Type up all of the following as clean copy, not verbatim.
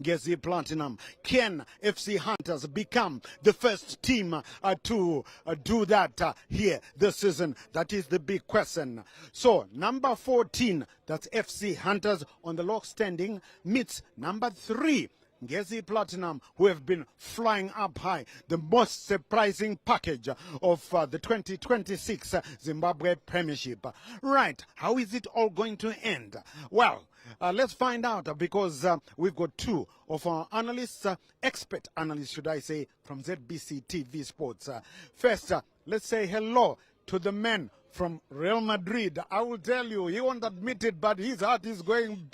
Ngezi Platinum. Can FC Hunters become the first team to do that here this season? That is the big question. So, number 14, that's FC Hunters on the log standing, meets number 3. Ngezi Platinum, who have been flying up high, the most surprising package of the 2026 Zimbabwe Premiership. Right, how is it all going to end? Well, let's find out because we've got two of our analysts, expert analysts, should I say, from ZBC TV Sports. First, let's say hello to the man from Real Madrid. I will tell you, he won't admit it, but his heart is going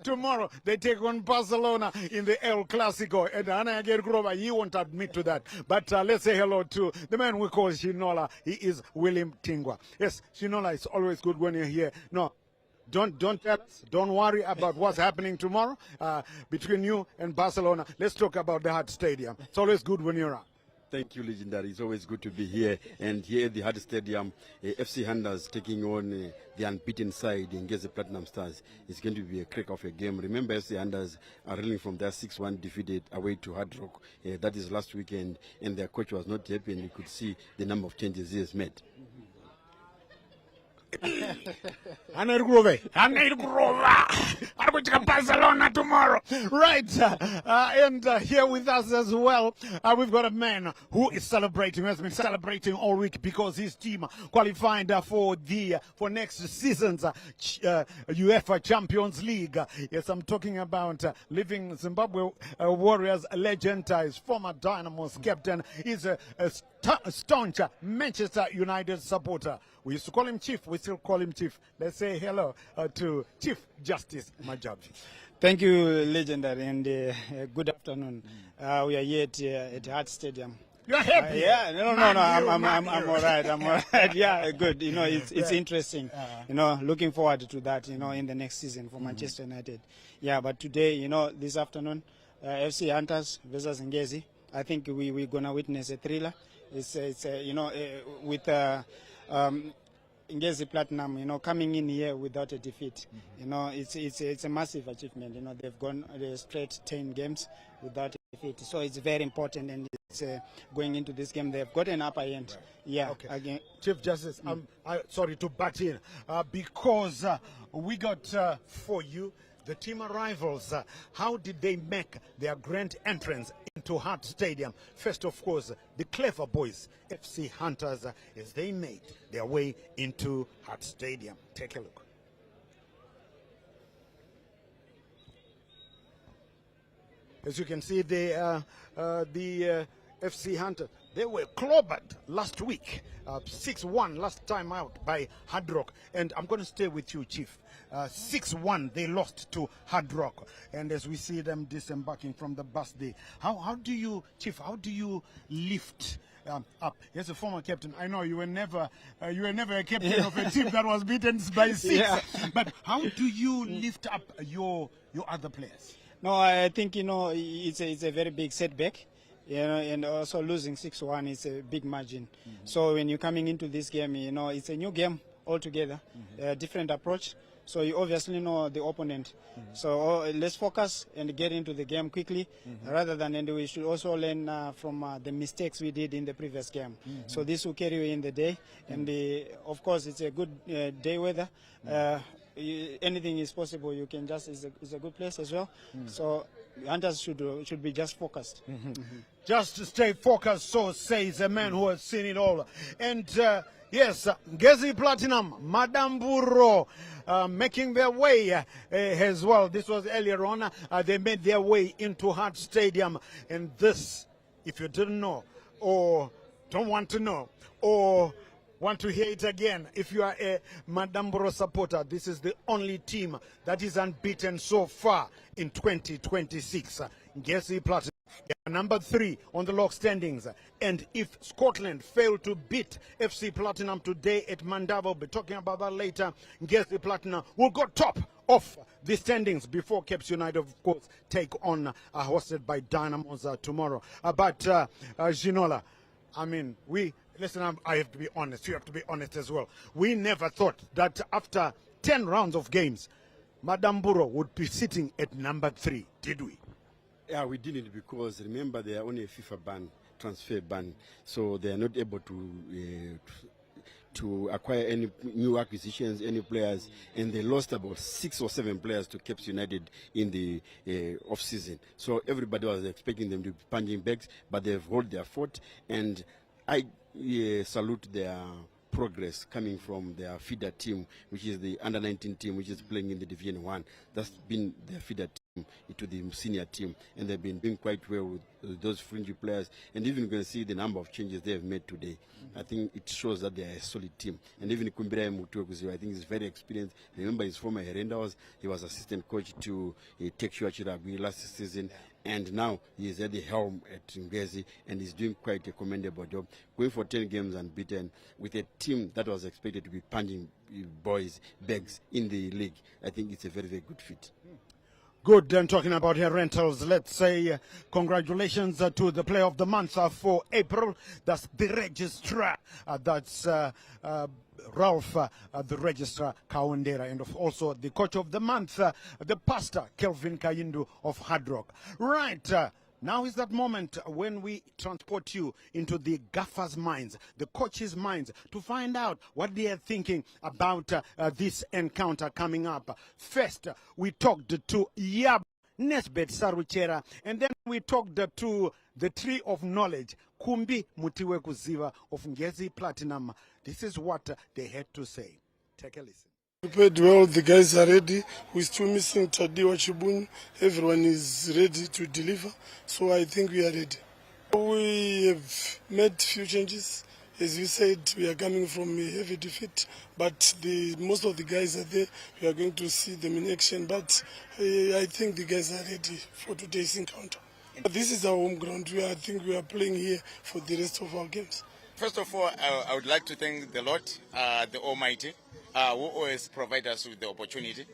tomorrow. They take on Barcelona in the El Clasico. And he won't admit to that. But let's say hello to the man we call Shinola. He is William Tingwa. Yes, Shinola, it's always good when you're here. No, don't tell us. Don't worry about what's happening tomorrow between you and Barcelona. Let's talk about the Hart Stadium. It's always good when you're around. Thank you, Legendary. It's always good to be here. And here at the Hart Stadium, FC Hunters taking on the unbeaten side, Ngezi Platinum Stars. It's going to be a crack of a game. Remember, FC Hunters are reeling from their 6-1 defeated away to Hard Rock. That is last weekend, and their coach was not happy, and you could see the number of changes he has made. Barcelona tomorrow. Right. And here with us as well, we've got a man who is celebrating, has been celebrating all week because his team qualified for next season's UEFA Champions League. Yes, I'm talking about living Zimbabwe Warriors legend, his former Dynamo's captain. He's a staunch Manchester United supporter. We used to call him Chief. We still call him Chief. Let's say hello to Chief Justice Majabi. Thank you, Legendary, and good afternoon. We are here at Hart Stadium. You're happy? Yeah, no, I'm all right. I'm all right. Yeah, good. You know, it's interesting. You know, looking forward to that, you know, in the next season for Manchester United. Yeah, but today, you know, this afternoon, FC Hunters versus Ngezi. I think we're going to witness a thriller. It's you know, with Ngezi Platinum, you know, coming in here without a defeat. You know, it's a massive achievement. You know, they've gone straight 10 games without a defeat. So it's very important, and it's going into this game, they've got an upper end. Right. Yeah. Okay. Again, Chief Justice, I'm sorry to butt in because we got for you the team arrivals. How did they make their grand entrance into Hart Stadium? First, of course, the clever boys, FC Hunters, as they made their way into Hart Stadium. Take a look. As you can see, the FC Hunters, they were clobbered last week, 6-1 last time out by Hard Rock. And I'm going to stay with you, Chief. 6-1 they lost to Hard Rock. And as we see them disembarking from the bus day, how do you, Chief, how do you lift up? As a former captain, I know you were never a captain of a team that was beaten by 6. Yeah. But how do you lift up your other players? No, I think, you know, it's a very big setback. You know, and also losing 6-1 is a big margin. So when you're coming into this game, you know, it's a new game altogether, different approach. So you obviously know the opponent. So let's focus and get into the game quickly, rather than, and we should also learn from the mistakes we did in the previous game. So this will carry you in the day, and of course it's a good day weather. Anything is possible. You can just, it's a good place as well. So Hunters should be just focused. Just to stay focused, so says a man who has seen it all. And yes, Ngezi Platinum, Madame Burro, making their way as well. This was earlier on. They made their way into Hart Stadium. And this, if you didn't know, or don't want to know, or want to hear it again, if you are a Madame Burro supporter, this is the only team that is unbeaten so far in 2026. Ngezi Platinum, number 3 on the log standings. And if Scotland fail to beat FC Platinum today at Mandava, we'll be talking about that later, Ngezi Platinum will go top of the standings before Caps United, of course, take on, hosted by Dynamos tomorrow. But Ginola, I mean, listen, I have to be honest. You have to be honest as well. We never thought that after 10 rounds of games, Madamburo would be sitting at number 3, did we? Yeah, we didn't, because remember they are only a FIFA ban, transfer ban, so they are not able to acquire any new acquisitions, any players, and they lost about 6 or 7 players to Caps United in the off-season. So everybody was expecting them to be punching bags, but they've held their fort, and I salute their progress coming from their feeder team, which is the under-19 team, which is playing in the Division 1. That's been their feeder team to the senior team, and they've been doing quite well with those fringy players. And even you can see the number of changes they have made today. I think it shows that they are a solid team. And even Kumbira Mutuekuzi, I think he's very experienced. Remember his former Herendawas, he was assistant coach to Tekshua Chiragui last season. And now he is at the helm at Ngezi, and he's doing quite a commendable job. Going for 10 games unbeaten with a team that was expected to be punching boys' bags in the league. I think it's a very, very good fit. Good. And talking about her rentals, let's say congratulations to the player of the month for April. That's the registrar. That's Ralph, the registrar Kawandera, and also the coach of the month, the pastor Kelvin Kayindu of Hard Rock. Right. Now is that moment when we transport you into the gaffers' minds, the coaches' minds, to find out what they are thinking about this encounter coming up. First, we talked to Yab Nesbet Saruchera, and then we talked to the Tree of Knowledge, Kumbi Mutiwe Kuziva of Ngezi Platinum. This is what they had to say. Take a listen. Prepared well, the guys are ready. We're still missing Tadiwa Chibun. Everyone is ready to deliver, so I think we are ready. We have made few changes. As you said, we are coming from a heavy defeat, but most of the guys are there. We are going to see them in action, but I think the guys are ready for today's encounter. This is our home ground. I think we are playing here for the rest of our games. First of all, I would like to thank the Lord, the Almighty, who always provides us with the opportunity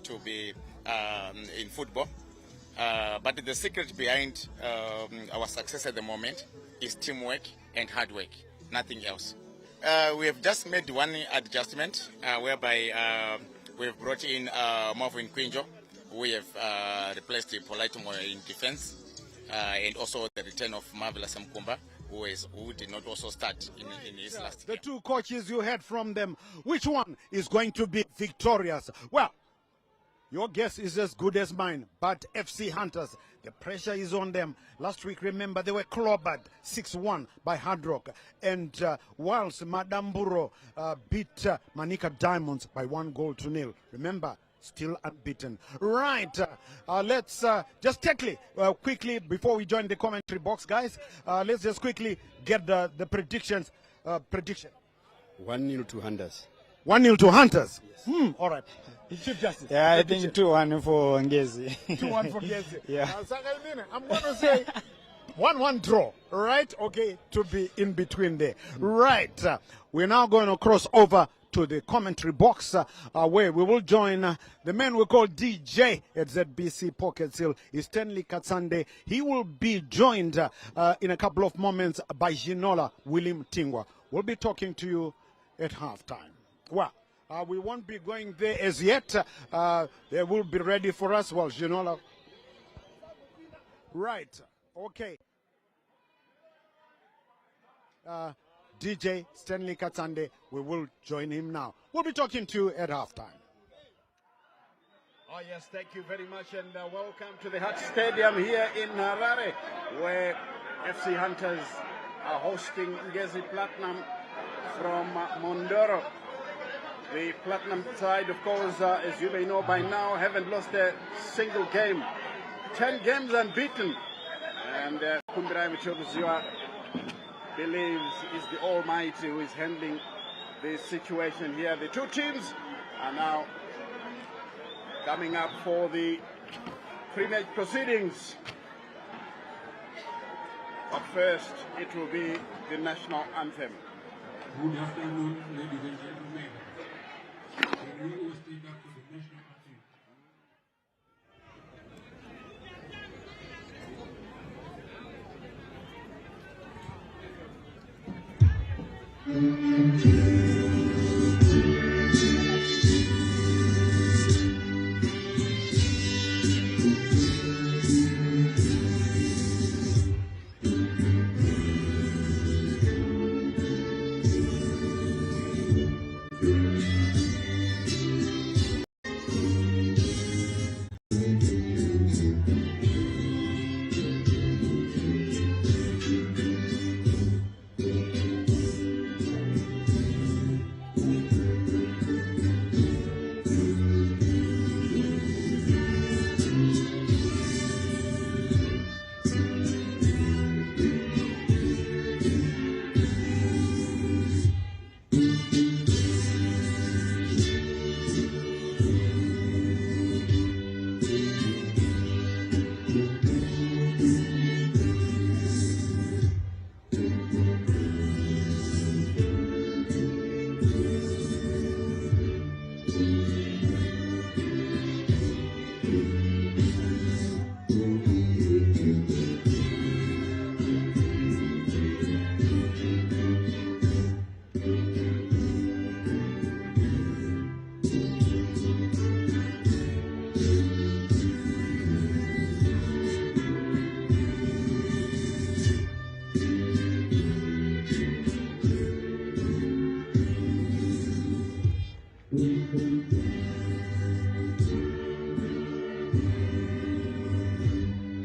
to be in football. But the secret behind our success at the moment is teamwork and hard work, nothing else. We have just made one adjustment whereby we have brought in Marvin Quinjo. We have replaced Polito in defense, and also the return of Marvelous Mkumba, who did not also start in his last The game. 2 coaches you heard from them, which one is going to be victorious? Well, your guess is as good as mine, but FC Hunters, the pressure is on them. Last week, remember, they were clobbered 6-1 by Hard Rock. And whilst Madamburo beat Manika Diamonds by 1-0. Remember, still unbeaten. Right. Let's just quickly, before we join the commentary box, guys, let's just quickly get the predictions. Prediction. 1-0 to Hunters. 1-0 to Hunters. Yes. All right. Chief Justice. Yeah, I think 2-1 for Ngezi. 2-1 for Ngezi. Yeah. I'm going to say 1-1 draw. Right? Okay. To be in between there. Right. We're now going to cross over to the commentary box where we will join the man we call DJ at ZBC Pocket Hill is Stanley Katsande. He will be joined in a couple of moments by Ginola William Tingwa. We'll be talking to you at halftime. Well, we won't be going there as yet. They will be ready for us. Well, Ginola. Right. Okay. DJ Stanley Katsande, we will join him now. We'll be talking to you at halftime. Oh yes, thank you very much, and welcome to the Hut Stadium here in Harare, where FC Hunters are hosting Ngezi Platinum from Mondoro. The Platinum side, of course, as you may know by now, haven't lost a single game. 10 games unbeaten. And Kumbira Michokuziwa believes is the Almighty who is handling the situation here. The 2 teams are now coming up for the pre-match proceedings. But first, it will be the national anthem. Good afternoon, ladies and gentlemen. We will stand up for the national anthem.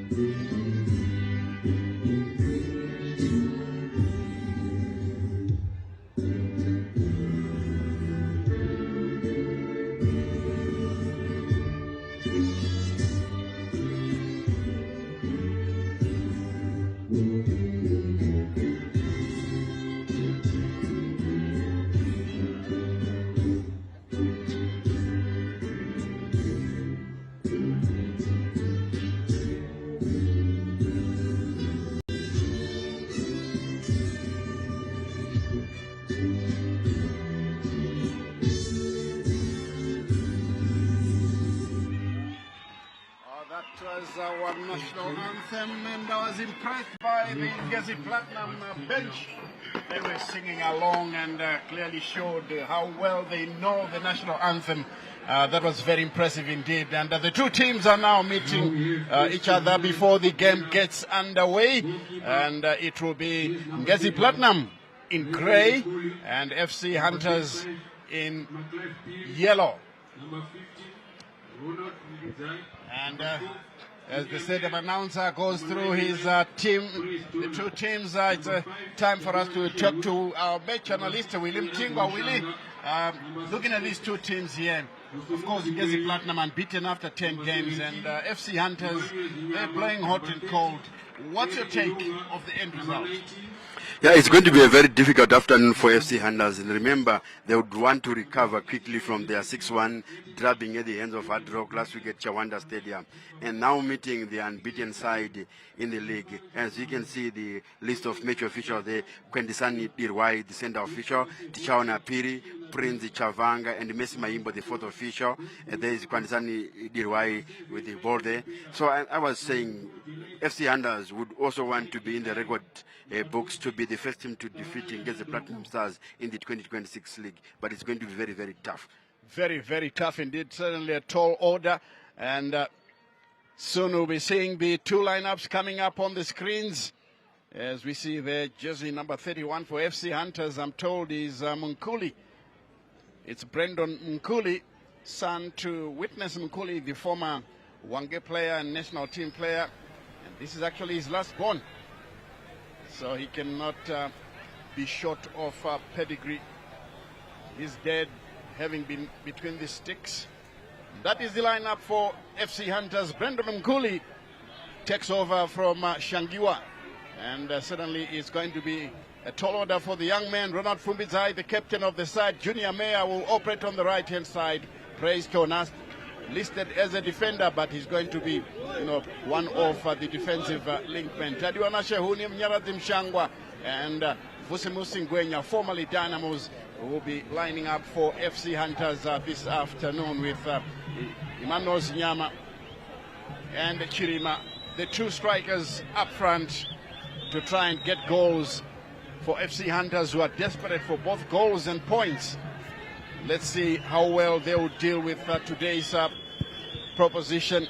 That was our national anthem, and I was impressed by the Ngezi Platinum bench. They were singing along and clearly showed how well they know the national anthem. That was very impressive indeed. And the two teams are now meeting each other before the game gets underway. And it will be Ngezi Platinum in grey and FC Hunters in yellow. And as the stadium announcer goes through his team, the two teams, it's time for us to talk to our match analyst, William Tingwa. Willie, looking at these two teams here, of course, Ngezi Platinum unbeaten after 10 games, and FC Hunters, they're playing hot and cold. What's your take of the end result? Yeah, it's going to be a very difficult afternoon for FC Hunters. And remember, they would want to recover quickly from their 6-1 drubbing at the hands of Hard Rock last week at Chawanda Stadium. And now meeting the unbeaten side in the league. As you can see, the list of match officials there: Kwendisani Dirwai, the center official; Tichaona Piri, Prince Chavanga, and Messi Maimbo, the fourth official. And there is Kwendisani Dirwai with the ball there. So I was saying FC Hunters would also want to be in the record books to be the first team to defeat Ngezi Platinum Stars in the 2026 league. But it's going to be very, very tough. Very, very tough indeed. Certainly a tall order. And soon we'll be seeing the two lineups coming up on the screens. As we see there, jersey number 31 for FC Hunters, I'm told, is Munkuli. It's Brendan Munkuli, son to Witness Munkuli, the former Wange player and national team player. And this is actually his last born. So he cannot be short of pedigree. His dad having been between the sticks. That is the lineup for FC Hunters. Brendan Mkuli takes over from Shangiwa. And certainly it's going to be a tall order for the young man. Ronald Fumbizai, the captain of the side. Junior Mayer will operate on the right-hand side. Praise Konas, listed as a defender, but he's going to be, one of the defensive linkmen. Tadiwana Shehuni, Mnyaradim Shangwa, and Vusimusi Ngwenya, formerly Dynamos, will be lining up for FC Hunters this afternoon with Emmanuel Zinyama and Chirima, the two strikers up front to try and get goals for FC Hunters, who are desperate for both goals and points. Let's see how well they will deal with today's proposition.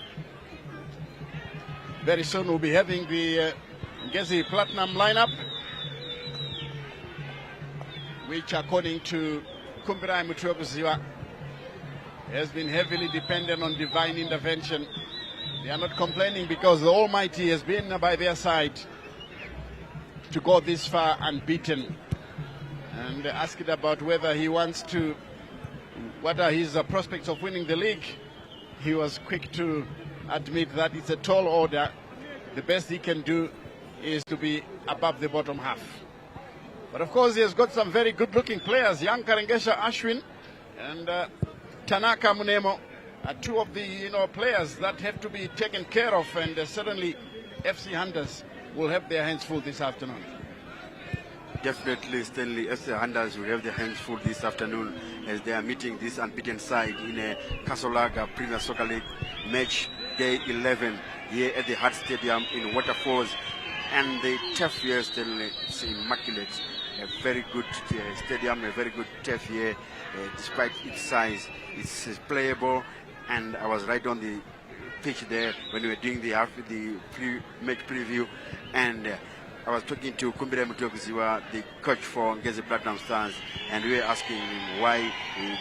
Very soon we'll be having the Ngezi Platinum lineup, which, according to Kumbirai Mutuokuziwa, has been heavily dependent on divine intervention. They are not complaining because the Almighty has been by their side to go this far unbeaten. And asked about whether he wants to, what are his prospects of winning the league, he was quick to admit that it's a tall order. The best he can do is to be above the bottom half. But of course he has got some very good-looking players. Young Karengesha Ashwin and Tanaka Munemo are two of the players that have to be taken care of, and certainly FC Hunters will have their hands full this afternoon. Definitely, Stanley, FC Hunters will have their hands full this afternoon as they are meeting this unbeaten side in a Kasolaga Premier Soccer League match day 11 here at the Hart Stadium in Waterfalls. And the turf here, Stanley, is immaculate. A very good stadium, a very good turf here, despite its size. It's playable, and I was right on the pitch there when we were doing the match preview, and I was talking to Kumbire Mutokuziwa, the coach for Ngezi Platinum Stars, and we were asking him why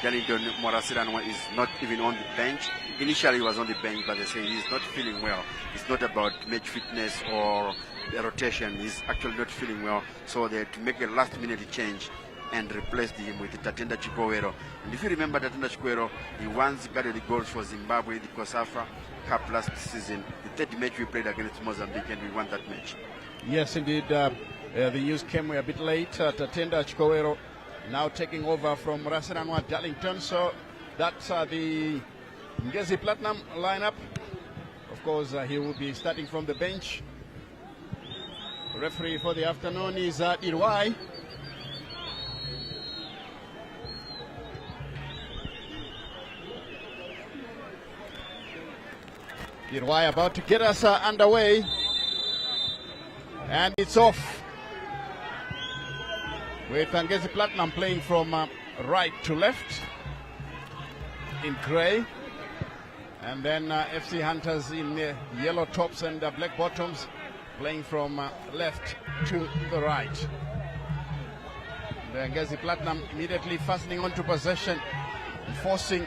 Darlington Morasiranwa is not even on the bench. Initially he was on the bench, but they say he's not feeling well. It's not about match fitness or the rotation. He's actually not feeling well, so they had to make a last-minute change and replaced him with Tatenda Chikowero. And if you remember Tatenda Chikowero, he once got the goals for Zimbabwe, the COSAFA Cup last season. The third match we played against Mozambique, and we won that match. Yes, indeed. The news came a bit late. Tatenda Chikowero now taking over from Rasaranwa Darlington. So that's the Ngezi Platinum lineup. Of course, he will be starting from the bench. Referee for the afternoon is Irwai. Irwai about to get us underway. And it's off. With Ngezi Platinum playing from right to left in grey. And then FC Hunters in yellow tops and black bottoms playing from left to the right. The Ngezi Platinum immediately fastening onto possession, forcing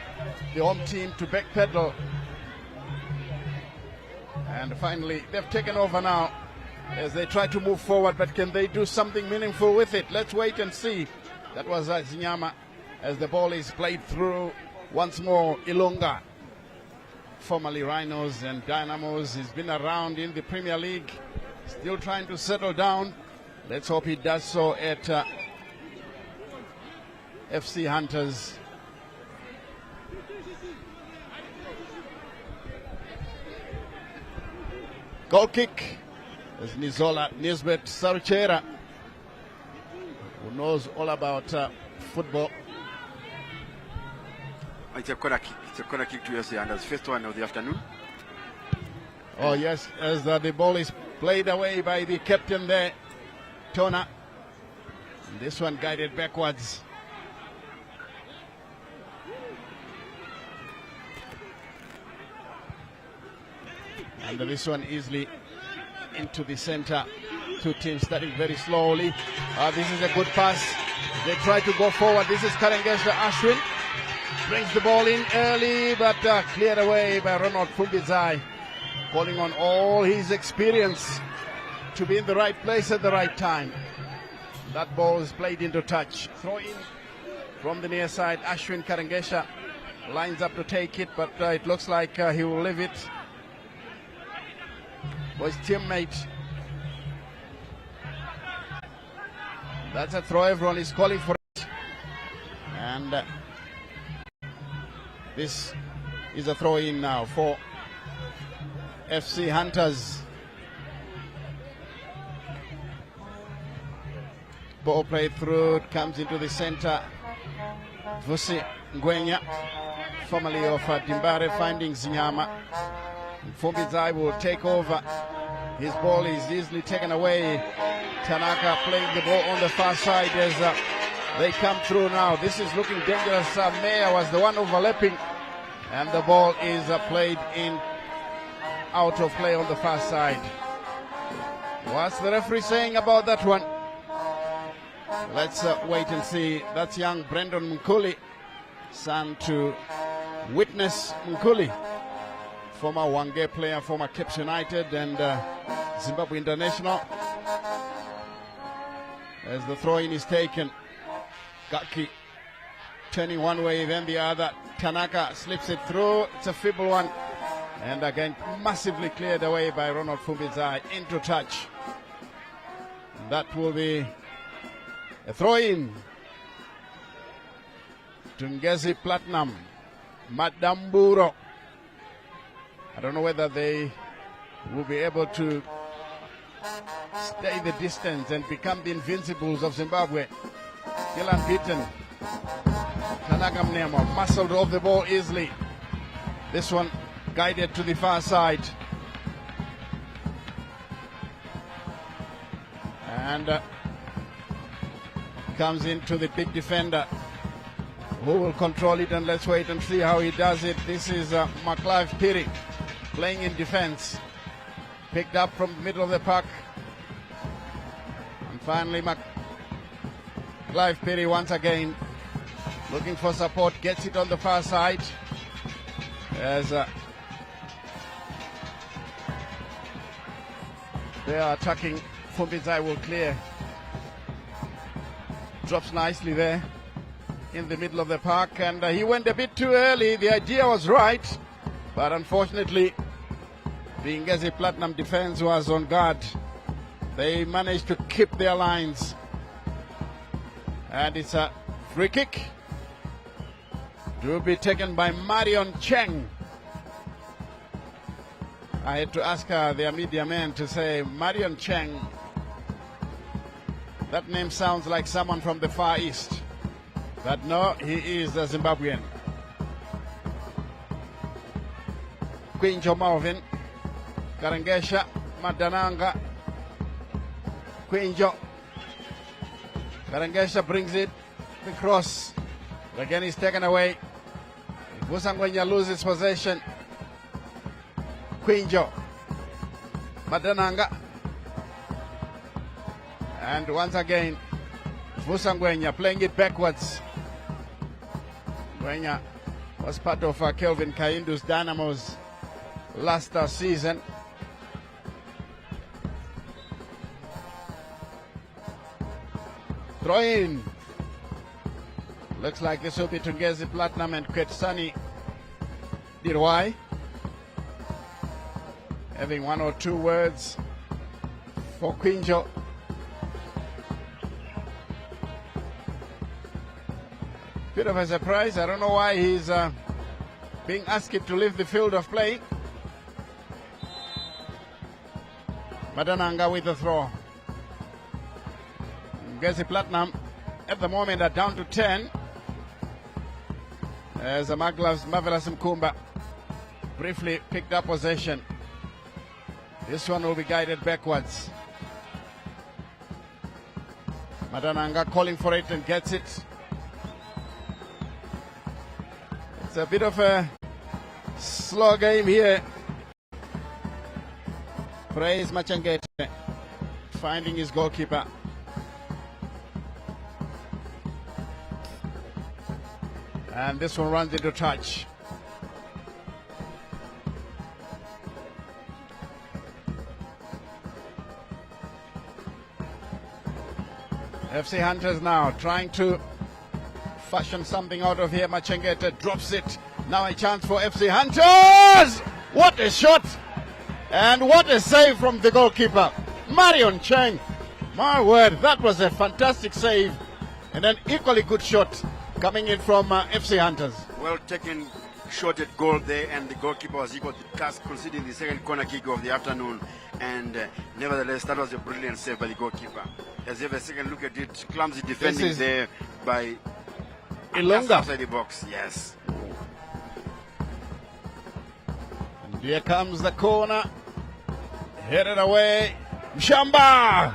the home team to backpedal. And finally, they've taken over now as they try to move forward, but can they do something meaningful with it? Let's wait and see. That was Zinyama as the ball is played through once more. Ilonga, formerly Rhinos and Dynamos, he's been around in the Premier League, still trying to settle down. Let's hope he does so at FC Hunters. Goal kick is Nizola Nisbet Saruchera, who knows all about football. It's a corner kick. It's a corner kick to FC Hunters. First one of the afternoon. Oh yes, as the ball is played away by the captain there, Tona. This one guided backwards. And this one easily into the center. Two teams starting very slowly. This is a good pass. They try to go forward. This is Karengesha Ashwin. Brings the ball in early, but cleared away by Ronald Fumbizai. Calling on all his experience to be in the right place at the right time. That ball is played into touch. Throw in from the near side. Ashwin Karengesha lines up to take it, but it looks like he will leave it for his teammate. That's a throw. Everyone is calling for it. And this is a throw in now for FC Hunters. Ball played through, it comes into the center. Vusi Ngwenya, formerly of Dimbare, finding Zinyama. Fumbizai will take over. His ball is easily taken away. Tanaka playing the ball on the far side as they come through now. This is looking dangerous. Meyer was the one overlapping, and the ball is played in out of play on the far side. What's the referee saying about that one? Let's wait and see. That's young Brendan Mkuli, son to Witness Mkuli, former Wange player, former Caps United and Zimbabwe International. As the throw-in is taken, Gaki turning one way, then the other. Tanaka slips it through. It's a feeble one. And again, massively cleared away by Ronald Fumbizai into touch. That will be a throw-in to Ngezi Platinum. Madamburo. I don't know whether they will be able to stay the distance and become the invincibles of Zimbabwe. Still unbeaten. Tanaka Mnemo muscled off the ball easily. This one guided to the far side. And comes into the big defender who will control it, and let's wait and see how he does it. This is McLive Piri playing in defense. Picked up from the middle of the park. finally, Clive Perry once again looking for support, gets it on the far side. As they are attacking, Fumbizai will clear. Drops nicely there in the middle of the park, and he went a bit too early. The idea was right, but unfortunately, the Ngezi Platinum defense was on guard. They managed to keep their lines. And it's a free kick to be taken by Marion Cheng. I had to ask their media man to say, Marion Cheng, that name sounds like someone from the Far East. But no, he is a Zimbabwean. Quinjo Marvin, Karangesha, Madananga, Quinjo. Karangesha brings it, the cross, again is taken away. Busangwenya loses possession. Quinjo, Madananga, and once again, Busangwenya playing it backwards. Ngwenya was part of Kelvin Kaindu's Dynamos last season. Throw in. Looks like this will be Ngezi Platinum and Kwetsani Dirwai having one or two words for Quinjo. Bit of a surprise. I don't know why he's being asked to leave the field of play. Madananga with the throw. Ngezi Platinum at the moment are down to 10. As a Marvelous Mkumba briefly picked up possession. This one will be guided backwards. Madananga calling for it and gets it. It's a bit of a slow game here. Praise Machangete finding his goalkeeper. And this one runs into touch. FC Hunters now trying to fashion something out of here. Machengete drops it. Now a chance for FC Hunters! What a shot! And what a save from the goalkeeper, Marion Cheng. My word, that was a fantastic save. And an equally good shot coming in from FC Hunters. Well taken shot at goal there, and the goalkeeper was equal to task, conceding the second corner kick of the afternoon. And nevertheless, that was a brilliant save by the goalkeeper. As you have a second look at it, clumsy defending there by Ilonga outside the box. Yes. And here comes the corner. Headed away. Mshamba!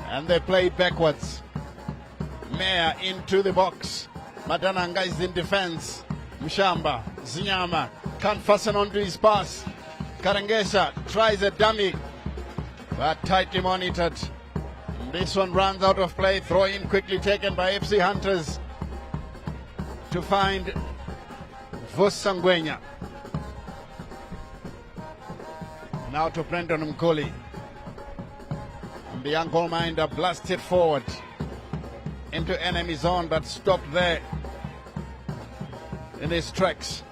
And they play it backwards. Mayor into the box. Madananga is in defense. Mshamba, Zinyama can't fasten onto his pass. Karangesha tries a dummy, but tightly monitored. This one runs out of play. Throw in quickly taken by FC Hunters to find Vosangwenya. Now to Brendan Mkoli. And the young goalminder blasted forward into enemy zone, but stopped there in his tracks.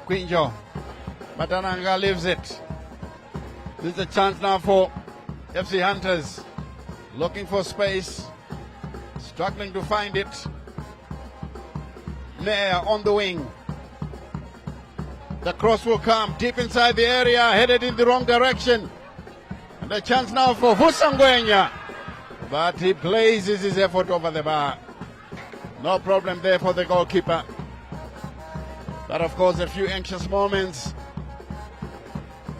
Quinjo, Madananga leaves it. This is a chance now for FC Hunters, looking for space, struggling to find it. Nair on the wing. The cross will come deep inside the area, headed in the wrong direction. And a chance now for Vusangwenya. But he blazes his effort over the bar. No problem there for the goalkeeper. But of course, a few anxious moments.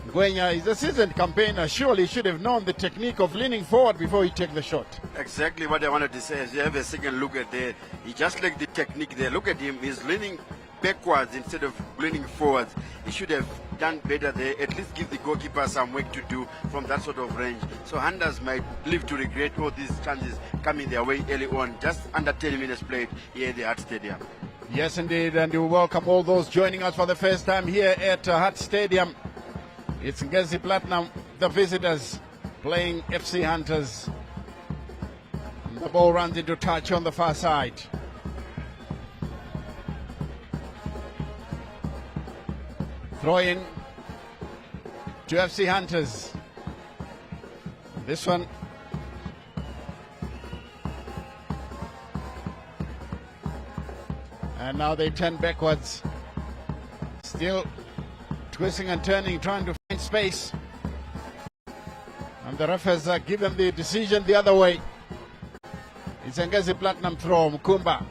Ngwenya is a seasoned campaigner. Surely he should have known the technique of leaning forward before he take the shot. Exactly what I wanted to say. As you have a second look at there, he just like the technique there. Look at him. He's leaning backwards instead of leaning forwards. He should have done better there, at least give the goalkeeper some work to do from that sort of range. So Hunters might live to regret all these chances coming their way early on, just under 10 minutes played here at the Hart Stadium. Yes, indeed, and we welcome all those joining us for the first time here at Hart Stadium. It's Ngezi Platinum, the visitors, playing FC Hunters. The ball runs into touch on the far side. Throw in to FC Hunters. This one. And now they turn backwards. Still twisting and turning, trying to find space. And the ref has given the decision the other way. It's a Ngezi Platinum throw. Mukumba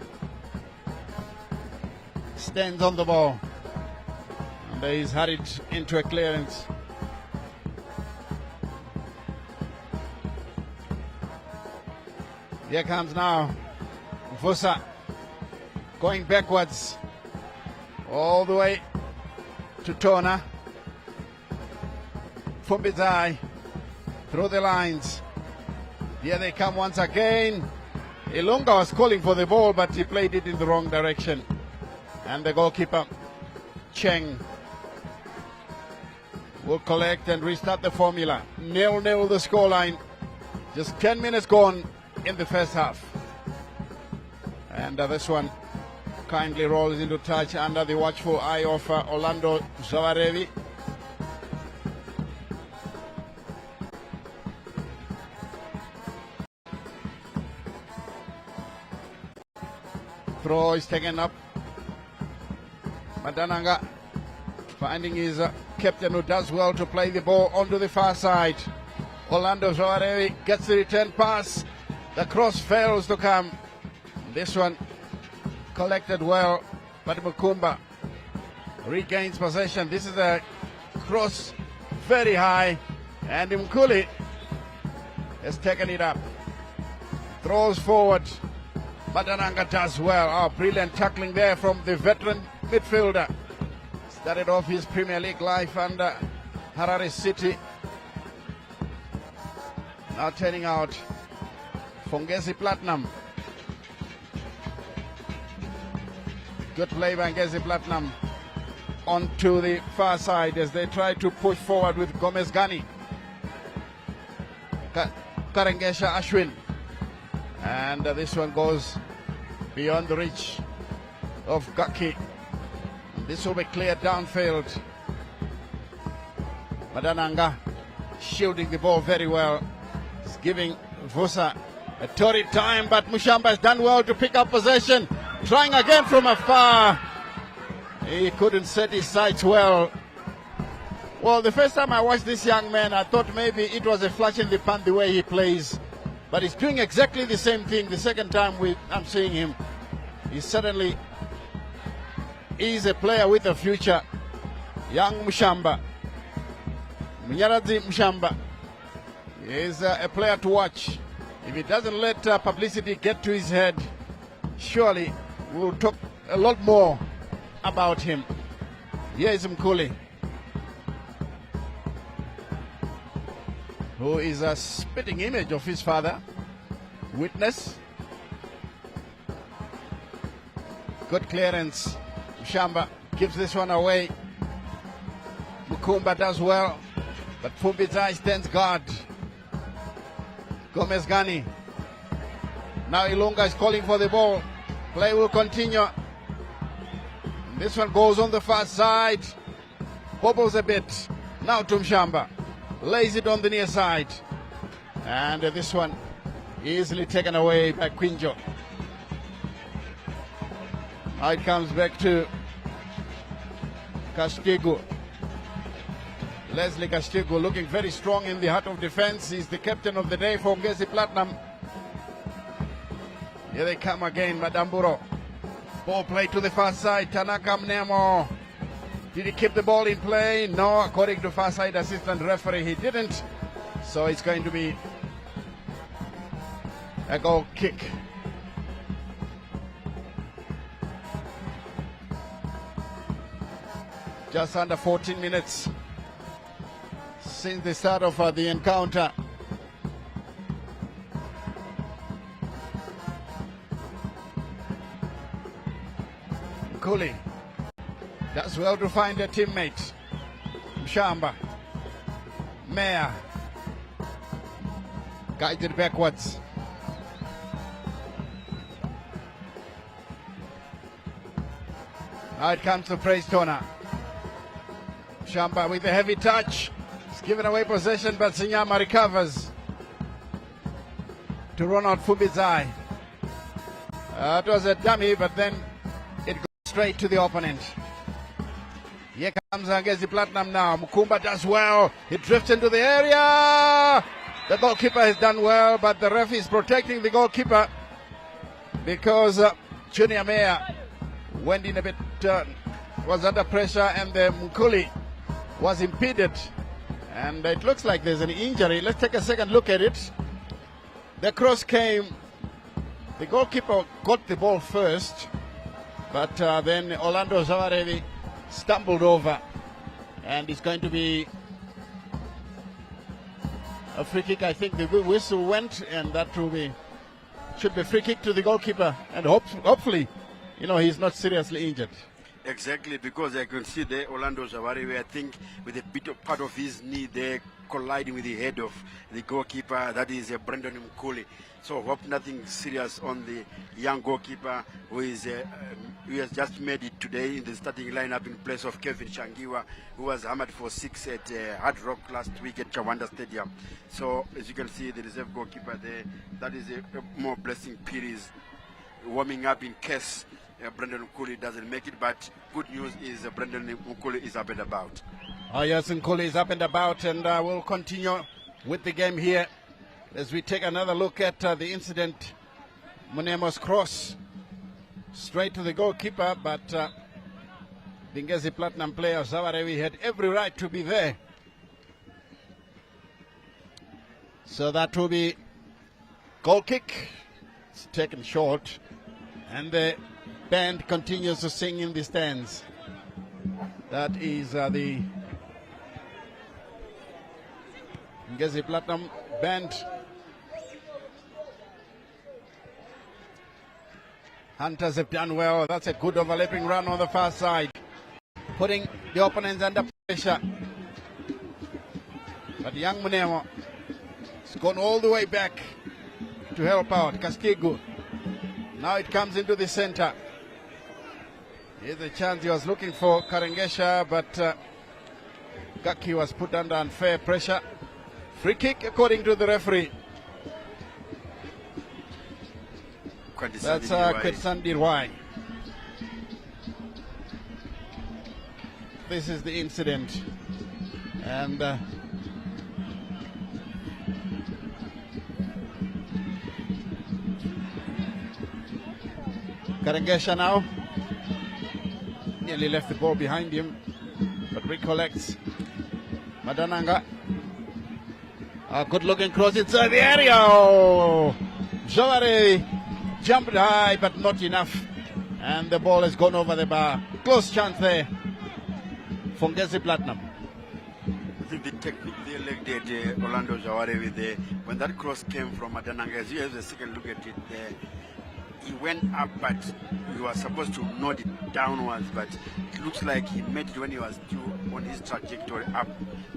stands on the ball. And he's hurried into a clearance. Here comes now Vusa, going backwards all the way to Tona. Fumbizai through the lines. Here they come once again. Ilunga was calling for the ball, but he played it in the wrong direction. And the goalkeeper, Cheng, will collect and restart the formula. 0-0 the scoreline. Just 10 minutes gone in the first half. And this one kindly rolls into touch under the watchful eye of Orlando Zawarevi. Throw is taken up. Madananga finding his captain, who does well to play the ball onto the far side. Orlando Zawarevi gets the return pass. The cross fails to come. This one collected well, but Mukumba regains possession. This is a cross very high, and Mkuli has taken it up. Throws forward. Madananga does well. Oh, brilliant tackling there from the veteran midfielder. Started off his Premier League life under Harare City. Now turning out for Ngezi Platinum. Good play by Ngezi Platinum onto the far side as they try to push forward with Gomez Gani. Karengesha Ashwin. And this one goes beyond the reach of Gaki. This will be cleared downfield. Madananga shielding the ball very well. It's giving Vusa a torrid time, but Mushamba has done well to pick up possession. Trying again from afar. He couldn't set his sights well. Well, the first time I watched this young man, I thought maybe it was a flash in the pan the way he plays. But he's doing exactly the same thing the second time I'm seeing him. He certainly is a player with a future. Young Mushamba. Mnyaradzi Mushamba is a player to watch. If he doesn't let publicity get to his head, surely we'll talk a lot more about him. Here is Mkuli, who is a spitting image of his father. Witness. Good clearance. Mushamba gives this one away. Mukumba does well, but Fumbizai stands guard. Gomez Gani. Now Ilunga is calling for the ball. Play will continue. This one goes on the far side. Bobbles a bit. Now to Mushamba. Lays it on the near side. And this one easily taken away by Quinjo. Now it comes back to Castigo. Leslie Castigo looking very strong in the heart of defense. He's the captain of the day for Ngezi Platinum. Here they come again, Madamburo. Ball play to the far side. Tanaka Mnemo. Did he keep the ball in play? No, according to far side assistant referee, he didn't. So it's going to be a goal kick. Just under 14 minutes since the start of the encounter. Kuli does well to find a teammate. Mshamba. Meya. Guided backwards. Now it comes to Praise Tona. Mshamba with a heavy touch. He's given away possession, but Sinyama recovers. To Ronald Fumbizai. It was a dummy, but then it goes straight to the opponent. Here comes Ngezi Platinum now. Mukumba does well. He drifts into the area. The goalkeeper has done well, but the ref is protecting the goalkeeper because Junior Meya went in a bit, was under pressure, and the Mkuli was impeded. And it looks like there's an injury. Let's take a second look at it. The cross came. The goalkeeper got the ball first, but then Orlando Zavarevi stumbled over, and it's going to be a free kick. I think the whistle went, and that should be free kick to the goalkeeper, and hopefully, he's not seriously injured. Exactly, because I can see there Orlando Zawari, I think with a bit of part of his knee there colliding with the head of the goalkeeper, that is Brandon Mkuli. So hope nothing serious on the young goalkeeper who has just made it today in the starting lineup in place of Kevin Shangiwa, who was hammered for 6 at Hard Rock last week at Chawanda Stadium. So as you can see, the reserve goalkeeper there, that is a more blessing Pires warming up in case Brandon Mkuli doesn't make it, but good news is Brandon Mkuli is up and about. Yes, Mkuli is up and about, and we'll continue with the game here as we take another look at the incident. Munemo's cross straight to the goalkeeper, but the Ngezi Platinum player Zavarevi had every right to be there. So that will be goal kick. It's taken short, and the band continues to sing in the stands. That is the Ngezi Platinum band. Hunters have done well. That's a good overlapping run on the far side, putting the opponents under pressure. But young Munemo has gone all the way back to help out. Kaskigu. Now it comes into the center. Here's a chance he was looking for, Karengesha, but Gaki was put under unfair pressure. Free kick according to the referee. That's Kwetsandi Rwai. This is the incident. And Karengesha now. Nearly left the ball behind him, but recollects. Madananga. A good looking cross inside the area. Oh, Jawari jumped high, but not enough. And the ball has gone over the bar. Close chance there for Ngezi Platinum. I think the technique they looked at Orlando Jawari with when that cross came from Madananga, as you have a second look at it there. He went up, but he was supposed to nod it downwards, but it looks like he made it when he was still on his trajectory up,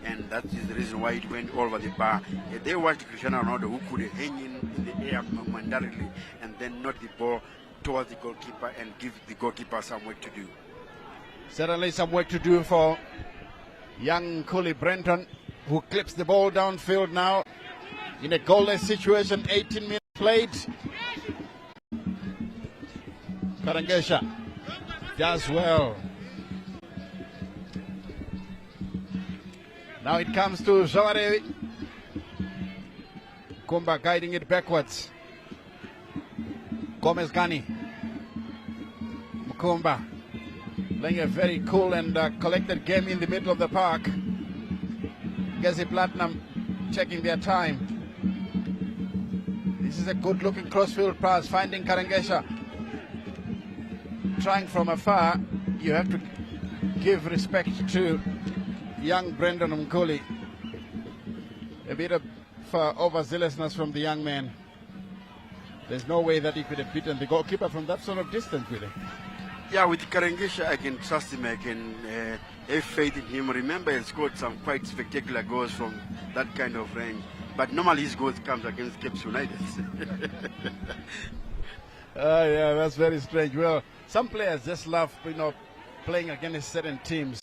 and that is the reason why it went over the bar. They watched Cristiano Ronaldo, who could hang in the air momentarily and then nod the ball towards the goalkeeper and give the goalkeeper some work to do. Certainly some work to do for young Cooley Brenton, who clips the ball downfield now in a goalless situation. 18 minutes played. Karangesha does well. Now it comes to Zaware. Kumba guiding it backwards. Gomez Gani. Mukumba playing a very cool and collected game in the middle of the park. Ngezi Platinum checking their time. This is a good looking crossfield pass, finding Karangesha. Trying from afar, you have to give respect to young Brendan Mkuli. A bit of overzealousness from the young man. There's no way that he could have beaten the goalkeeper from that sort of distance, really. Yeah, with Karengesha, I can trust him. I can have faith in him. Remember, he scored some quite spectacular goals from that kind of range. But normally his goals comes against Cape United. Yeah, that's very strange. Well, some players just love, playing against certain teams.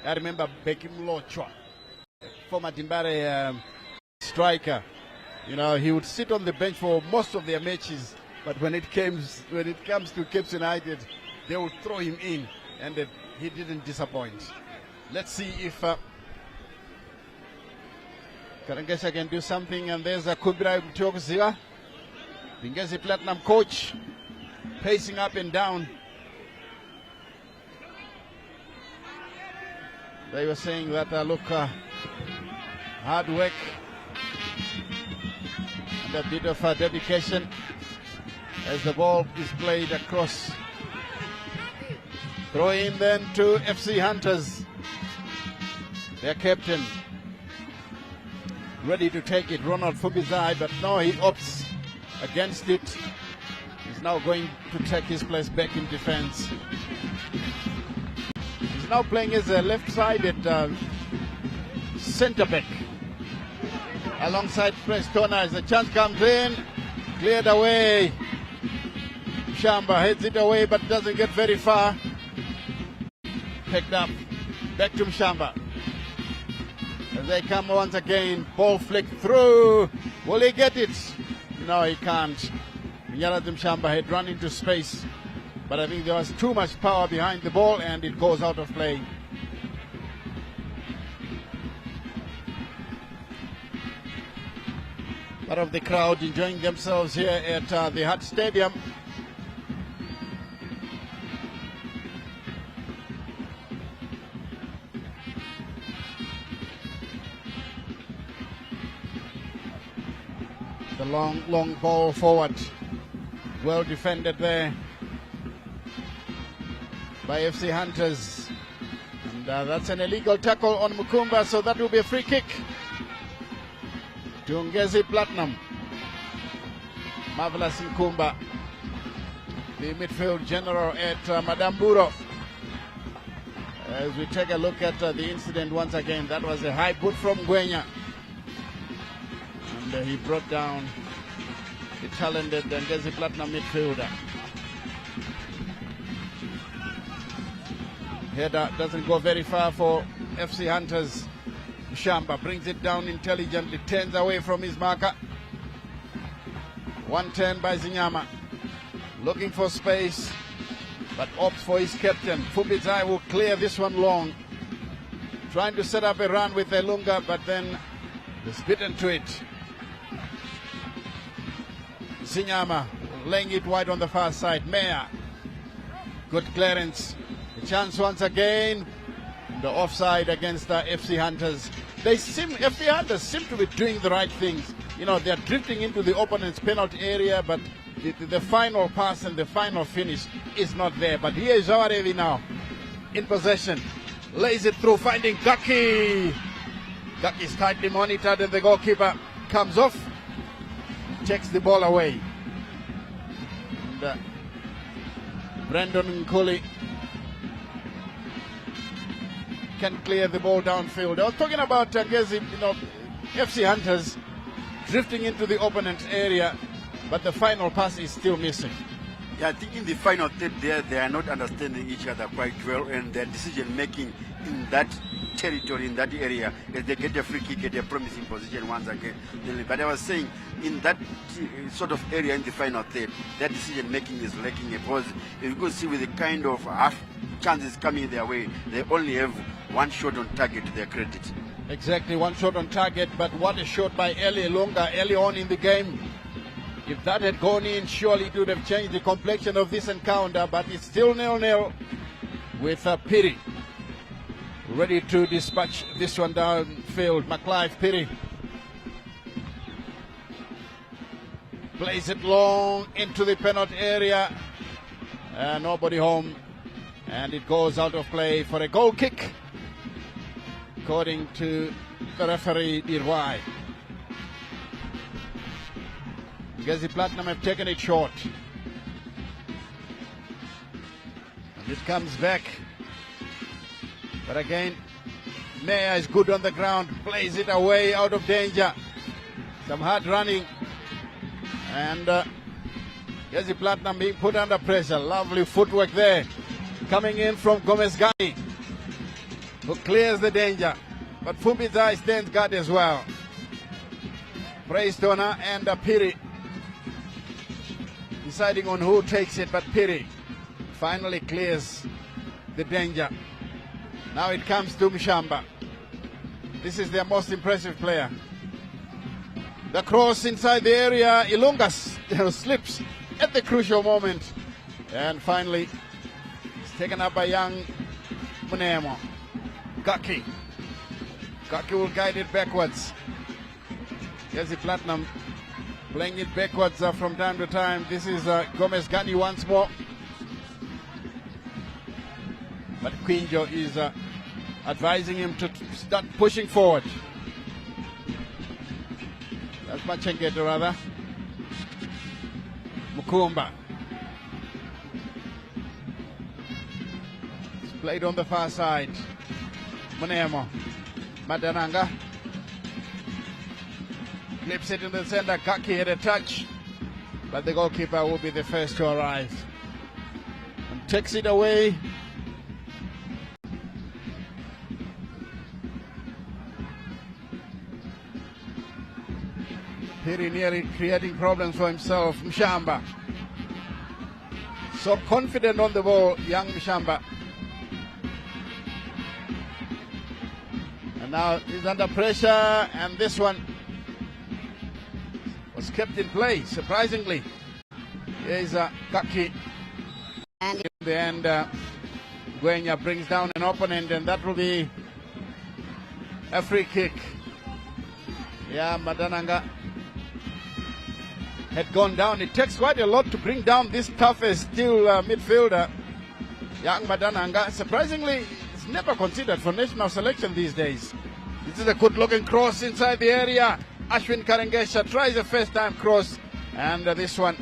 I remember Bekim Lochwa, former Dimbare striker. He would sit on the bench for most of their matches, but when it comes to Cape United, they would throw him in, and he didn't disappoint. Let's see if Karengesha can do something. And there's a Kubira Mtiokuziwa, the Ngezi Platinum coach, pacing up and down. They were saying that hard work and a bit of dedication as the ball is played across. Throw in then to FC Hunters. Their captain ready to take it, Ronald Fubizai, but no, he opts against it. He's now going to take his place back in defense. He's now playing as a left-sided centre-back alongside Prestona. As the chance comes in, cleared away. Shamba heads it away but doesn't get very far. Picked up, back to Mshamba. As they come once again, ball flicked through. Will he get it? No, he can't. Yaradim Mshamba had run into space, but I think there was too much power behind the ball and it goes out of play. Part of the crowd enjoying themselves here at the Hut Stadium. The long ball forward. Well defended there by FC Hunters. And that's an illegal tackle on Mukumba, so that will be a free kick to Ngezi Platinum. Marvelous Mukumba, the midfield general at Madamburo. As we take a look at the incident once again, that was a high boot from Ngwenya. And he brought down the talented Ngezi Platinum midfielder. Header doesn't go very far for FC Hunters. Shamba brings it down intelligently, turns away from his marker. One turn by Zinyama, looking for space, but opts for his captain. Fubizai will clear this one long, trying to set up a run with Elunga, but then is bitten to it. Zinyama laying it wide on the far side. Meyer, good clearance. The chance once again. The offside against FC Hunters. FC Hunters seem to be doing the right things. They're drifting into the opponent's penalty area, but the final pass and the final finish is not there. But here is Jawarevi now in possession. Lays it through, finding Gaki. Gaki is tightly monitored and the goalkeeper comes off, takes the ball away. And Brandon Nkuli can clear the ball downfield. I was talking about Ngezi, FC Hunters drifting into the opponent's area, but the final pass is still missing. Yeah, I think in the final third there, they are not understanding each other quite well, and their decision making in that territory, in that area, as they get a free kick, get a promising position once again. But I was saying, in that sort of area in the final third, their decision making is lacking, because if you could see with the kind of half chances coming their way, they only have one shot on target to their credit. Exactly, one shot on target, but what a shot by Eli Lunga early on in the game. If that had gone in, surely it would have changed the complexion of this encounter, but it's still 0-0 with Piri ready to dispatch this one downfield. McLeod Piri plays it long into the penalty area. Nobody home. And it goes out of play for a goal kick, according to the referee, Dirwai. Ngezi Platinum have taken it short. And it comes back. But again, Meyer is good on the ground, plays it away out of danger. Some hard running. And Ngezi Platinum being put under pressure. Lovely footwork there. Coming in from Gomez Gani, who clears the danger. But Fumbizai stands guard as well. Praise Tona and Piri deciding on who takes it, but Piri finally clears the danger. Now it comes to Mshamba. This is their most impressive player. The cross inside the area, Ilungas slips at the crucial moment. And finally, it's taken up by young Munemo. Gaki will guide it backwards. Ngezi Platinum playing it backwards from time to time. This is Gomez Gani once more. But Quinjo is advising him to start pushing forward. That's Machengeto rather. Mukumba. It's played on the far side. Munemo. Madananga. Clips it in the center. Kaki had a touch. But the goalkeeper will be the first to arrive. And takes it away. Piri nearly creating problems for himself. Mshamba. So confident on the ball, young Mshamba. And now he's under pressure, and this one was kept in play, surprisingly. Here's Kaki. And in the end, Gwenya brings down an opponent, and that will be a free kick. Yeah, Madananga had gone down. It takes quite a lot to bring down this toughest still midfielder, young Madananga. Surprisingly, it's never considered for national selection these days. This is a good-looking cross inside the area. Ashwin Karengesha tries a first-time cross, and this one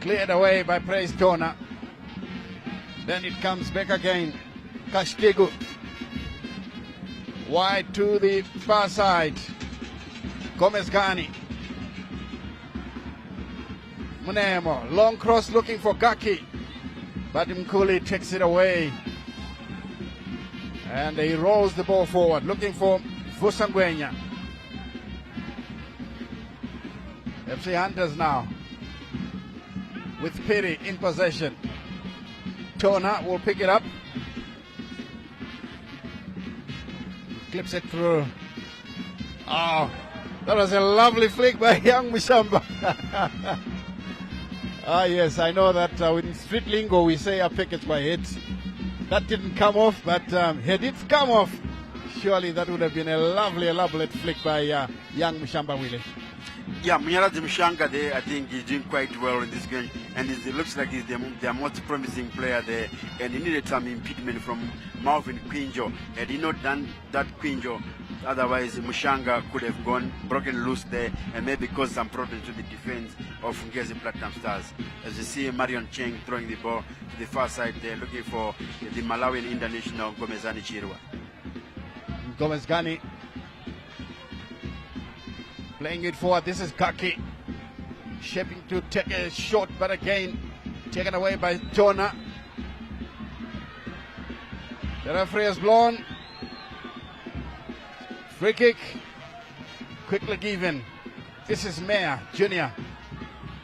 cleared away by Praise Tona. Then it comes back again. Kashtigu wide to the far side. Gomez Gani. Munemo, long cross looking for Gaki, but Mkuli takes it away. And he rolls the ball forward, looking for Fusangwenya. FC Hunters now, with Piri in possession. Tona will pick it up. Clips it through. Oh, that was a lovely flick by young Mshamba. Ah, yes, I know that in street lingo we say a pick it by hit. That didn't come off, but had it come off, surely that would have been a lovely flick by young Mshamba Willie. Yeah, Munyarazi Mshanga there, I think he's doing quite well in this game, and it looks like he's the most promising player there, and he needed some impediment from Marvin Quinjo. Had he not done that, Quinjo, otherwise Mshanga could have broken loose there and maybe caused some problems to the defense of Ngezi Platinum Stars. As you see, Marion Cheng throwing the ball to the far side there, looking for the Malawian international Gomezani Chirwa. Gomez Gani playing it forward. This is Kaki shaping to take a shot, but again taken away by Tona. The referee has blown. Free kick, quickly given. This is Meyer Jr.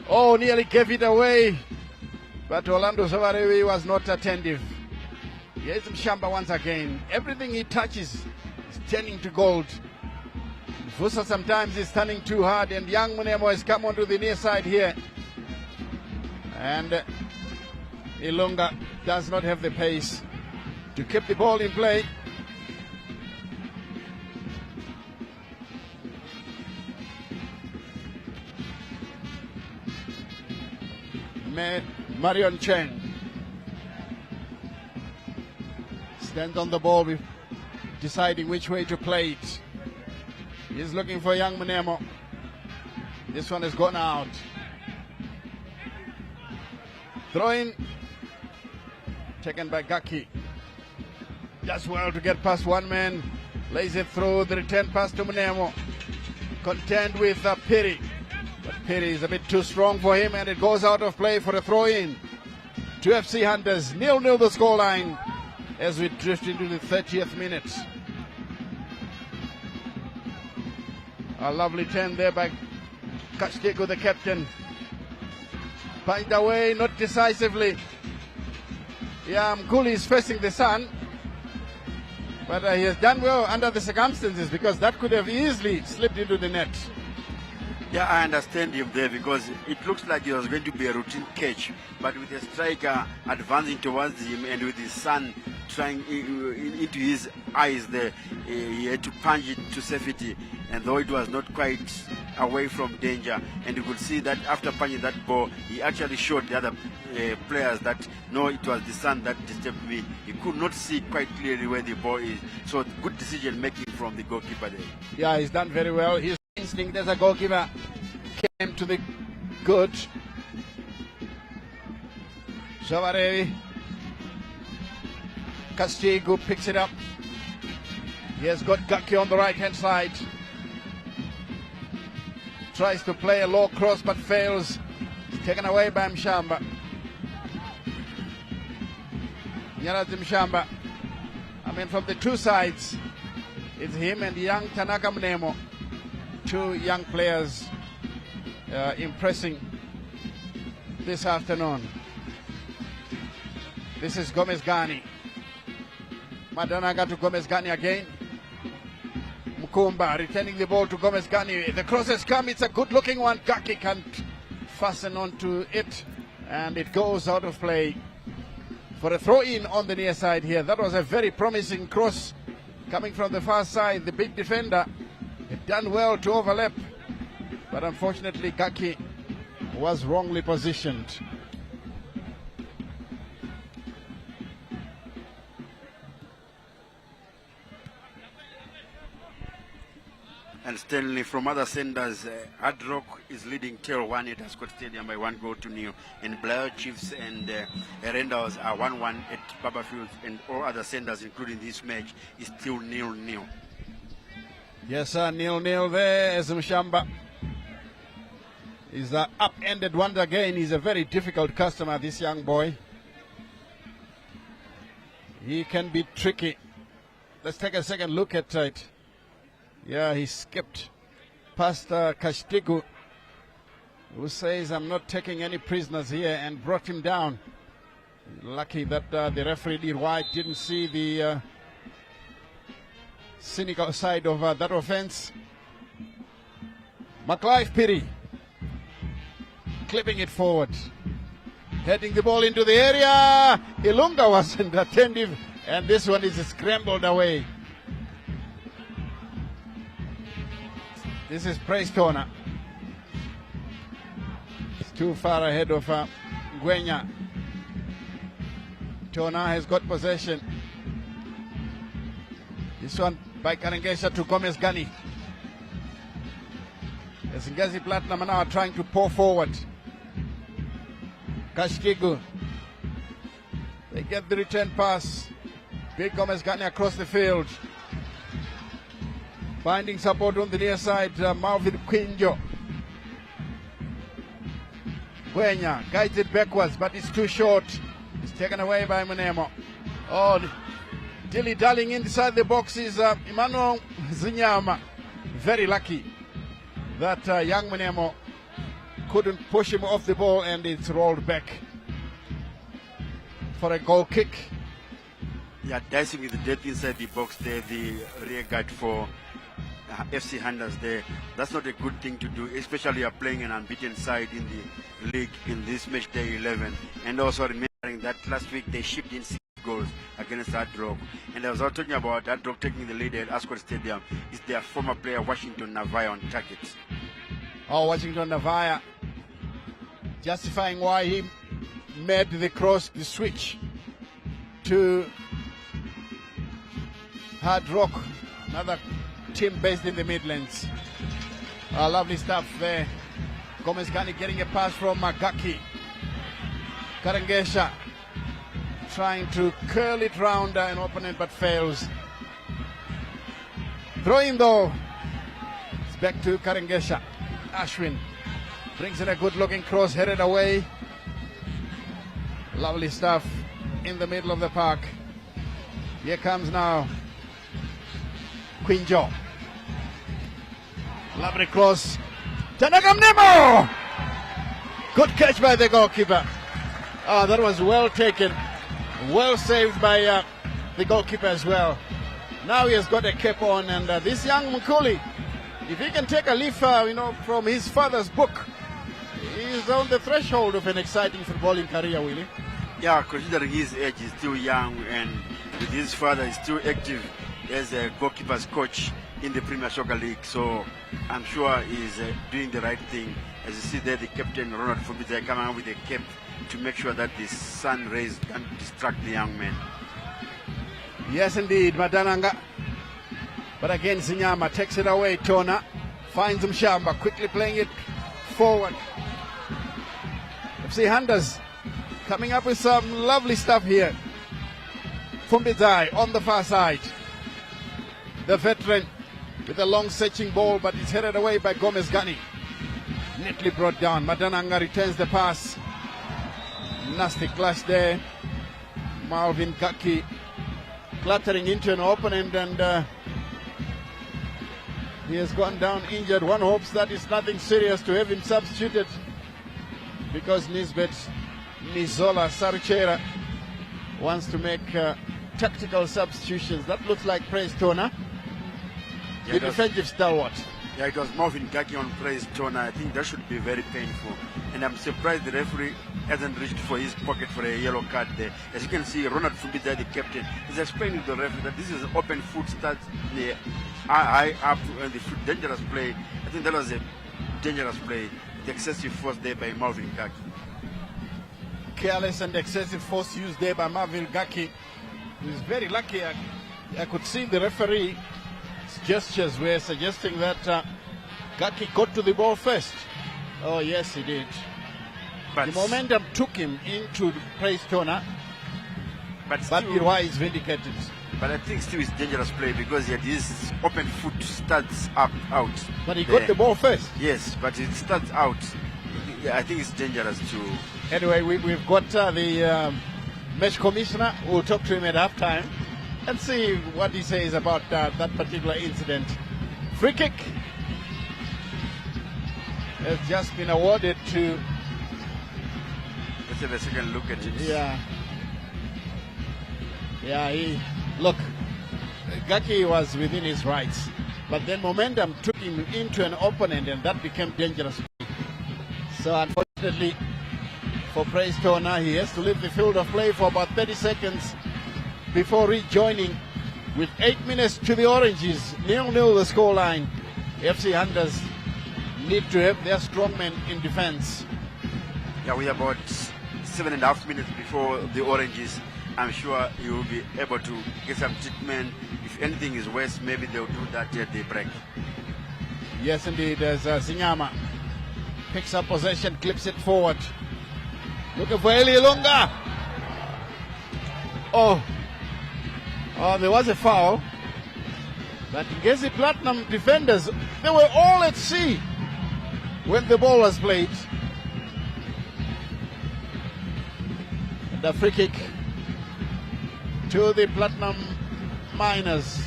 Oh, nearly gave it away, but Orlando Savarevi was not attentive. Here's Mshamba once again. Everything he touches is turning to gold. Vusa sometimes is turning too hard, and young Munemo has come onto the near side here. And Ilunga does not have the pace to keep the ball in play. Marion Chen. Stands on the ball, deciding which way to play it. He's looking for young Mnemo. This one has gone out. Throw in. Taken by Gaki. Does well to get past one man. Lays it through. The return pass to Mnemo. Contend with Piri. But Piri is a bit too strong for him, and it goes out of play for a throw in. To FC Hunters. 0-0 the scoreline as we drift into the 30th minute. A lovely turn there by Kastego, the captain. Find away, not decisively. Yeah, Mkuli is facing the sun. But he has done well under the circumstances, because that could have easily slipped into the net. Yeah, I understand him there, because it looks like it was going to be a routine catch, but with the striker advancing towards him and with his son trying into his eyes there, he had to punch it to safety, and though it was not quite away from danger, and you could see that after punching that ball, he actually showed the other players that no, it was the sun that disturbed me. He could not see quite clearly where the ball is, so good decision making from the goalkeeper there. Yeah, he's done very well. His instinct as a goalkeeper came to the good. Shavarevi. Castigo picks it up. He has got Gaki on the right hand side. Tries to play a low cross but fails. It's taken away by Mshamba. Nyarazi Mshamba. I mean, from the two sides, it's him and young Tanaka Mnemo. Two young players impressing this afternoon. This is Gomez Gani. Madanaga to Gomez Gani again. Mukumba returning the ball to Gomez Gani. The cross has come. It's a good looking one. Gaki can't fasten onto it, and it goes out of play for a throw in on the near side here. That was a very promising cross coming from the far side. The big defender had done well to overlap, but unfortunately Gaki was wrongly positioned. And Stanley, from other senders, Hard Rock is leading Tail 1 at Ascot Stadium by 1-0, and Blair Chiefs and Renders are 1-1 at Babafield, and all other senders, including this match, is still 0-0. Yes, sir, 0-0 there as Mshamba is upended once again. He's a very difficult customer, this young boy. He can be tricky. Let's take a second look at it. Yeah, he skipped past Kashtigu, who says, I'm not taking any prisoners here, and brought him down. Lucky that the referee did right, didn't see the cynical side of that offense. McLive Piri clipping it forward, heading the ball into the area. Ilunga wasn't attentive, and this one is scrambled away. This is Praise Tona. It's too far ahead of Ngwenya. Tona has got possession. This one by Karengesha to Gomez Gani. As Ngezi Platinum now are trying to pour forward. Kashtigu. They get the return pass. Big Gomez Gani across the field. Finding support on the near side, Malvin Quinjo. Gwenya guides it backwards, but it's too short. It's taken away by Mnemo. Oh, dilly-dallying inside the box is Emmanuel Zinyama. Very lucky that young Mnemo couldn't push him off the ball, and it's rolled back for a goal kick. Yeah, dicing with the depth inside the box there, the rear guard for FC Hunters there. That's not a good thing to do, especially you're playing an unbeaten side in the league in this match day 11. And also remembering that last week they shipped in 6 goals against Hard Rock. And I was also talking about Hard Rock taking the lead at Ascot Stadium. It's their former player Washington Navaya on target. Oh, Washington Navaya justifying why he made the cross, the switch to Hard Rock, another team based in the Midlands. Lovely stuff there. Gomez Gani getting a pass from Magaki. Karangesha trying to curl it round an opponent but fails. Throw in though. It's back to Karangesha. Ashwin brings in a good looking cross, headed away. Lovely stuff in the middle of the park. Here comes now Quinjo. Lovely cross. Tanaka Mnemo! Good catch by the goalkeeper. That was well taken. Well saved by the goalkeeper as well. Now he has got a cap on, and this young Mukuli, if he can take a leaf from his father's book, he's on the threshold of an exciting footballing career, Willie. Yeah, considering his age, he's still young, and with his father, he's still active as a goalkeeper's coach in the Premier Soccer League. So I'm sure he's doing the right thing. As you see there, the captain, Ronald Fumbidza, coming out with a cap to make sure that the sun rays can distract the young man. Yes, indeed, Madananga. But again, Zinyama takes it away. Tona finds Mshamba, quickly playing it forward. FC Hunters coming up with some lovely stuff here. Fumbizai on the far side. The veteran with a long searching ball, but it's headed away by Gomez Gani. Neatly brought down. Madananga returns the pass. Nasty clash there. Marvin Kaki clattering into an opponent, and he has gone down injured. One hopes that it's nothing serious to have him substituted, because Nisbet Nizola Saruchera wants to make tactical substitutions. That looks like Praise Tona, the defensive stalwart. Yeah, it was Marvin Gaki on Praise Tona. I think that should be very painful. And I'm surprised the referee hasn't reached for his pocket for a yellow card there. As you can see, Ronald Fumbidza, the captain, is explaining to the referee that this is open foot starts high up and the foot, dangerous play. I think that was a dangerous play. The excessive force there by Marvin Gaki. Careless and excessive force used there by Marvin Gaki. He was very lucky. I could see the referee's gestures were suggesting that Gaki got to the ball first. Oh yes, he did. But the momentum took him into Praise Tona, but Irwa is vindicated. But I think still it's dangerous play because he had his open foot starts out. But he got the ball first. Yes, but it starts out. Yeah, I think it's dangerous to. Anyway, we've got the match commissioner. We'll talk to him at halftime and see what he says about that particular incident. Free kick has just been awarded to. Let's have a second look at it. Yeah, look, Gaki was within his rights, but then momentum took him into an opponent, and that became dangerous. So unfortunately for Praise Tona, he has to leave the field of play for about 30 seconds before rejoining with 8 minutes to the Oranges. 0-0 the scoreline. FC Hunters need to have their strongmen in defense. Yeah, with about 7.5 minutes before the Oranges, I'm sure he will be able to get some treatment. If anything is worse, maybe they'll do that at the break. Yes, indeed, as Zinyama picks up possession, clips it forward. Looking for Eli Lunga. Oh, there was a foul. But Ngezi Platinum defenders, they were all at sea when the ball was played. The free kick to the Platinum Miners.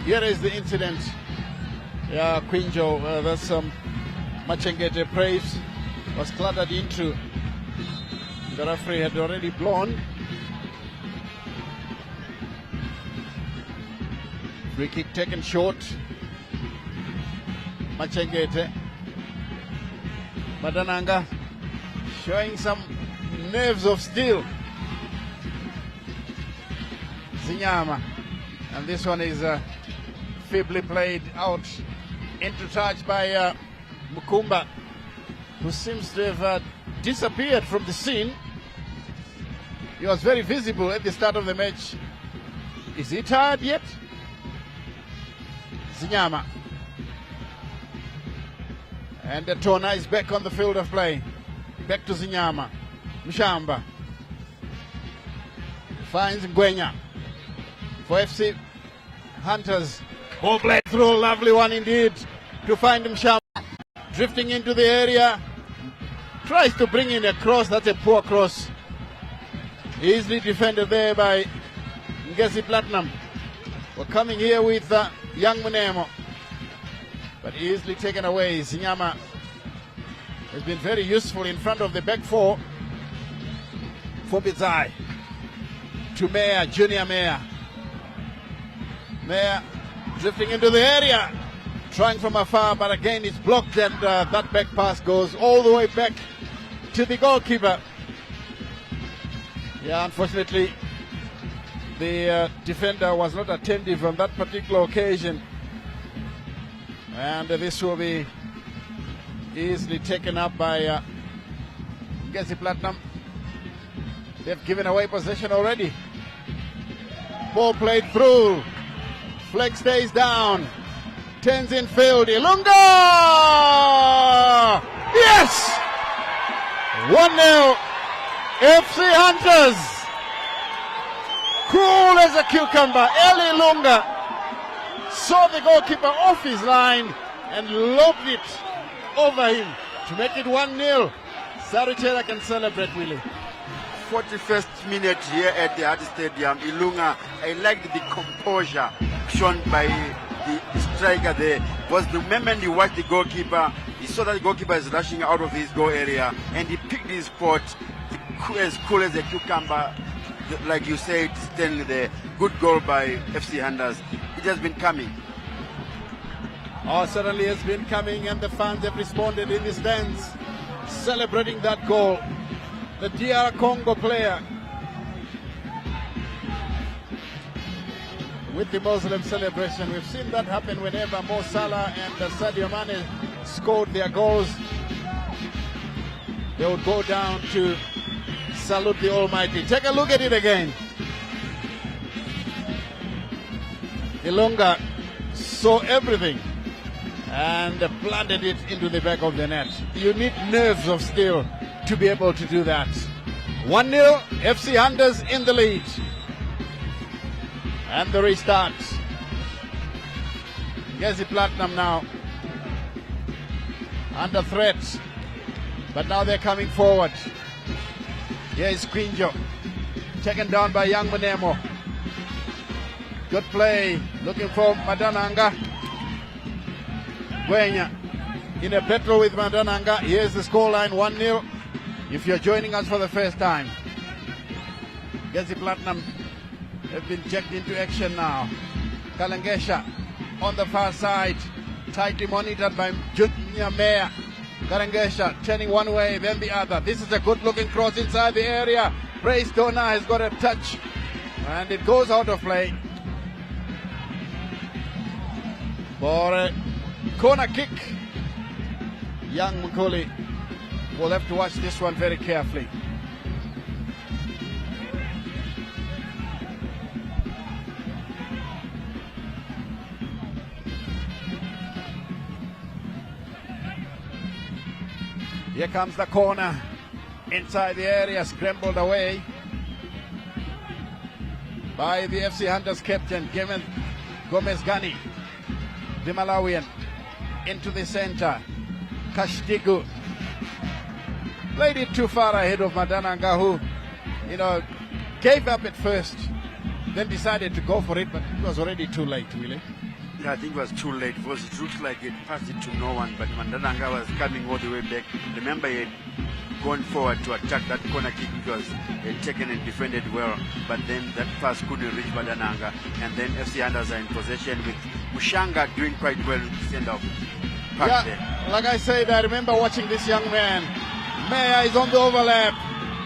Here is the incident. Yeah, Quinjo, that's some Machengete Praise was cluttered into. The referee had already blown. Free kick taken short. Machengete. Madananga showing some nerves of steel. Zinyama, and this one is feebly played out into touch by Mukumba, who seems to have disappeared from the scene. He was very visible at the start of the match. Is he tired yet? Zinyama. And the Tona is back on the field of play. Back to Zinyama. Mshamba finds Ngwenya for FC Hunters. Ball played through, lovely one indeed to find Mshamba. Drifting into the area. Tries to bring in a cross, that's a poor cross. Easily defended there by Ngezi Platinum. We're coming here with Young Munemo, but easily taken away. Zinyama has been very useful in front of the back four. Fombizai to Mayor, Junior Mayor. Mayor drifting into the area, trying from afar, but again it's blocked, and that back pass goes all the way back to the goalkeeper. Yeah, unfortunately, the defender was not attentive on that particular occasion. And this will be easily taken up by Ngezi Platinum. They've given away possession already. Ball played through. Fleck stays down. Turns in field. Ilunga! Yes! 1-0. FC Hunters. Cool as a cucumber. Eli Lunga saw the goalkeeper off his line and lobbed it over him to make it 1-0. Saruchera can celebrate, Willie. 41st minute here at the Hadi Stadium. Ilunga, I liked the composure shown by the striker there. Was the moment he watched the goalkeeper, he saw that the goalkeeper is rushing out of his goal area, and he picked his spot as cool as a cucumber. Like you said, Stanley there. Good goal by FC Hunters. It has been coming. Oh, certainly has been coming, and the fans have responded in the stands, celebrating that goal. The DR Congo player with the Muslim celebration. We've seen that happen whenever Mo Salah and Sadio Mane scored their goals. They would go down to salute the Almighty. Take a look at it again. Ilunga saw everything and planted it into the back of the net. You need nerves of steel to be able to do that. 1-0, FC Hunters in the lead. And the restart. Ngezi Platinum now under threat, but now they're coming forward. Here is Quinjo, taken down by Young Munemo. Good play, looking for Madananga. Gwenya in a battle with Madananga. Here's the scoreline, 1-0. If you're joining us for the first time, Ngezi Platinum have been checked into action now. Kalangesha on the far side, tightly monitored by Junior Mayor. Kalangesha turning one way, then the other. This is a good-looking cross inside the area. Brace Dona has got a touch, and it goes out of play. For a corner kick, Young Mukuli will have to watch this one very carefully. Here comes the corner inside the area, scrambled away by the FC Hunters captain Gomez Gani, the Malawian, into the center. Kashtigu played it too far ahead of Madananga, who, gave up at first, then decided to go for it, but it was already too late, really. Yeah, I think it was too late because it looks like it passed it to no one, but Madananga was coming all the way back. Remember, he had gone forward to attack that corner kick, which was taken and defended well, but then that pass couldn't reach Madananga, and then FC Hunters are in possession with Mushanga doing quite well with the send-off. Yeah, like I said, I remember watching this young man. Maya is on the overlap.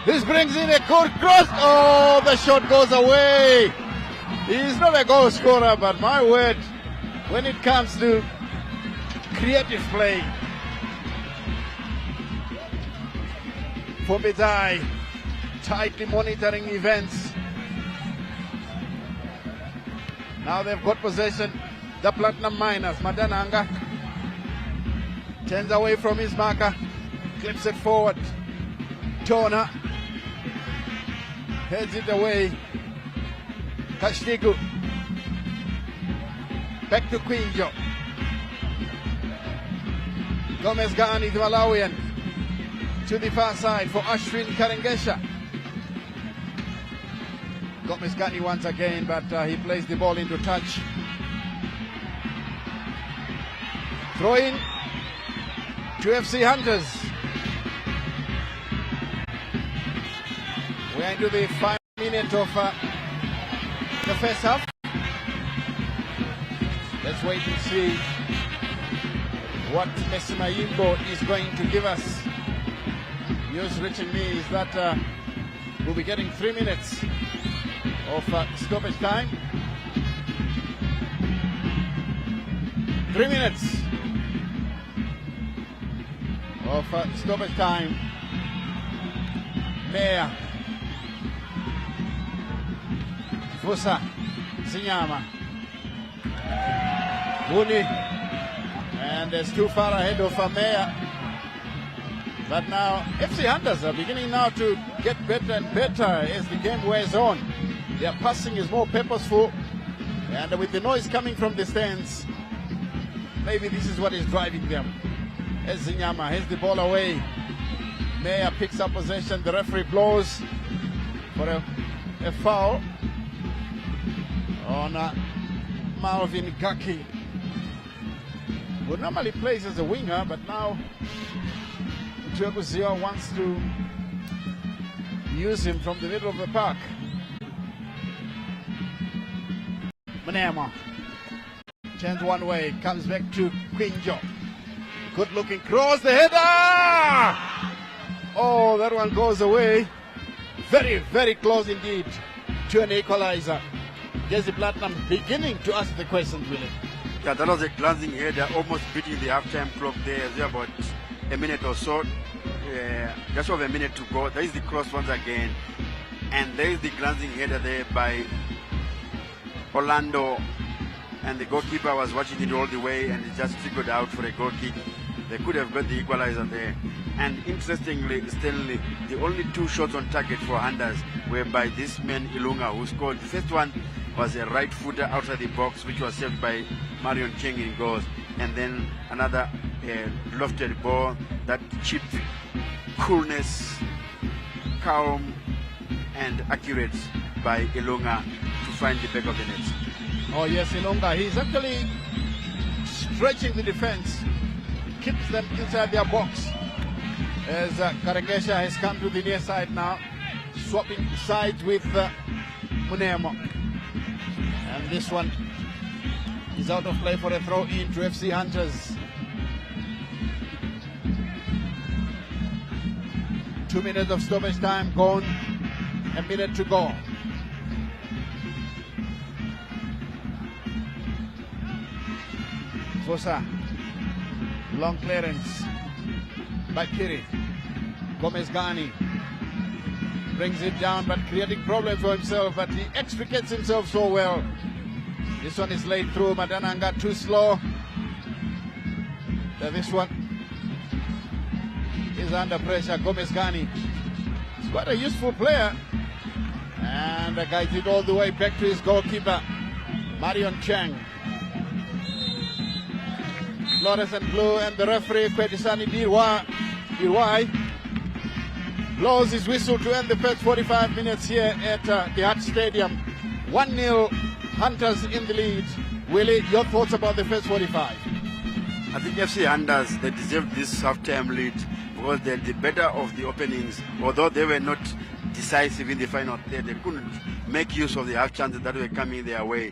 This brings in a good cross. Oh, the shot goes away. He's not a goal scorer, but my word, when it comes to creative play, Fombizai tightly monitoring events. Now they've got possession the Platinum Miners. Madananga turns away from his marker, clips it forward. Tona heads it away. Kashtigu back to Quinjo. Gomez Gani, the Malawian, to the far side for Ashwin Karengesha. Gomez Gani once again, but he plays the ball into touch. Throw in to FC Hunters. We are into the 5 minutes of the first half. Let's wait and see what Messi Mayimbo is going to give us. News reaching me is that we'll be getting 3 minutes of stoppage time. 3 minutes of stoppage time. Meya, Fusa, Zinyama, Buni, and it's too far ahead of Meya. But now FC Hunters are beginning now to get better and better as the game wears on. Their passing is more purposeful, and with the noise coming from the stands, maybe this is what is driving them. As Zinyama has the ball away, Meya picks up possession. The referee blows for a foul on Malvin Gaki, who normally plays as a winger, but now Tueguzio wants to use him from the middle of the park. Manema turns one way, comes back to Quinjo. Good looking cross, the header! Oh, that one goes away. Very, very close indeed to an equalizer. Ngezi Platinum beginning to ask the questions, Willie. Yeah, that was a glancing header, almost beating the halftime clock there. There's about a minute or so. Just over a minute to go. There is the cross once again. And there is the glancing header there by Orlando. And the goalkeeper was watching it all the way and it just trickled out for a goal kick. They could have got the equalizer there. And interestingly, Stanley, the only 2 shots on target for Hunters were by this man Ilunga, who scored. The first one was a right footer outside the box, which was saved by Marion Cheng in goals. And then another lofted ball, that cheap coolness, calm and accurate by Ilunga to find the back of the net. Oh yes, Ilunga, he's actually stretching the defense, keeps them inside their box. As Karengesha has come to the near side now, swapping sides with Munemo. And this one is out of play for a throw in to FC Hunters. 2 minutes of stoppage time gone, a minute to go. Fosa, long clearance by Kiri. Gomez Gani brings it down, but creating problems for himself, but he extricates himself so well. This one is laid through. Madananga too slow. This one is under pressure. Gomez Gani is quite a useful player, and guides it all the way back to his goalkeeper, Marion Cheng. Fluorescent blue, and the referee, Kwetisani Dirwai, blows his whistle to end the first 45 minutes here at the Hart Stadium. 1-0, Hunters in the lead. Willie, your thoughts about the first 45? I think FC Hunters, they deserved this half-time lead because they're the better of the openings. Although they were not decisive in the final third, they couldn't make use of the half chances that were coming their way.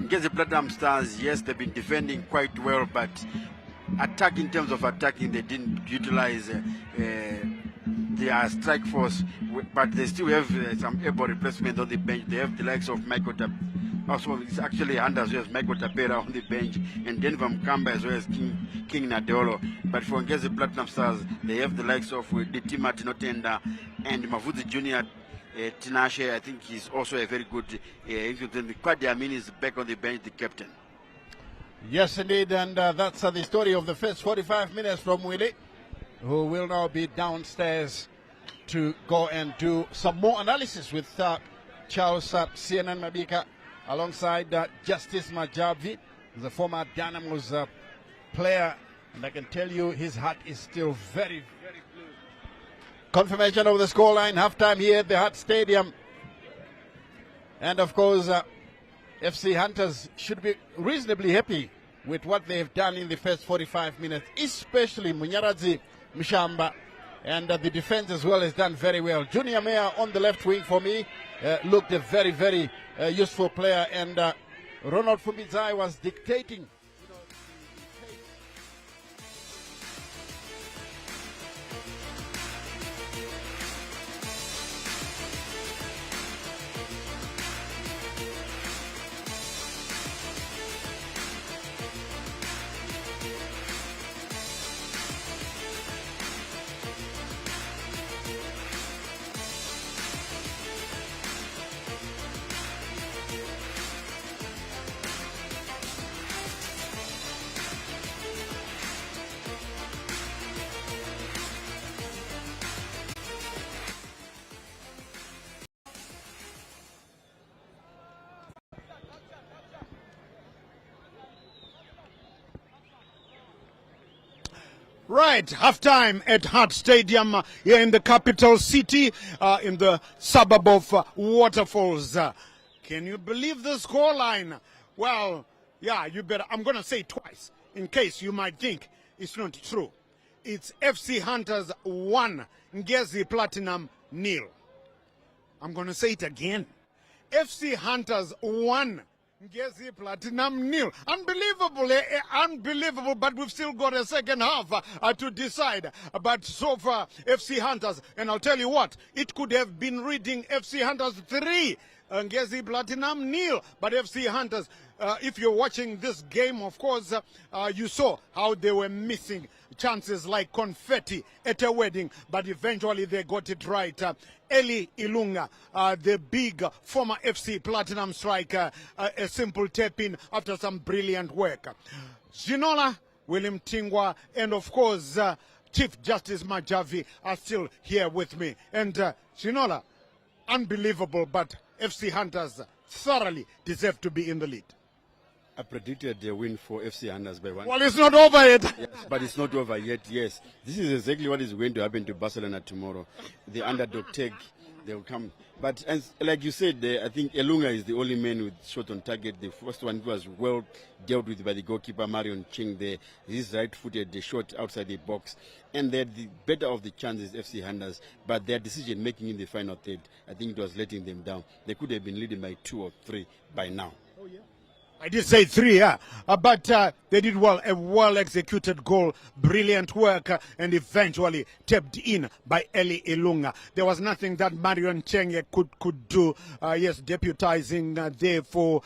Against the Platinum Stars, yes, they've been defending quite well, but in terms of attacking, they didn't utilize their strike force. But they still have some able replacement on the bench. They have the likes of Michael Tapera. Also, it's actually Hunters who has Michael Tapera on the bench, and Denver Mkamba as well as King Nadolo. But for Ngezi Platinum Stars, they have the likes of DT Martinotenda and Mavuzi Jr. Tinashe. I think he's also a very good influence. Kwadi Amin is back on the bench, the captain. Yes, indeed, and that's the story of the first 45 minutes from Willie, who will now be downstairs to go and do some more analysis with Charles CNN Mabika alongside Justice Majavi, the former Dynamo's player, and I can tell you his heart is still very, very blue. Confirmation of the scoreline, halftime here at the Hart Stadium. And of course, FC Hunters should be reasonably happy with what they've done in the first 45 minutes, especially Munyaradzi Mshamba. And the defense as well has done very well. Junior Mayer on the left wing for me looked a very, very useful player. And Ronald Fumbizai was dictating. Right, halftime at Hart Stadium here in the capital city, in the suburb of Waterfalls. Can you believe the scoreline? Well, yeah, you better. I'm going to say it twice in case you might think it's not true. It's FC Hunters 1, Ngezi Platinum 0. I'm going to say it again. FC Hunters 1. Ngezi Platinum 0. Unbelievable, unbelievable, but we've still got a second half to decide. But so far, FC Hunters, and I'll tell you what, it could have been reading FC Hunters 3, Ngezi Platinum 0, but FC Hunters, if you're watching this game, of course, you saw how they were missing chances like confetti at a wedding, but eventually they got it right. Eli Ilunga, the big former FC Platinum striker, a simple tap-in after some brilliant work. Zinola, William Tingwa, and of course, Chief Justice Majavi are still here with me. And Zinola, unbelievable, but FC Hunters thoroughly deserve to be in the lead. I predicted a win for FC Hunters by 1. Well, it's not over yet. Yes, but it's not over yet, yes. This is exactly what is going to happen to Barcelona tomorrow. The underdog take, they will come. But as, like you said, I think Elunga is the only man with shot on target. The first one was well dealt with by the goalkeeper, Marion Ching there. He's right-footed, the shot outside the box. And they're the better of the chances, FC Hunters. But their decision-making in the final third, I think it was letting them down. They could have been leading by 2 or 3 by now. Oh, yeah. I did say 3, yeah. But they did well, a well-executed goal, brilliant work, and eventually tapped in by Eli Ilunga. There was nothing that Marion Chenge could do, yes, deputizing there for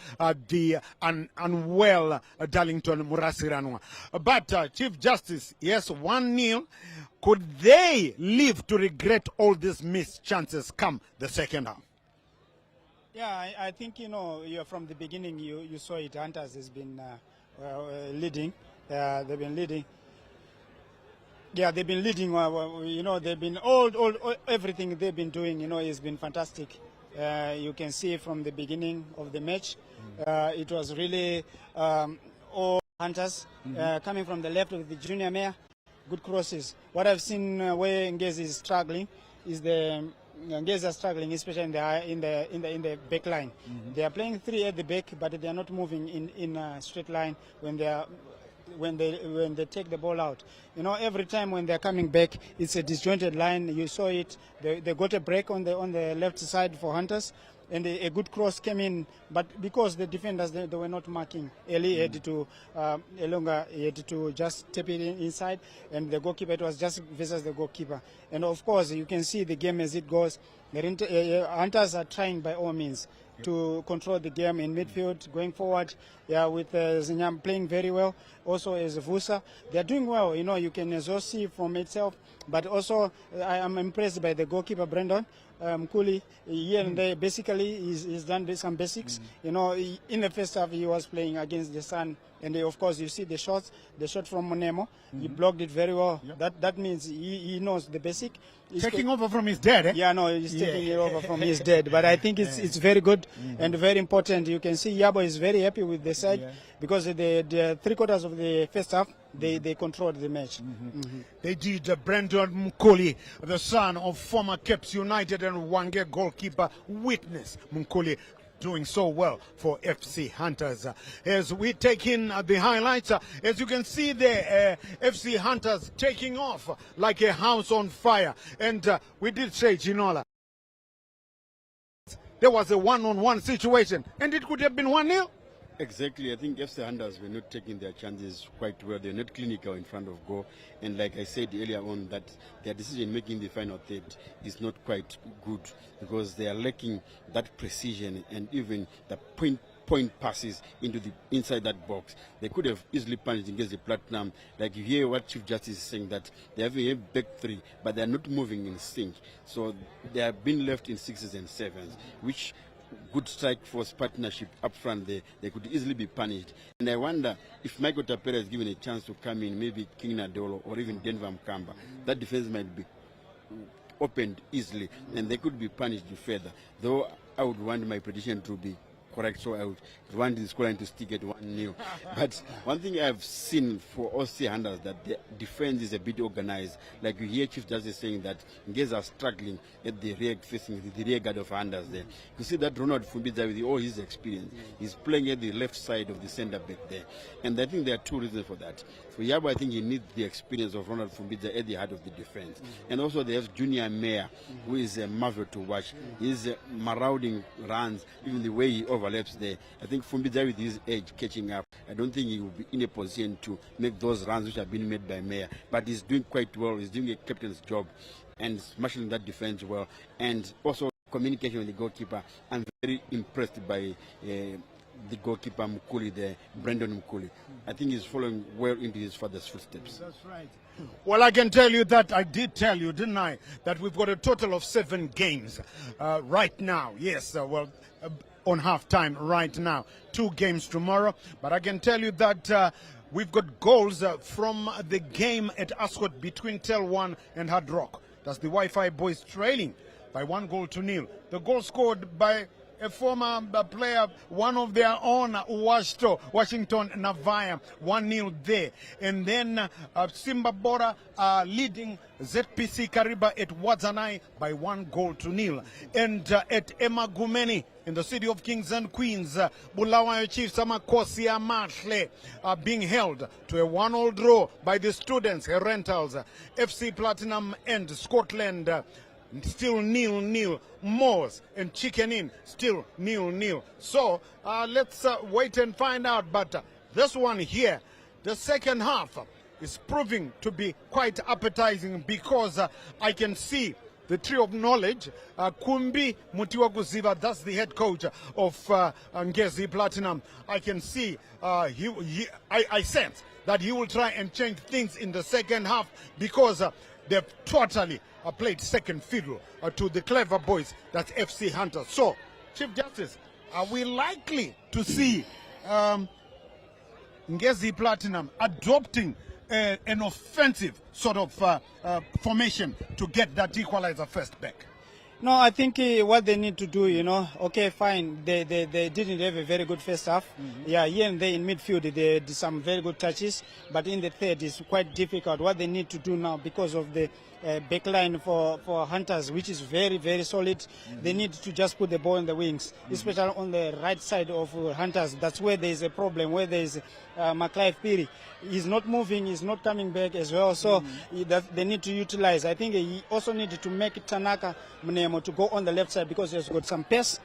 the unwell Darlington Murasiranwa. But Chief Justice, yes, 1-0. Could they live to regret all these missed chances come the second half? Yeah, I think, from the beginning you saw it. Hunters has been leading. They've been leading. Yeah, they've been leading. They've been all everything they've been doing. Has been fantastic. You can see from the beginning of the match, it was really all Hunters coming from the left with the junior mayor. Good crosses. What I've seen where Ngezi is struggling is the. Ngezi are struggling, especially in the back line. They are playing 3 at the back, but they are not moving in a straight line when they take the ball out. Every time when they are coming back, it's a disjointed line. You saw it. They got a break on the left side for Hunters, and a good cross came in, but because the defenders they were not marking, Eli had to Elonga had to just tap it inside, and the goalkeeper, it was just versus the goalkeeper. And of course you can see the game as it goes. The Hunters are trying by all means to control the game in midfield, going forward. Yeah, with Zinyam playing very well. Also as Vusa, they are doing well. You can also see from itself. But also I am impressed by the goalkeeper Brandon. Mkuli, here and there, basically, he's done some basics. You know, in the first half, he was playing against the Sun. And of course, you see the shot from Monemo. He blocked it very well. Yep. That means he knows the basic. He's taking over from his dad, eh? Yeah, no, he's taking it over from his dad. But I think it's very good and very important. You can see Yabo is very happy with the side because the 3/4 of the first half, they controlled the match. They did. Brandon Mkuli, the son of former Caps United and Wange goalkeeper, witness Mkuli doing so well for FC Hunters. As we take in the highlights, as you can see there, FC Hunters taking off like a house on fire. And we did say, Ginola, there was a one-on-one situation, and it could have been 1-0. Exactly. I think FC Hunters were not taking their chances quite well. They're not clinical in front of goal. And like I said earlier on, that their decision making the final third is not quite good because they are lacking that precision and even the point passes into the inside that box. They could have easily punched against the Platinum. Like you hear what Chief Justice is saying, that they have a back three, but they are not moving in sync. So they have been left in 6s and 7s, which good strike force partnership up front there, they could easily be punished. And I wonder if Michael Tapera is given a chance to come in, maybe King Nadolo or even Denver Mkamba, that defense might be opened easily and they could be punished further. Though I would want my prediction to be correct, so I would want the scoreline to stick at 1-0. But one thing I've seen for FC Hunters, that the defense is a bit organized. Like you hear Chief Justice saying that Ngezi are struggling at the rear, facing the rear guard of Hunters there. You see that Ronald Fumbidza, with all his experience, is playing at the left side of the center back there. And I think there are two reasons for that. For Yabo, I think he needs the experience of Ronald Fumbidza at the heart of the defense. And also they have Junior Mayer, who is a marvel to watch. He's marauding runs, even the way he overlaps there. I think Fumbidza, with his age catching up, I don't think he will be in a position to make those runs which have been made by Mayer. But he's doing quite well. He's doing a captain's job and marshalling that defense well. And also communication with the goalkeeper. I'm very impressed by the goalkeeper Mkuli there, Brandon Mkuli. I think he's following well into his father's footsteps. That's right. Well, I can tell you that I did tell you, didn't I, that we've got a total of 7 games right now. Yes, on half-time right now. 2 games tomorrow. But I can tell you that we've got goals from the game at Ascot between Tel 1 and Hard Rock. That's the Wi-Fi boys trailing by 1-0. The goal scored by a former player, one of their own, Washington Navaya, 1-0 there. And then Simba Bora leading ZPC Kariba at Wadzanai by 1-0. And at Emagumeni, in the city of Kings and Queens, Bulawayo Chiefs Amakosi Amashle are being held to a 1-1 draw by the students, Rentals, FC Platinum and Scotland. Still 0-0. Moors and Chicken Inn still 0-0. So let's wait and find out. But this one here, the second half, is proving to be quite appetizing because I can see the tree of knowledge. Kumbi Mutiwaguziva, that's the head coach of Ngezi Platinum. I can see, I sense that he will try and change things in the second half because they've totally played second fiddle to the clever boys, that's FC Hunters. So, Chief Justice, are we likely to see Ngezi Platinum adopting an offensive sort of formation to get that equalizer first back? No, I think what they need to do, okay, fine. They didn't have a very good first half. Yeah, here and there in midfield, they did some very good touches. But in the third, it's quite difficult. What they need to do now, because of the backline for Hunters, which is very, very solid, they need to just put the ball in the wings, especially on the right side of Hunters. That's where there is a problem, where there is Maclive Piri. He's not moving, he's not coming back as well. So they need to utilize. I think he also needed to make Tanaka Mnemo to go on the left side because he's got some pace.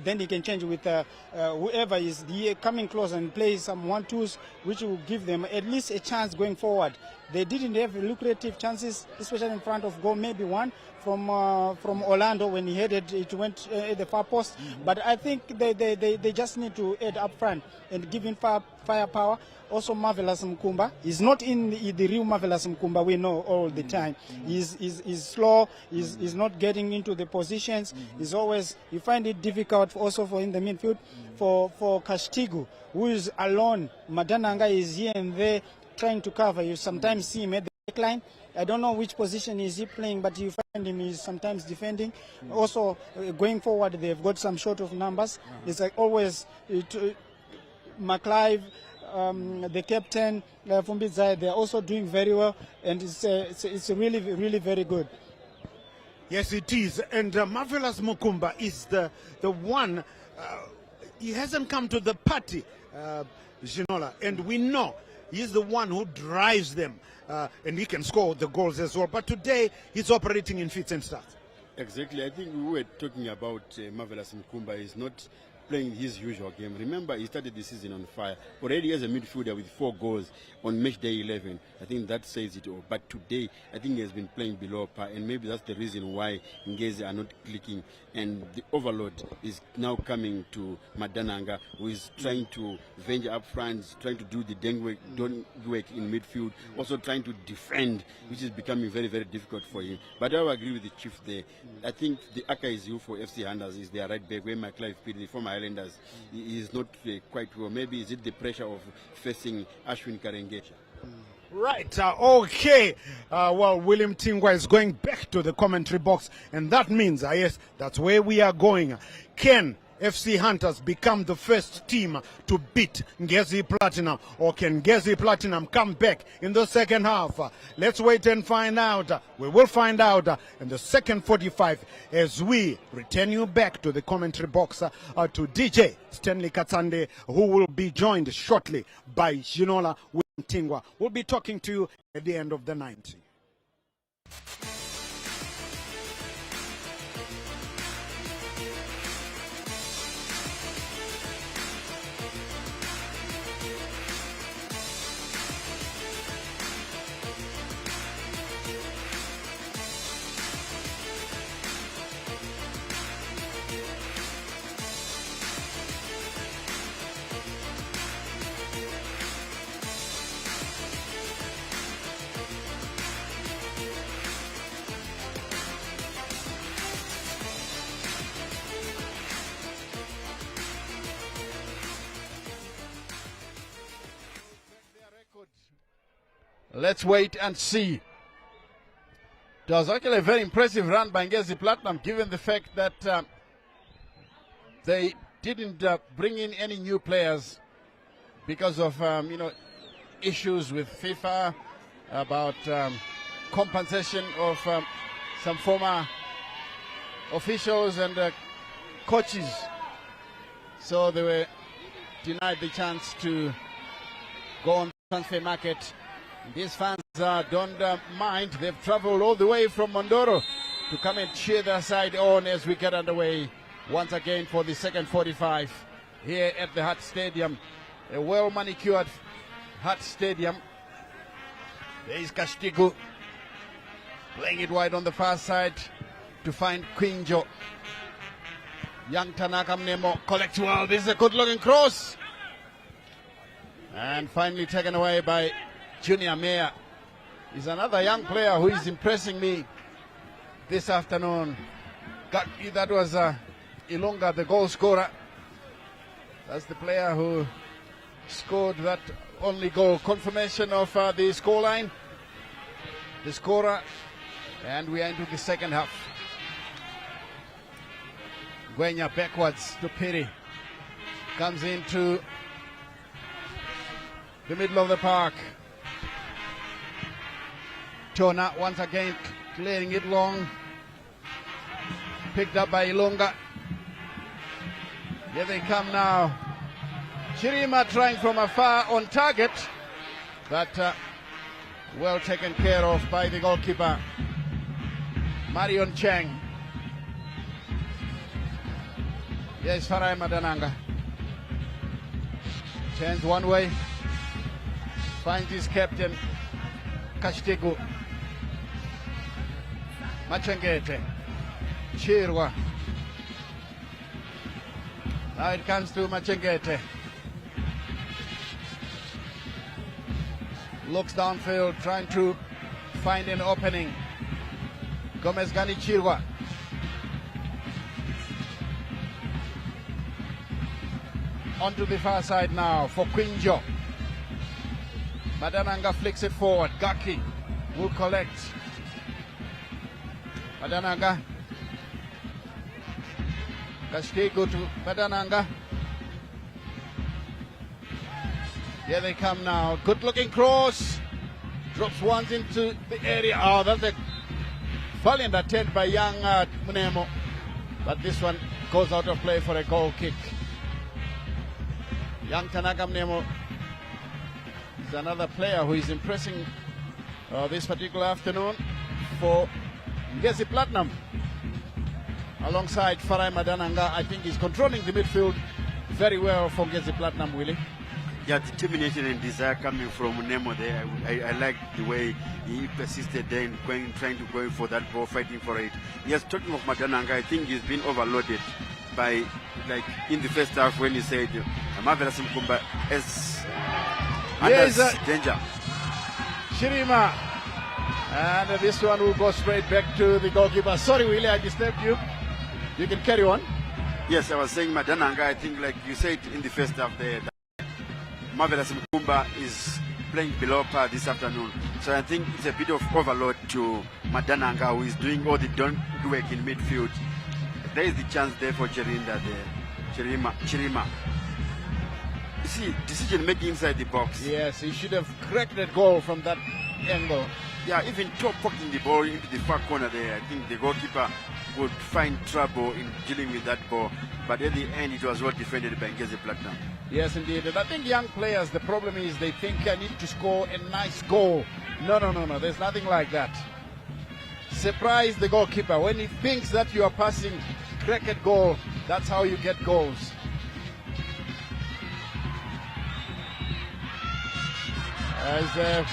Then he can change with whoever is coming close and play some 1-2s, which will give them at least a chance going forward. They didn't have lucrative chances, especially in front of goal, maybe one from Orlando when he headed it went at the far post. But I think they just need to add up front and give him firepower. Also, Marvelous Mkumba is not in the real Marvelous Mkumba we know all the time. He's slow. He's not getting into the positions. He's always, you find it difficult also for in the midfield for Kashtigu, who is alone. Madananga is here and there trying to cover. You sometimes see him at the back line. I don't know which position is he playing, but you find him is sometimes defending. Also, going forward, they've got some short of numbers. It's like always, McLive, the captain, Fumbizai, they're also doing very well, and it's really, really very good. Yes, it is. And Marvelous Mukumba is the one, he hasn't come to the party, Ginola, and we know he's the one who drives them, and he can score the goals as well. But today, he's operating in fits and starts. Exactly. I think we were talking about Marvelous Mkumba is not playing his usual game. Remember, he started the season on fire. Already as a midfielder with 4 goals on match day 11. I think that says it all. But today, I think he has been playing below par, and maybe that's the reason why Ngezi are not clicking. And the overload is now coming to Madananga, who is trying to venture up front, trying to do the work in midfield, also trying to defend, which is becoming very, very difficult for him. But I agree with the chief there. I think the Aka is you for FC Hunters is their right back, where McLive, the former Islanders, he is not quite well. Maybe is it the pressure of facing Ashwin Karengecha? Right, okay. Well, William Tingwa is going back to the commentary box, and that means, yes, that's where we are going. Can FC Hunters become the first team to beat Ngezi Platinum, or can Ngezi Platinum come back in the second half? Let's wait and find out. We will find out in the second 45 as we return you back to the commentary box to DJ Stanley Katsande, who will be joined shortly by Ginola Tingwa. We'll be talking to you at the end of the 90. Let's wait and see. It was actually a very impressive run by Ngezi Platinum, given the fact that they didn't bring in any new players because of issues with FIFA about compensation of some former officials and coaches. So they were denied the chance to go on the transfer market. These fans don't mind. They've traveled all the way from Mondoro to come and cheer their side on as we get underway once again for the second 45 here at the Hart Stadium. A well-manicured Hart Stadium. There is Kashtigu playing it wide on the far side to find Quinjo. Young Tanaka Mnemo collects well. This is a good-looking cross. And finally taken away by Junior Mayer. He's another young player who is impressing me this afternoon. That was Ilunga, the goal scorer. That's the player who scored that only goal. Confirmation of the scoreline. The scorer. And we are into the second half. Gwenya backwards to Piri. Comes into the middle of the park. Tona once again clearing it long. Picked up by Ilunga. Here they come now. Chirima trying from afar on target, but well taken care of by the goalkeeper, Marion Cheng. Yes, Farai Madananga. Turns one way. Finds his captain, Kashtegu. Machengete. Chirwa. Now it comes to Machengete. Looks downfield, trying to find an opening. Gomez Gani Chirwa. Onto the far side now for Quinjo. Madananga flicks it forward. Gaki will collect. Madananga. Kashtigu to Madananga. Here they come now. Good looking cross. Drops once into the area. Oh, that's a valiant attempt by young Munemo. But this one goes out of play for a goal kick. Young Tanaka Munemo is another player who is impressing this particular afternoon for Ngezi Platinum. Alongside Farai Madananga, I think he's controlling the midfield very well for Ngezi Platinum, Willie. Yeah, determination and desire coming from Nemo there. I like the way he persisted there in trying to go for that ball, fighting for it. Yes, talking of Madananga, I think he's been overloaded by, like, in the first half when he said, Marvelous Mkumba is under danger. Shirima. And this one will go straight back to the goalkeeper. Sorry, Willie, I disturbed you. You can carry on. Yes, I was saying Madananga, I think, like you said in the first half there, Marvelous Mkumba is playing below par this afternoon. So I think it's a bit of overload to Madananga, who is doing all the work in midfield. There is the chance there for Chirima. You see, decision making inside the box. Yes, he should have cracked that goal from that angle. Yeah, even top poking the ball into the far corner there. I think the goalkeeper would find trouble in dealing with that ball. But at the end, it was well defended by Ngezi Platinum. Yes, indeed. And I think young players, the problem is they think I need to score a nice goal. No. There's nothing like that. Surprise the goalkeeper. When he thinks that you are passing cracked goal, that's how you get goals. As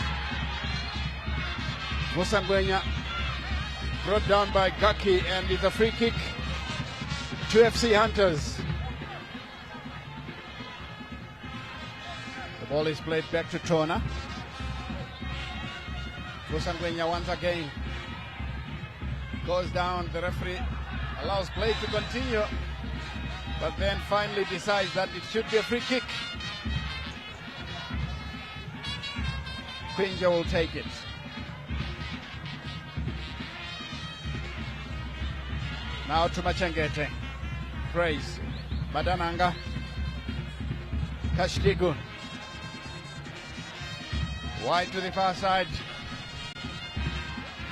Musangwenya brought down by Gaki, and it's a free kick to FC Hunters. The ball is played back to Tona. Musangwenya once again goes down. The referee allows play to continue, but then finally decides that it should be a free kick. Quinja will take it. Now to Machengete. Praise. Madananga. Kashtigun. Wide to the far side.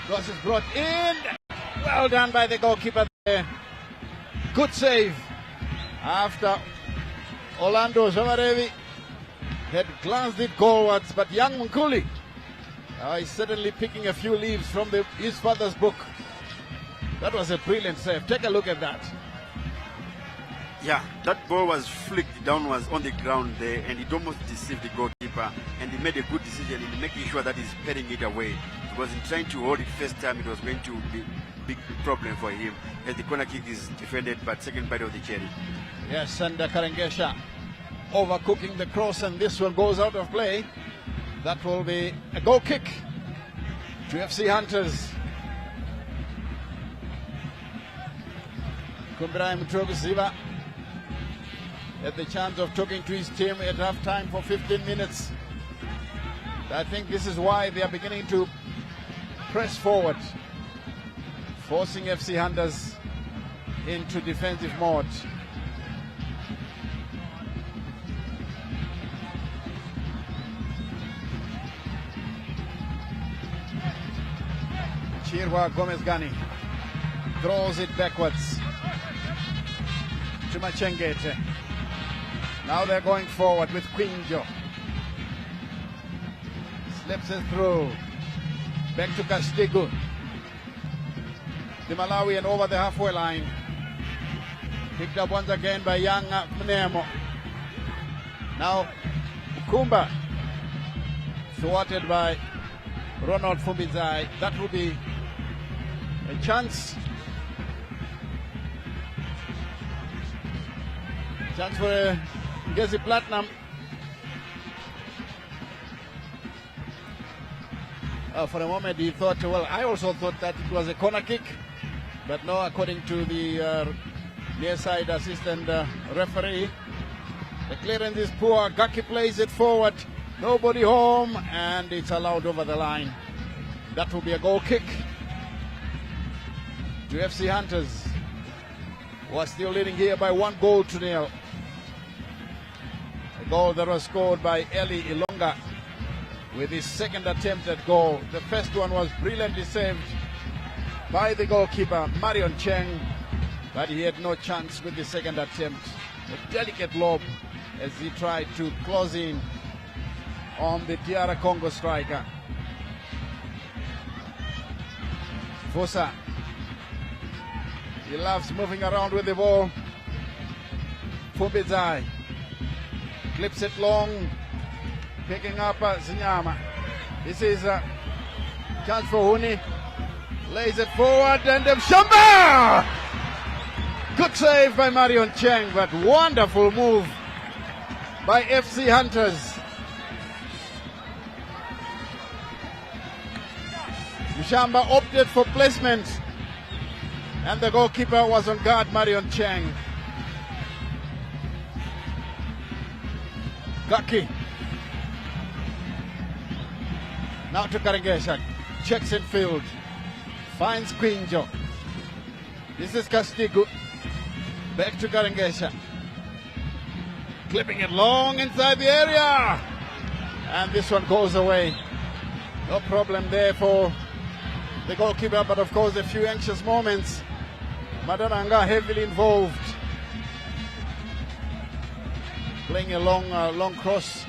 Cross is brought in. Well done by the goalkeeper there. Good save. After Orlando Zamarevi had glanced it goalwards, but young Munkuli is certainly picking a few leaves from his father's book. That was a brilliant save. Take a look at that. Yeah, that ball was flicked downwards on the ground there, and it almost deceived the goalkeeper, and he made a good decision in making sure that he's patting it away. Because in trying to hold it first time, it was going to be a big problem for him, as the corner kick is defended by second bite of the cherry. Yes, and Karengesha overcooking the cross, and this one goes out of play. That will be a goal kick to FC Hunters. Kumbirai Mutrogusiva had the chance of talking to his team at half time for 15 minutes. I think this is why they are beginning to press forward, forcing FC Hunters into defensive mode. Chirwa Gomez Gani throws it backwards to Machengete. Now they're going forward with Quinjo. Slips it through. Back to Castigo. The Malawian over the halfway line. Picked up once again by young Mnemo. Now Kumba. Thwarted by Ronald Fumbizai. That will be A chance. Chance for Ngezi Platinum. For a moment he thought, well, I also thought that it was a corner kick. But no, according to the near side assistant referee, the clearance is poor. Gaki plays it forward. Nobody home, and it's allowed over the line. That will be a goal kick to FC Hunters, who are still leading here by 1-0. A goal that was scored by Eli Ilonga with his second attempt at goal. The first one was brilliantly saved by the goalkeeper, Marion Cheng, but he had no chance with the second attempt. A delicate lob as he tried to close in on the DR Congo striker. Fosa, he loves moving around with the ball. Fumbizai clips it long, picking up Zinyama. This is a chance for Huni. Lays it forward and Shamba! Good save by Marion Cheng, but wonderful move by FC Hunters. Mshamba opted for placement, and the goalkeeper was on guard, Marion Cheng. Gaki. Now to Karengesha. Checks in field. Finds Quinjo. This is Castigu. Back to Karengesha. Clipping it long inside the area. And this one goes away. No problem there for the goalkeeper, but of course a few anxious moments. Madananga heavily involved. Playing a long cross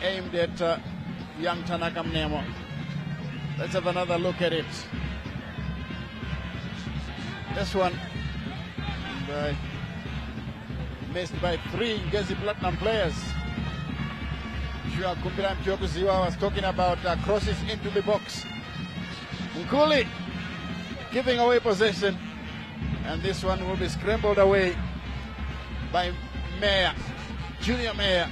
aimed at young Tanaka Mnemo. Let's have another look at it. This one missed by 3 Ngezi Platinum players. Sure, Kumbiram Kyokuziwa was talking about crosses into the box. Nkuli giving away possession, and this one will be scrambled away by Mayer, Junior Mayer.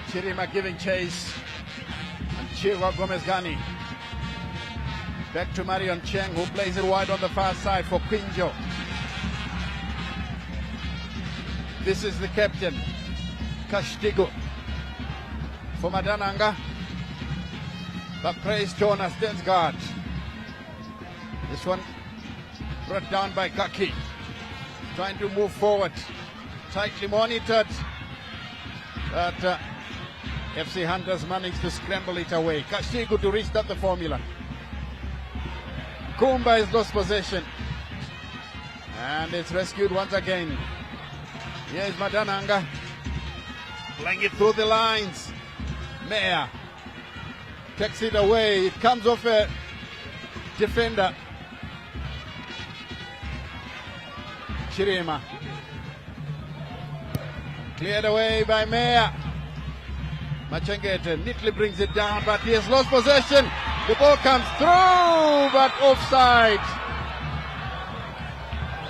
Chirima giving chase, and Chiwa Gomez Gani. Back to Marion Cheng, who plays it wide on the far side for Quinjo. This is the captain, Kashtigo. For Madananga, but praise Jonas stands guard. This one brought down by Gaki, trying to move forward, tightly monitored, but FC Hunters managed to scramble it away. Kashtigo to restart the formula. Kumba has lost possession, and it's rescued once again. Here is Madananga, playing it through the lines. Mayer takes it away. It comes off a defender. Chirima cleared away by Mayer. Machengete neatly brings it down, but he has lost possession. The ball comes through, but offside.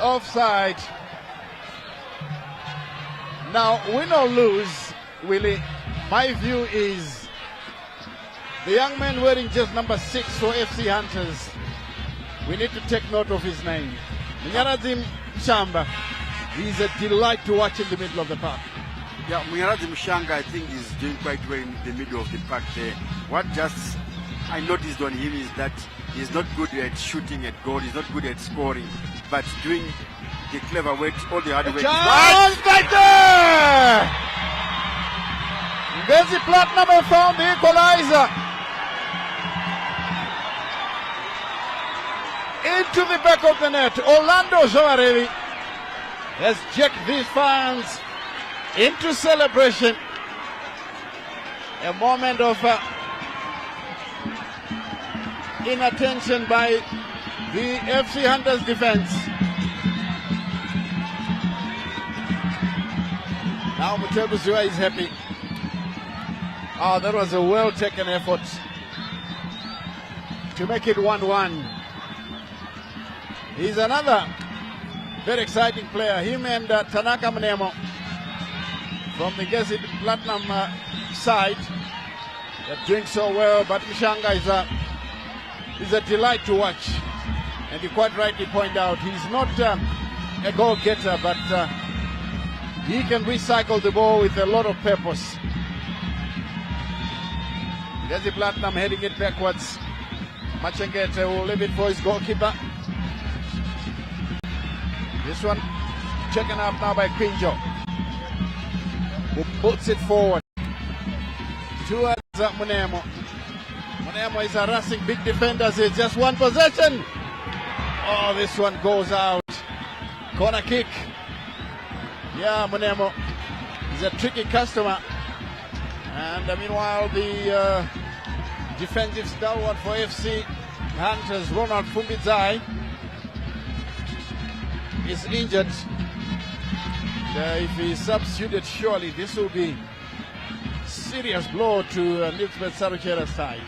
Offside. Now, win or lose, Willie, my view is the young man wearing just number 6 for FC Hunters, we need to take note of his name. Mnyarazim Shamba. He's a delight to watch in the middle of the park. Yeah, Mnyarazim Shanga, I think, is doing quite well in the middle of the park there. What just I noticed on him is that he's not good at shooting at goal, he's not good at scoring, but doing the clever work, all the hard work. Chance right there! Ngezi Platinum have found the equalizer. Into the back of the net. Orlando Joarevi has jacked these fans into celebration. A moment of inattention by the FC Hunters defense. Now Mutebuziwa is happy. Oh, that was a well-taken effort to make it 1-1. He's another very exciting player. Him and Tanaka Mnemo from the Ngezi Platinum side. They're doing so well, but Mshanga is a delight to watch. And you quite rightly point out, he's not a goal-getter, but he can recycle the ball with a lot of purpose. Ngezi Platinum heading it backwards. Machengete will leave it for his goalkeeper. This one taken up now by Quinjo, who puts it forward towards Munemo. Munemo is harassing big defenders. It's just one possession. Oh, this one goes out. Corner kick. Yeah, Munemo is a tricky customer. And meanwhile, the defensive stalwart for FC Hunters, Ronald Fumbizai, is injured. If he's substituted, surely this will be serious blow to Nisbet Saruchera's side.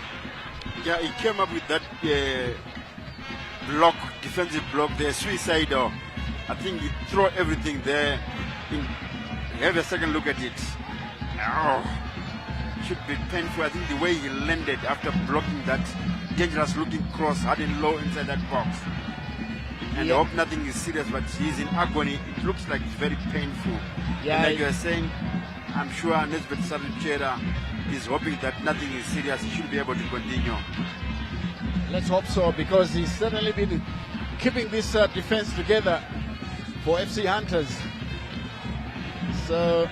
Yeah, he came up with that block, defensive block there, suicidal. I think he threw everything there. Have a second look at it. Oh, should be painful. I think the way he landed after blocking that dangerous looking cross, hard and low inside that box. And I hope nothing is serious, but he's in agony. It looks like it's very painful. Yeah, and like you're saying, I'm sure Nesbet Saruchera is hoping that nothing is serious. He should be able to continue. Let's hope so, because he's certainly been keeping this defense together for FC Hunters. So,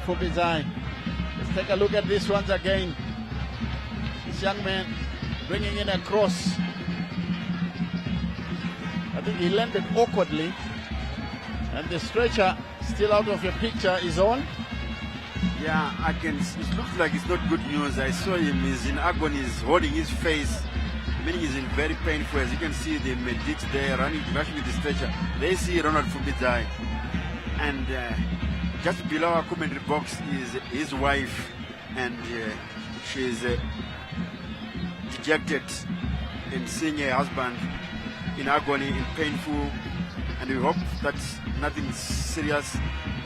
Fubizai, let's take a look at this once again. This young man bringing in a cross. I think he landed awkwardly, and the stretcher, still out of your picture, is on. Yeah, it looks like it's not good news. I saw him, he's in agony, he's holding his face, meaning he's in very painful. As you can see, the medics there rushing with the stretcher. They see Ronald Fubizai, and just below our commentary box is his wife, and she's dejected in seeing her husband in agony, in painful, and we hope that nothing serious.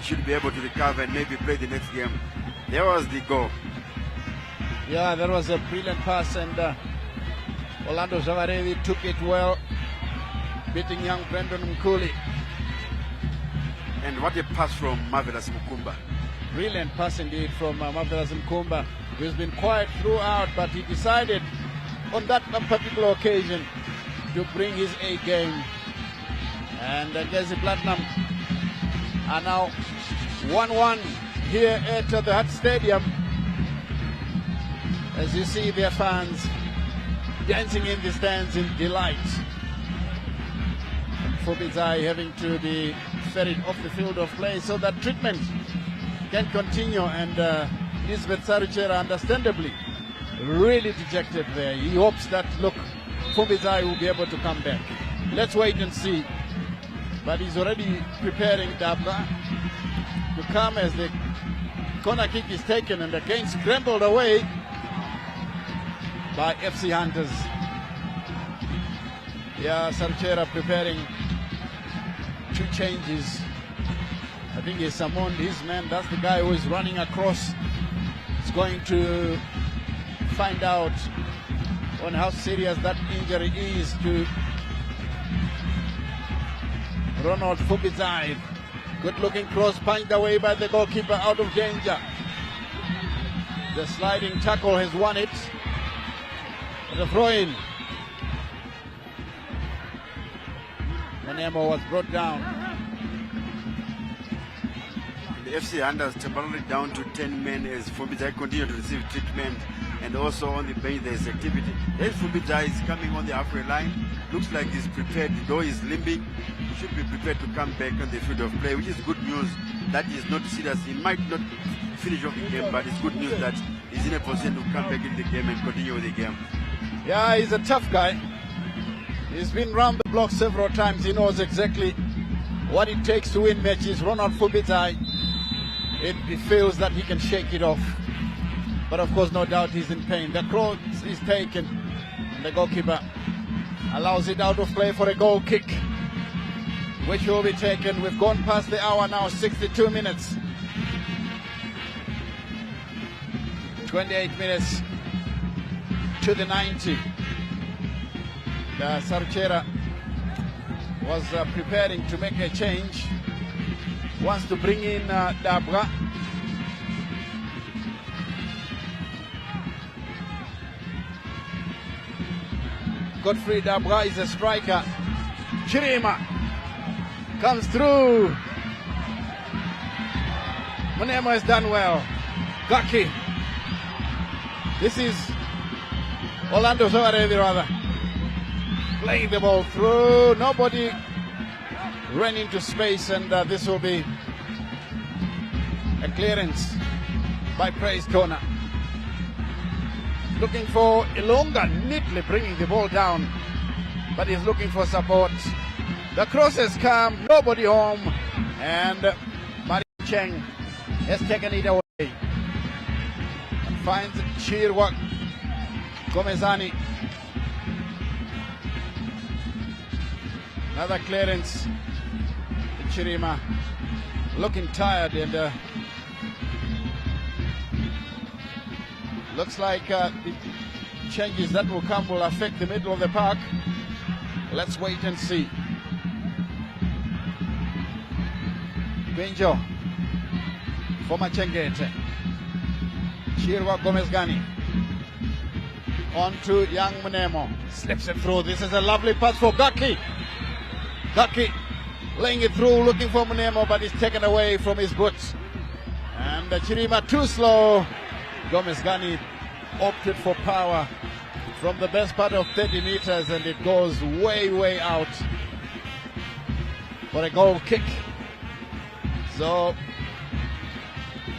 Should be able to recover and maybe play the next game. There was the goal. Yeah, that was a brilliant pass, and Orlando Zavarevi took it well, beating young Brendan Mkuli. And what a pass from Marvelous Mukumba. Brilliant pass indeed from Marvelous Mukumba, who's been quiet throughout, but he decided on that particular occasion to bring his A game. And Ngezi Platinum are now 1-1 here at the Hut Stadium. As you see their fans dancing in the stands in delight. Fubizai having to be ferried off the field of play so that treatment can continue, and Nisbet Saruchera understandably really dejected there. He hopes that, look, Fubizai will be able to come back. Let's wait and see. But he's already preparing Dabra to come as the corner kick is taken, and again scrambled away by FC Hunters. Yeah, Saruchera preparing two changes. I think he's summoned his man. That's the guy who is running across. He's going to find out on how serious that injury is to Ronald Fubizai. Good looking cross punched away by the goalkeeper, out of danger. The sliding tackle has won it. The throw in. Manemo was brought down. The FC Hunters temporarily down to 10 men as Fubizai continue to receive treatment, and also on the bench there is activity. As Fubizai is coming on the halfway line, looks like he's prepared, though he's limping. He should be prepared to come back on the field of play, which is good news. That is not serious. He might not finish off the game, but it's good news that he's in a position to come back in the game and continue with the game. Yeah, he's a tough guy. He's been round the block several times. He knows exactly what it takes to win matches. Ronald Fubizai. He feels that he can shake it off. But of course, no doubt he's in pain. The cross is taken. And the goalkeeper allows it out of play for a goal kick, which will be taken. We've gone past the hour now, 62 minutes. 28 minutes to the 90. Sarchera was preparing to make a change. Wants to bring in Dabra. Godfrey Dabra is a striker. Chirima comes through. Munemo has done well. Gaki. This is Orlando Zawarevi rather. Playing the ball through. Nobody ran into space, and this will be a clearance by Praise Corner. Looking for Ilonga, neatly bringing the ball down, but he's looking for support. The cross has come, nobody home, and Mari Cheng has taken it away. And finds Chirwa Gomezani. Another clearance. Chirima looking tired, and looks like the changes that will come will affect the middle of the park. Let's wait and see. Benjo for Machengete. Chirwa Gomezgani. On to young Munemo. Slips it through. This is a lovely pass for Gaki. Gaki laying it through, looking for Munemo, but it's taken away from his boots. And Chirima too slow. Gomezgani opted for power from the best part of 30 meters, and it goes way, way out for a goal kick. So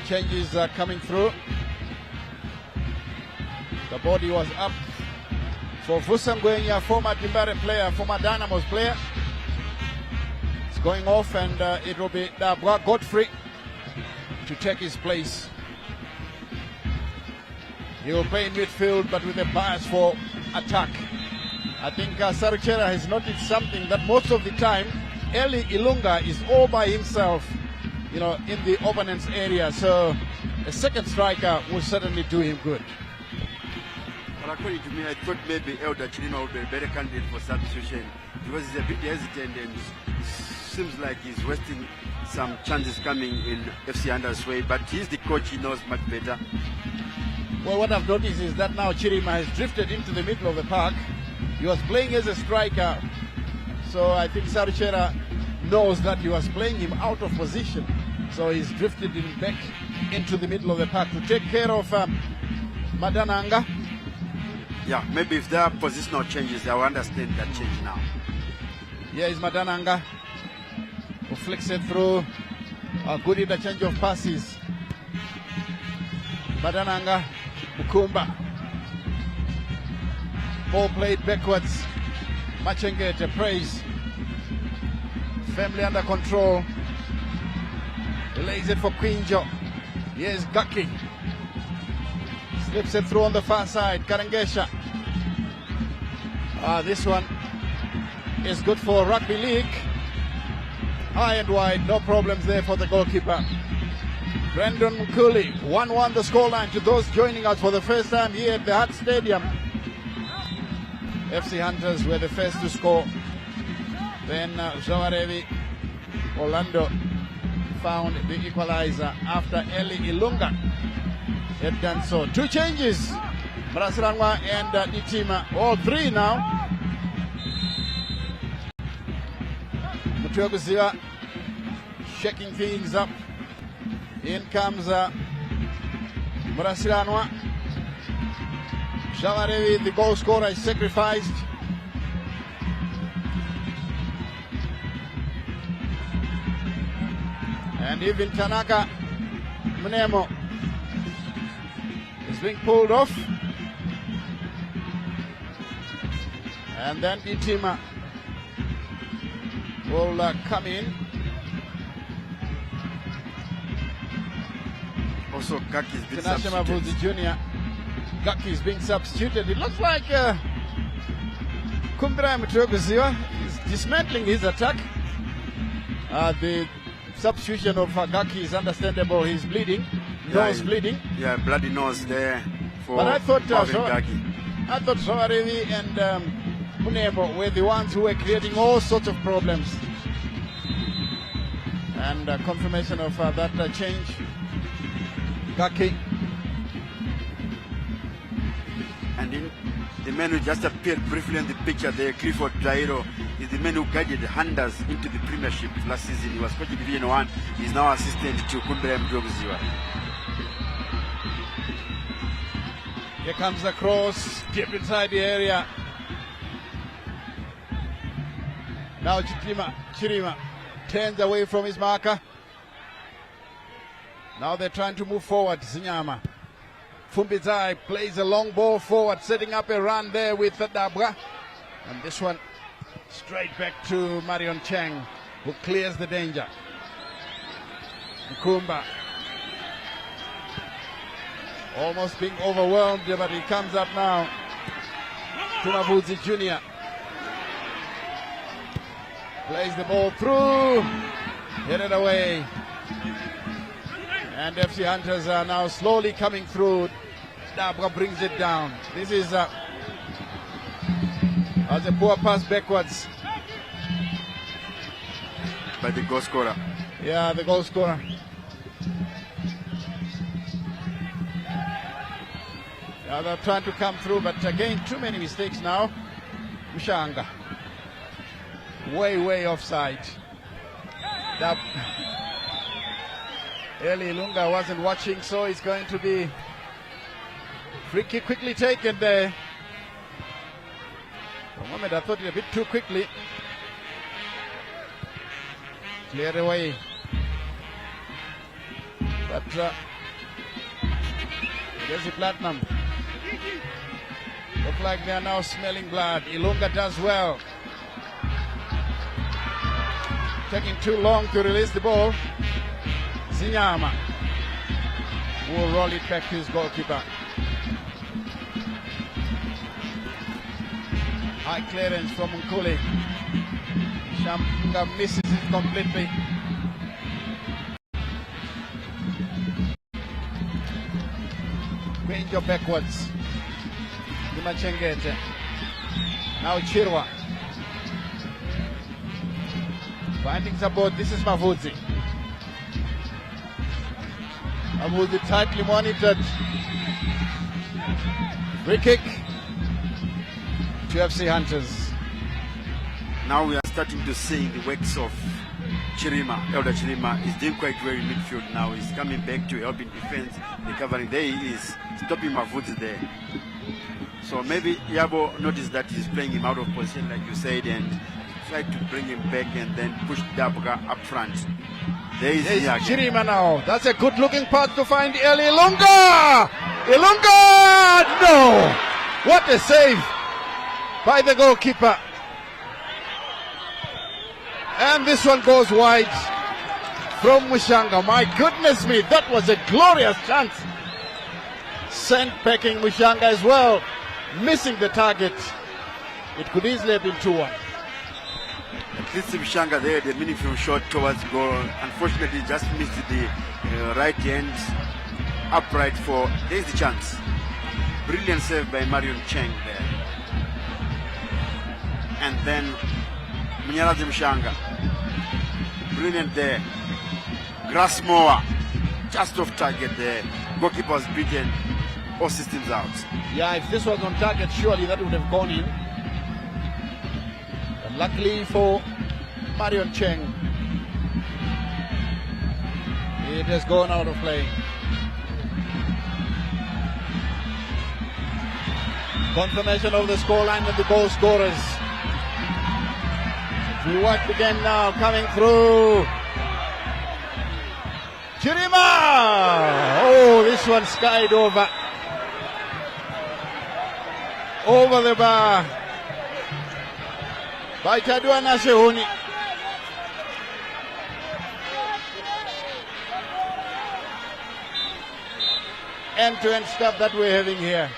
changes are coming through. The body was up for Vusangwenya, former Timbare player, former Dynamo's player. It's going off, and it will be Dabwa Godfrey to take his place. He will play in midfield, but with a bias for attack. I think Sarchera has noticed something, that most of the time, Eli Ilunga is all by himself, in the opponent's area. So a second striker will certainly do him good. Well, according to me, I thought maybe Elder Chirima would be a better candidate for substitution, because he's a bit hesitant and seems like he's wasting some chances coming in FC Hunter's way. But he's the coach, he knows much better. Well, what I've noticed is that now Chirima has drifted into the middle of the park. He was playing as a striker, so I think Sarchera knows that he was playing him out of position. So he's drifted him back into the middle of the park to take care of Madananga. Yeah, maybe if there are positional changes, I will understand that change now. Here is Madananga, who flicks it through. Good in the change of passes. Madananga, Mukumba. Ball played backwards. Machengete, praise. Family under control. He lays it for Quinjo. Here's Gaki. Slips it through on the far side. Karangesha. This one is good for rugby league. High and wide, no problems there for the goalkeeper. Brandon Mkuli, 1-1 the scoreline to those joining us for the first time here at the Hart Stadium. FC Hunters were the first to score. Then Zawarevi, Orlando found the equalizer after Eli Ilunga had done so. Two changes, Mrasranwa and Nitima, all three now. Mutuaguziwa shaking things up. In comes Murasiranwa. Zawarevi, the goal scorer, is sacrificed. And even Tanaka Munemo is being pulled off. And then Itima will come in. Also, Gaki is being Tinashe Mavudzi substituted. Jr. Gaki is being substituted. It looks like Kumbira Mtrobeziwa is dismantling his attack. The substitution of Gaki is understandable. He's bleeding. Nose bleeding. Yeah, bloody nose there for But I thought Gaki. Zoarevi and Munembo were the ones who were creating all sorts of problems. And confirmation of that change. Gaki. And the man who just appeared briefly in the picture there, Clifford Jairo, is the man who guided Handers into the Premiership last season. He was coaching Division 1. He's now assistant to Kumbira Mjoguziwa. Here comes the cross, deep inside the area. Now Chirima turns away from his marker. Now they're trying to move forward. Zinyama. Fumbizai plays a long ball forward, setting up a run there with Dabra. And this one straight back to Marion Cheng, who clears the danger. Nkumba. Almost being overwhelmed, but he comes up now. Tumavudzi Jr. Plays the ball through. Hit it away. And FC Hunters are now slowly coming through. Dabra brings it down. This is as a poor pass backwards. By the goal scorer. Yeah, the goal scorer. Yeah, they're trying to come through, but again, too many mistakes now. Mushanga. Way offside. Eli Lunga wasn't watching, so it's going to be free kick quickly taken there. For a moment, I thought it a bit too quickly. Cleared away. But Ngezi Platinum look like they are now smelling blood. Ilunga does well. Taking too long to release the ball. Zinyama will roll it back to his goalkeeper. High clearance from Nkuli. Shampunga misses it completely. Quenjo backwards. Dimachengete. Now Chirwa. Finding support. This is Mavudzi. Mavudzi tightly monitored. Free kick to FC Hunters. Now we are starting to see the works of Chirima. Elder Chirima is doing quite well in midfield now. He's coming back to help in defense, recovering. There he is, stopping Mavudzi there. So maybe Yabo noticed that he's playing him out of position, like you said, and tried to bring him back and then push Dabga up front. There is Chirima now. That's a good looking pass to find Eli Ilunga! Ilunga! No! What a save by the goalkeeper. And this one goes wide from Mushanga. My goodness me, that was a glorious chance. Sent packing Mushanga as well, missing the target. It could easily have been 2-1. This Mushanga there, the meaningful shot towards goal. Unfortunately, just missed the right hand upright for. There's the chance. Brilliant save by Marion Cheng there. And then Munyalazi Mushanga. Brilliant there. Grassmower. Just off target there. Goalkeeper was beaten. All systems out. Yeah, if this was on target, surely that would have gone in. But luckily for Marion Cheng, it has gone out of play. Confirmation of the scoreline and the goal scorers. We watch again now, coming through. Chirima! Oh, this one skied over the bar by Chadwa Nashehuni. end-to-end stuff that we're having here.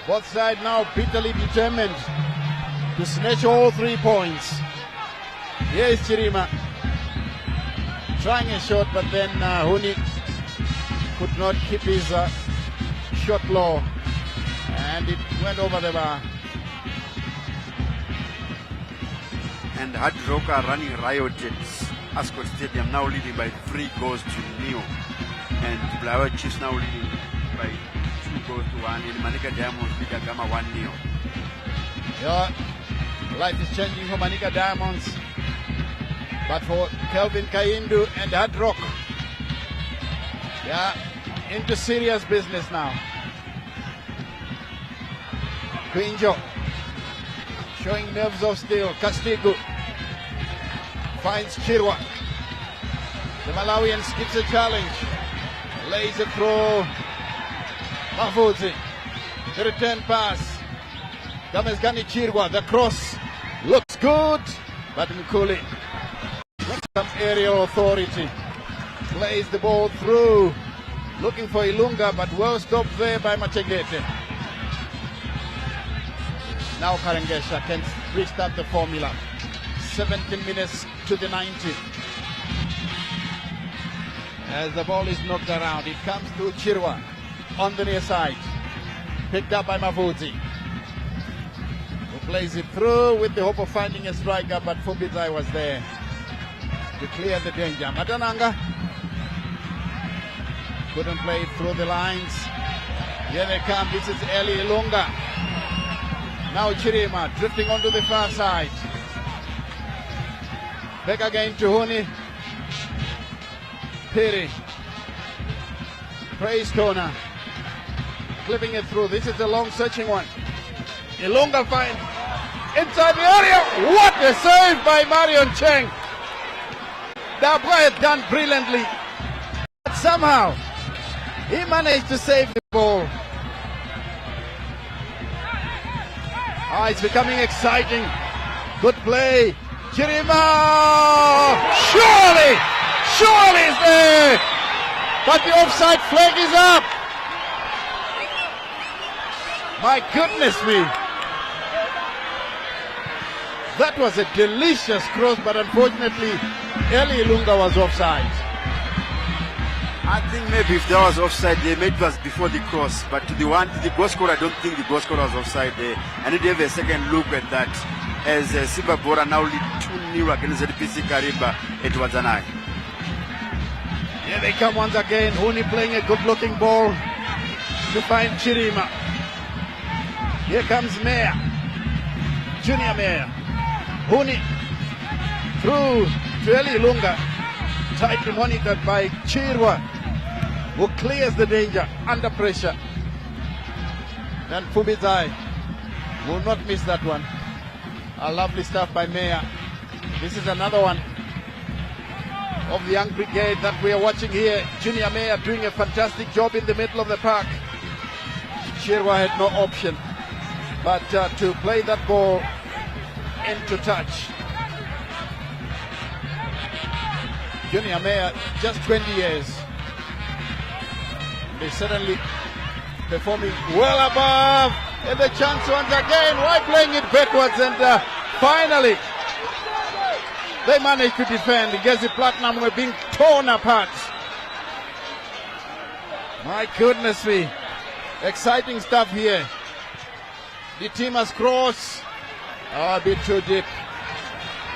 Both sides now bitterly determined to snatch all 3 points. Here is Chirima trying a shot, but then Huni could not keep his shot low, and it went over the bar. And Hard Rock are running riot at Ascot Stadium, now leading by 3 goals to 0. And Blair Chiefs now leading by 2 goals to 1. And Manika Diamonds beat Agama 1-0. Yeah, life is changing for Manika Diamonds, but for Kelvin Kaindu and Hard Rock, yeah, into serious business now. Quinjo showing nerves of steel. Castigo finds Chirwa. The Malawian skips a challenge. Lays a throw. Mahfoudzi. The return pass. Gamezgani Chirwa. The cross looks good, but Mkuli some aerial authority. Plays the ball through. Looking for Ilunga, but well stopped there by Machegete. Now Karengesha can restart the formula. 17 minutes to the 90. As the ball is knocked around, it comes to Chirwa on the near side. Picked up by Mahfoudzi, who plays it through with the hope of finding a striker, but Fumbizai was there to clear the danger. Madananga couldn't play it through the lines. Here they come. This is Eli Ilunga. Now Chirima drifting onto the far side. Back again to Huni. Piri. Praise Kona. Clipping it through. This is a long searching one. Ilunga finds inside the area. What a save by Marion Cheng. That boy had done brilliantly. But somehow he managed to save the ball. Ah, it's becoming exciting. Good play. Chirima! Surely it's there. But the offside flag is up. My goodness me. That was a delicious cross, but unfortunately, Eli Ilunga was offside. I think maybe if there was offside there, maybe it was before the cross. But to the goal scorer, I don't think the goal scorer was offside there. I need to have a second look at that. As Simba Bora now lead 2-0 against ZPC Kariba, it was an eye. Here they come once again. Huni playing a good-looking ball to find Chirima. Here comes Meyer. Junior Meyer. Huni through to Eli Ilunga. Tightly monitored by Chirwa, who clears the danger under pressure. Then Fumbizai will not miss that one. A lovely stuff by Meyer. This is another one of the young brigade that we are watching here. Junior Meyer doing a fantastic job in the middle of the park. Chirwa had no option but to play that ball into touch. Junior Meyer, just 20 years. They certainly performing well above. And the chance once again. Why playing it backwards? And finally, they managed to defend. Ngezi Platinum were being torn apart. My goodness me. Exciting stuff here. The team has crossed. Oh, a bit too deep.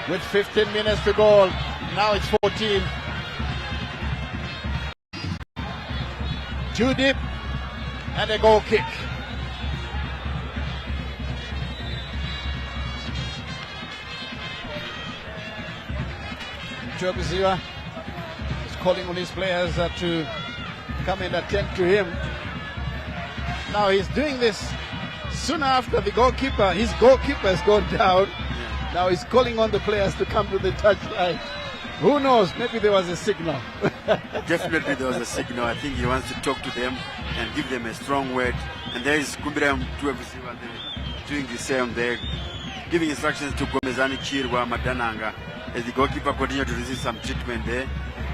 With 15 minutes to go. Now it's 14. Too deep. And a goal kick. Chobuziwa is calling on his players to come and attend to him. Now he's doing this soon after the goalkeeper. His goalkeeper has gone down. Yeah. Now he's calling on the players to come to the touchline. Who knows? Maybe there was a signal. Definitely there was a signal. I think he wants to talk to them and give them a strong word. And there is Kumbiram Chobuziwa doing the same. They're giving instructions to Gomezani Chirwa Madananga as the goalkeeper continues to receive some treatment there.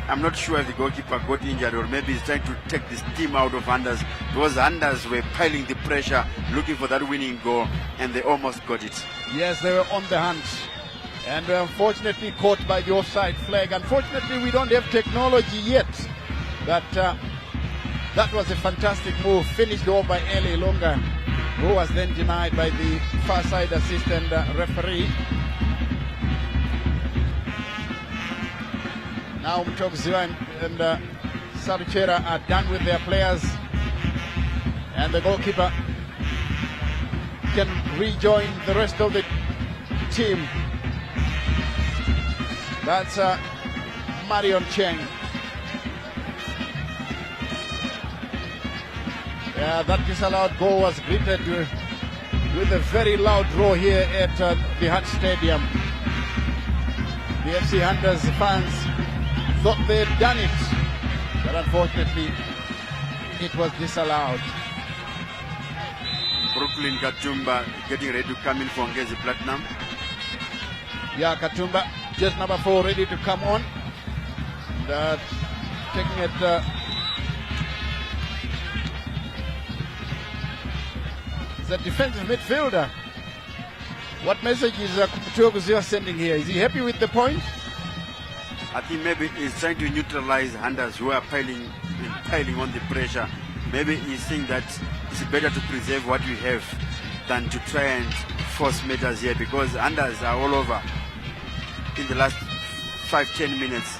I'm not sure if the goalkeeper got injured or maybe he's trying to take the steam out of Anders, because Anders were piling the pressure, looking for that winning goal, and they almost got it. Yes, they were on the hunt. And unfortunately caught by the offside flag. Unfortunately, we don't have technology yet. But that was a fantastic move, finished off by Eli Lunga, who was then denied by the far side assistant referee. Now Mtokziwa and Saruchera are done with their players, and the goalkeeper can rejoin the rest of the team. That's Marion Cheng. Yeah, that disallowed goal was greeted with a very loud roar here at the Hut Stadium. The FC Hunters fans thought they had done it, but unfortunately it was disallowed. Brooklyn Katumba getting ready to come in for Ngezi Platinum. Yeah, Katumba, just number 4, ready to come on. And, taking it. He's a defensive midfielder. What message is Kuputuokuziwa sending here? Is he happy with the point? I think maybe he's trying to neutralize Hunters who are piling on the pressure. Maybe he's saying that it's better to preserve what we have than to try and force matters here, because Hunters are all over in the last 5-10 minutes.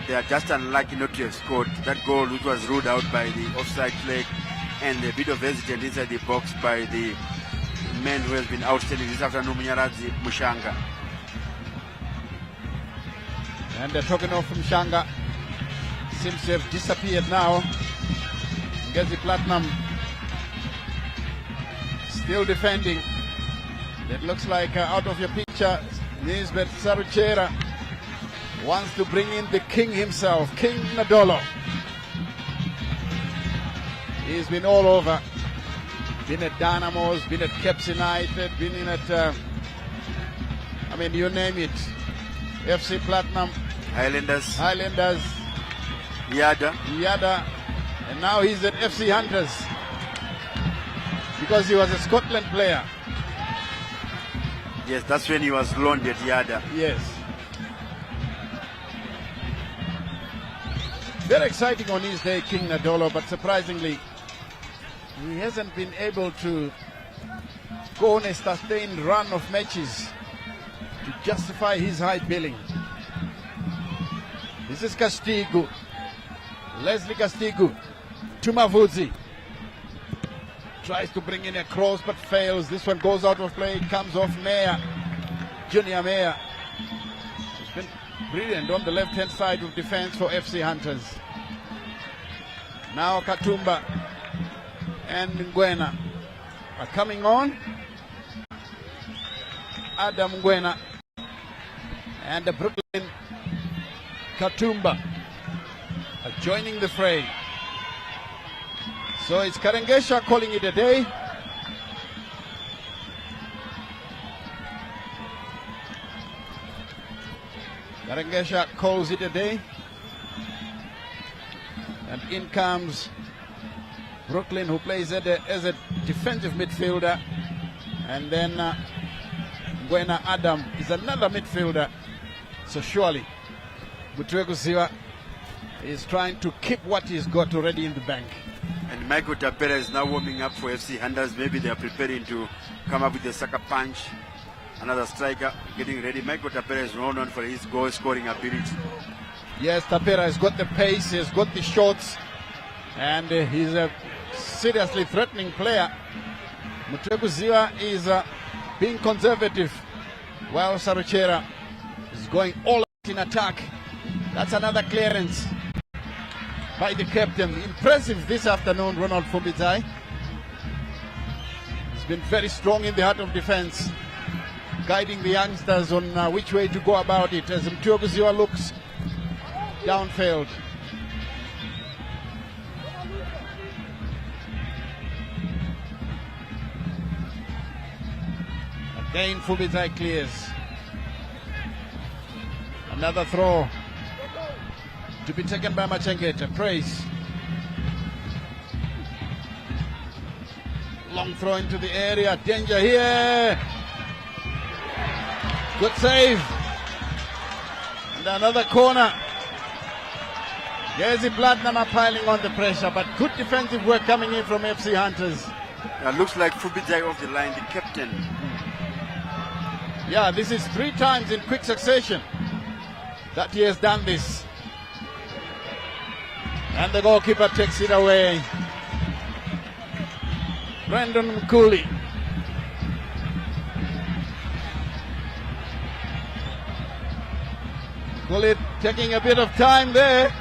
They are just unlucky not to have scored that goal, which was ruled out by the offside flag, and a bit of hesitant inside the box by the man who has been outstanding this afternoon, Munyaradzi Mushanga. And the token of Mshanga seems to have disappeared now. Ngezi Platinum still defending. It looks like out of your picture, Nisbet Saruchera wants to bring in the king himself, King Nadolo. He's been all over. Been at Dynamos, been at Caps United, been in at, you name it. FC Platinum, Highlanders, Yada, and now he's at FC Hunters because he was a Scotland player. Yes, that's when he was loaned at Yada. Yes. Very exciting on his day, King Nadolo, but surprisingly, he hasn't been able to go on a sustained run of matches to justify his high billing. This is Castigo. Leslie Castigo to Mavuzzi. Tries to bring in a cross but fails. This one goes out of play. It comes off Meyer. Junior Meyer. It's been brilliant on the left-hand side of defense for FC Hunters. Now Katumba and Ngwena are coming on. Adam Ngwena and the Brooklyn Katumba are joining the fray. So it's Karengesha calling it a day. Karengesha calls it a day. And in comes Brooklyn, who plays as a defensive midfielder. And then Ngwena Adam is another midfielder. So surely Mutwekuziwa is trying to keep what he's got already in the bank. And Michael Tapera is now warming up for FC Hunters. Maybe they are preparing to come up with a sucker punch. Another striker getting ready. Michael Tapera is well known for his goal scoring ability. Yes, Tapera has got the pace, he has got the shots, and he's a seriously threatening player. Mutwekuziwa is being conservative, while Saruchera is going all out in attack. That's another clearance by the captain. Impressive this afternoon, Ronald Fumbizai. He's been very strong in the heart of defense, guiding the youngsters on which way to go about it as Mtwekuziwa looks downfield. Again, Fumbizai clears. Another throw to be taken by Machengeta. Praise. Long throw into the area. Danger here. Good save. And another corner. Ngezi Platinum are piling on the pressure, but good defensive work coming in from FC Hunters. Looks like Fubijai off the line, the captain. Yeah, this is 3 times in quick succession that he has done this. And the goalkeeper takes it away. Brandon Mkuli. Mkuli taking a bit of time there.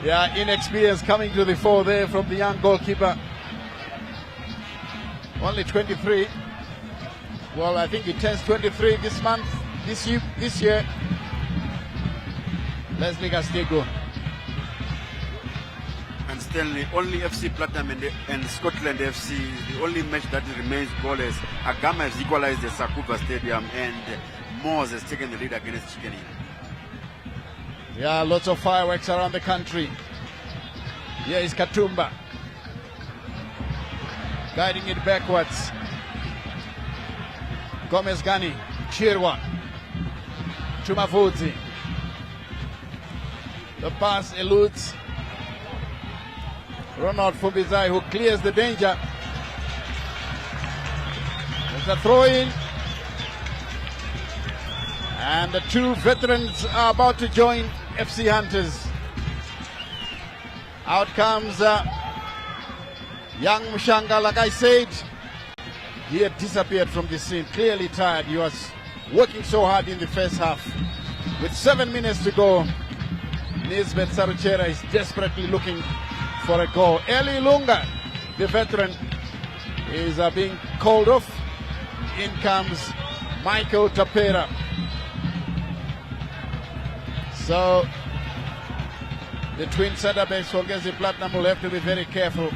Yeah, inexperience coming to the fore there from the young goalkeeper. Only 23. Well, I think he turns 23 this month, this year. Leslie Castigo. And Stanley, only FC Platinum and Scotland FC is the only match that remains goalless. Agama has equalized the Sakuba Stadium and Moores has taken the lead against Chikeni. Yeah, lots of fireworks around the country. Here is Katumba. Guiding it backwards. Gomez Gani. Chirwa. Chumavuzi. The pass eludes Ronald Fubizai, who clears the danger. There's a throw in. And the 2 veterans are about to join FC Hunters. Out comes young Mushanga. Like I said, he had disappeared from the scene, clearly tired. He was working so hard in the first half. With 7 minutes to go, Nisbet Saruchera is desperately looking for a goal. Eli Lunga, the veteran, is being called off. In comes Michael Tapera. So the twin center backs for Ngezi Platinum will have to be very careful.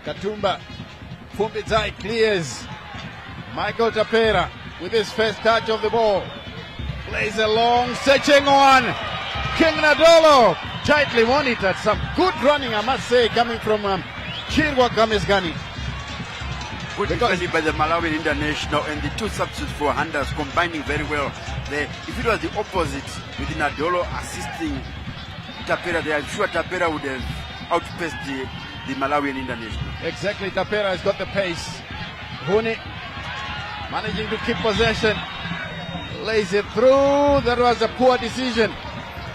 Katumba, Fumbizai clears. Michael Tapera with his first touch of the ball. Plays a long searching one. King Nadolo tightly monitored. Some good running, I must say, coming from Chirwa Gamesgani. Good defending by the Malawian International and the 2 substitutes for Hunters combining very well. If it was the opposite, with Nadolo assisting Tapera there, I'm sure Tapera would have outpaced the Malawian International. Exactly, Tapera has got the pace. Huni managing to keep possession. Lays it through. That was a poor decision.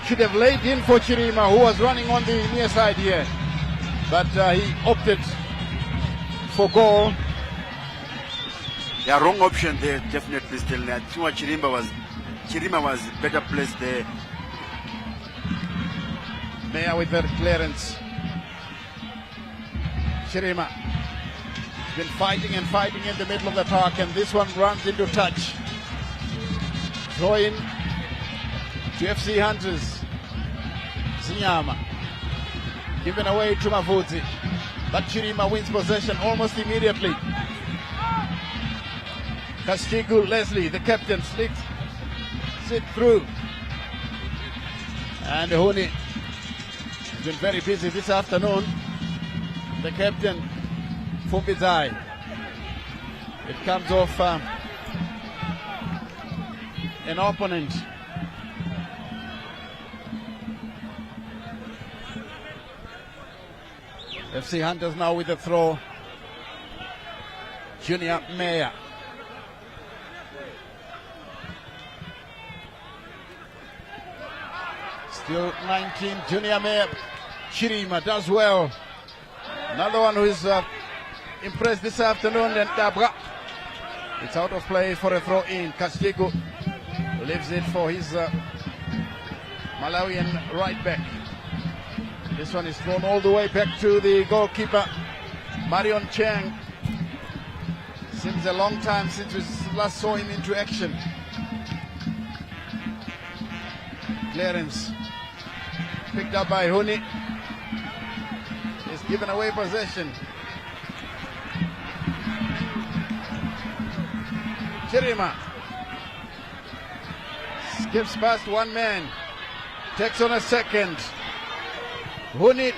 Should have laid in for Chirima, who was running on the near side here. But he opted for goal. Yeah, wrong option there, definitely still. I think Chirima was better placed there. Meyer with that clearance. Chirima has been fighting and fighting in the middle of the park, and this one runs into touch. Throw in to FC Hunters. Zinyama given away to Mavuzi, but Chirima wins possession almost immediately. Castigu Leslie, the captain, slips it through. And Huni has been very busy this afternoon. The captain, Fumbizai. It comes off an opponent. FC Hunters now with the throw. Junior Meyer. Still 19, Junior Meyer. Chirima does well. Another one who is impressed this afternoon, and Dabra. It's out of play for a throw in. Castigo leaves it for his Malawian right back. This one is thrown all the way back to the goalkeeper, Marion Chang. Seems a long time since we last saw him into action. Clearance picked up by Huni. He's given away possession. Chirima skips past one man, takes on a second. Huni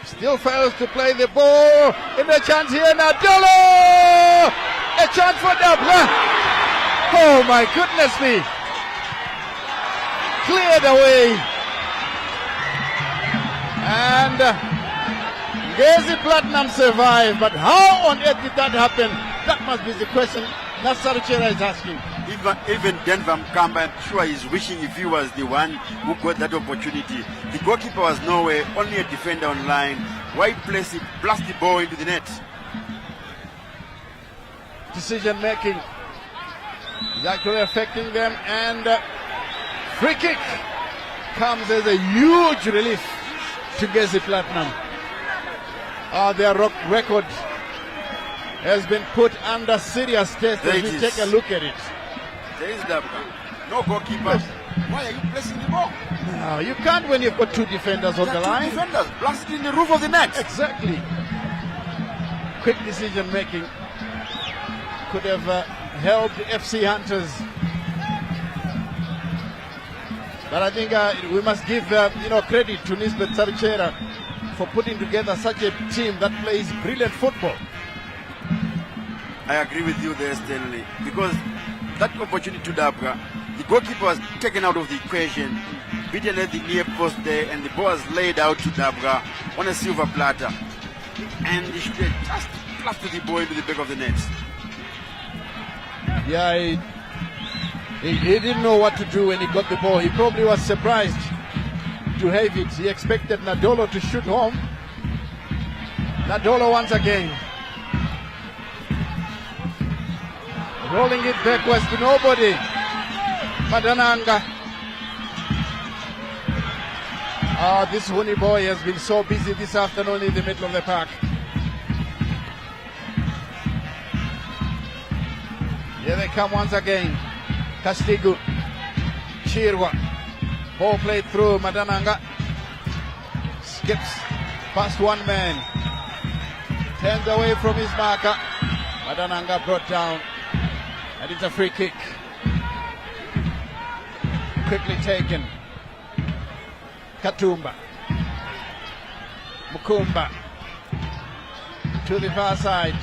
still fails to play the ball. In the chance here, Nadolo! A chance for Dabla. Oh my goodness me. Cleared away. And Ngezi Platinum survived. But how on earth did that happen? That must be the question Nasar Chera is asking. Even Denver Mkamba, I'm sure he's wishing if he was the one who got that opportunity. The goalkeeper was nowhere, only a defender on line. Wide place it, blast the ball into the net. Decision making is actually affecting them, and free kick comes as a huge relief to Ngezi Platinum. Their record has been put under serious test as we take a look at it. There is no goalkeeper. Why are you placing the ball? No, you can't when you've got two defenders on the line. Two defenders, blast it in the roof of the net. Exactly. Quick decision making could have helped the FC Hunters. But I think we must give credit to Nisbet Sarichera for putting together such a team that plays brilliant football. I agree with you there, Stanley, because that opportunity to Dabra, the goalkeeper was taken out of the equation, beaten at the near post there, and the ball was laid out to Dabra on a silver platter. And he should have just blasted the ball into the back of the net. Yeah, he didn't know what to do when he got the ball. He probably was surprised to have it. He expected Nadolo to shoot home. Nadolo once again. Rolling it backwards to nobody. Madananga. This Huni boy has been so busy this afternoon in the middle of the park. Here they come once again. Castigo. Chirwa. Ball played through. Madananga skips past one man. Turns away from his marker. Madananga brought down. And it's a free kick. Quickly taken. Katumba. Mukumba. To the far side.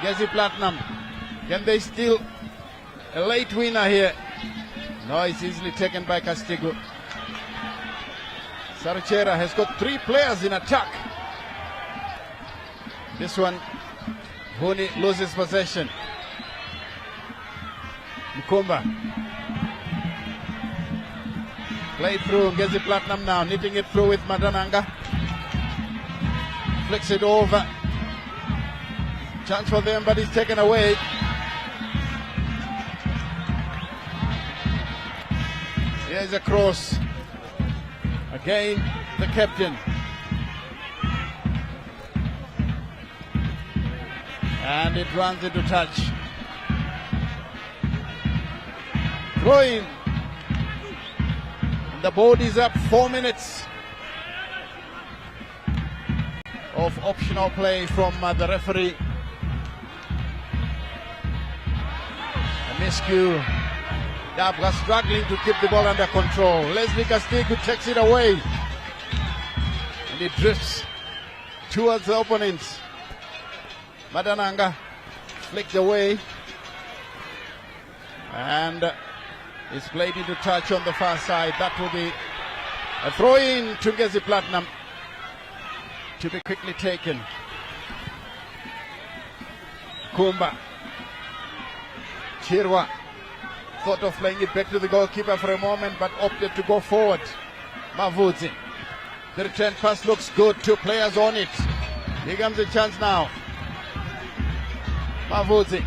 Ngezi Platinum. Can they steal a late winner here? No, it's easily taken by Castigo. Sarichera has got 3 players in attack. This one, Huni loses possession. Mukumba. Play through Ngezi Platinum now, knitting it through with Madananga. Flicks it over. Chance for them, but it's taken away. Here's a cross. Again, the captain. And it runs into touch. Throwing. The board is up. 4 minutes of optional play from the referee. A miscue. Dabra struggling to keep the ball under control. Leslie Castigo takes it away. And it drifts towards the opponents. Madananga flicked away. And it's played into touch on the far side. That will be a throw-in to Ngezi Platinum to be quickly taken. Kumba. Chirwa thought of playing it back to the goalkeeper for a moment, but opted to go forward. Mavudzi. The return pass looks good. 2 players on it. Here comes a chance now. Mavudzi.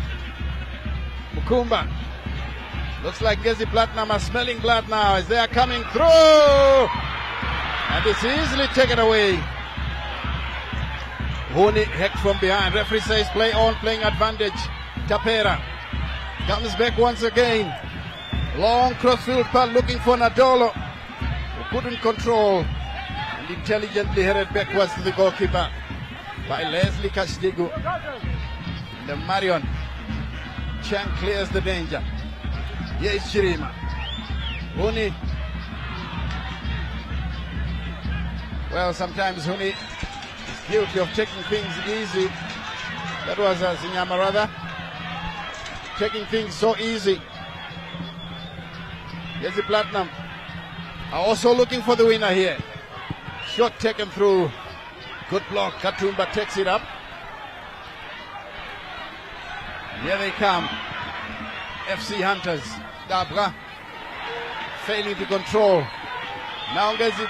Mukumba. Looks like Ngezi Platinum are smelling blood now as they are coming through. And it's easily taken away. Huni hacked from behind. Referee says play on, playing advantage. Tapera comes back once again. Long crossfield pass looking for Nadolo, who couldn't control, and intelligently headed backwards to the goalkeeper by Leslie Castigo. The Marion Chang clears the danger. Here is Chirima. Huni. Well, sometimes Huni is guilty of taking things easy. That was Zinyama rather. Taking things so easy. Ngezi Platinum are also looking for the winner here. Shot taken through. Good block. Katumba takes it up. Here they come. FC Hunters. Dabra failing to control. Now Ngezi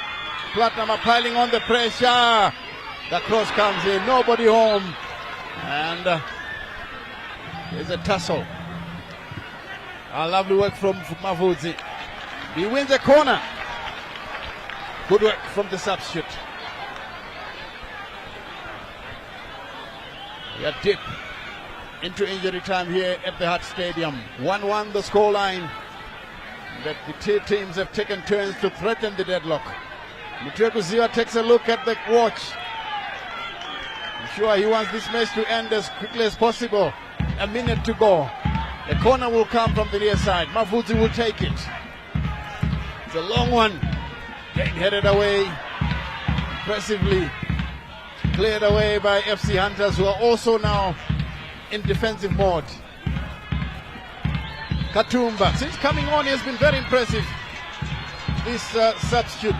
Platinum are piling on the pressure. The cross comes in. Nobody home. And there's a tussle. A lovely work from Mavudzi. He wins a corner. Good work from the substitute. We are deep into injury time here at the Hart Stadium. 1-1 the scoreline. That the two teams have taken turns to threaten the deadlock. Mutreku Ziwa takes a look at the watch. I'm sure he wants this match to end as quickly as possible. A minute to go. The corner will come from the near side. Mavudzi will take it. It's a long one. Getting headed away. Impressively cleared away by FC Hunters, who are also now in defensive mode. Katumba, since coming on, he has been very impressive. This substitute.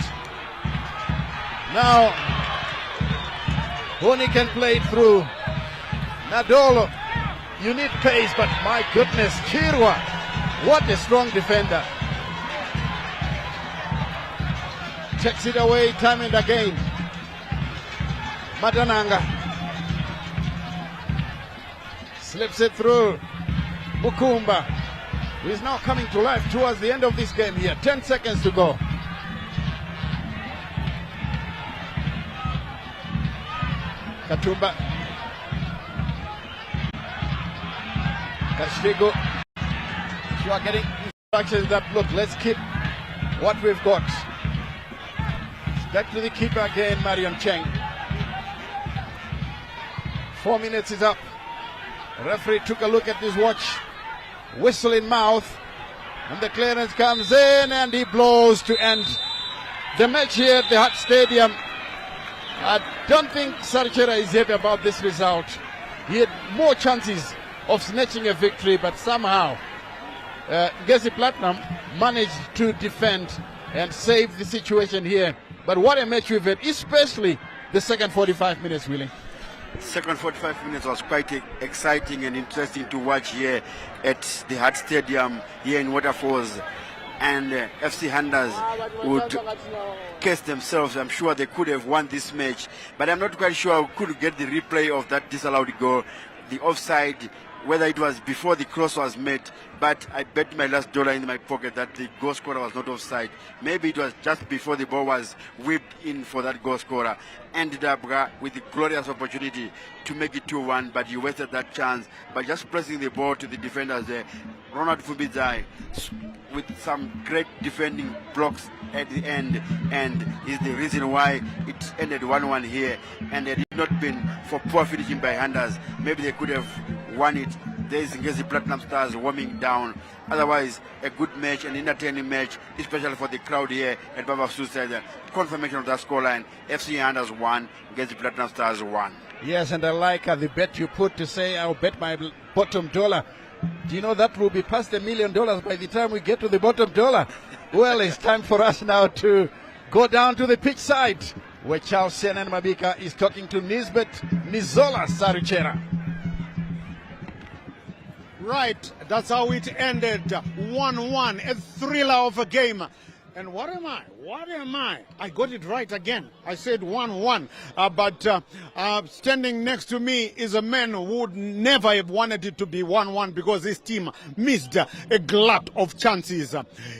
Now, Honi can play it through. Nadolo, you need pace, but my goodness, Chirwa, what a strong defender. Takes it away time and again. Matananga slips it through. Bukumba, who is now coming to life towards the end of this game here. 10 seconds to go. Katumba. Kashigo. You are getting instructions that look, let's keep what we've got. Back to the keeper again, Marion Cheng. 4 minutes is up. Referee took a look at his watch. Whistle in mouth. And the clearance comes in and he blows to end the match here at the Hart Stadium. I don't think Sarchera is happy about this result. He had more chances of snatching a victory, but somehow Ngezi Platinum managed to defend and save the situation here. But what a match we've had, especially the second 45 minutes, Willie. Second 45 minutes was quite exciting and interesting to watch here at the Hart Stadium here in Waterfalls. And FC Hunters would case themselves. I'm sure they could have won this match, but I'm not quite sure I could get the replay of that disallowed goal, the offside, whether it was before the cross was made. But I bet my last dollar in my pocket that the goal scorer was not offside. Maybe it was just before the ball was whipped in for that goal scorer. Ended up with the glorious opportunity to make it 2-1, but he wasted that chance by just pressing the ball to the defenders there. Ronald Fumbizai with some great defending blocks at the end, and is the reason why it ended 1-1 here. And had it not been for poor finishing by Hunters, maybe they could have won it. There is Ngezi Platinum Stars warming down. Otherwise, a good match, an entertaining match, especially for the crowd here at Baba Suicide. Confirmation of that scoreline: FC Hunters 1, Ngezi Platinum Stars 1. Yes, and I like the bet you put to say I'll bet my bottom dollar. Do you know that will be past $1 million by the time we get to the bottom dollar? Well, it's time for us now to go down to the pitch side, where Charles Senan Mabika is talking to Nisbet Nizola Saruchera. Right, that's how it ended. 1-1, a thriller of a game. And what am I? What am I? I got it right again. I said 1-1. But standing next to me is a man who would never have wanted it to be 1-1 because his team missed a glut of chances.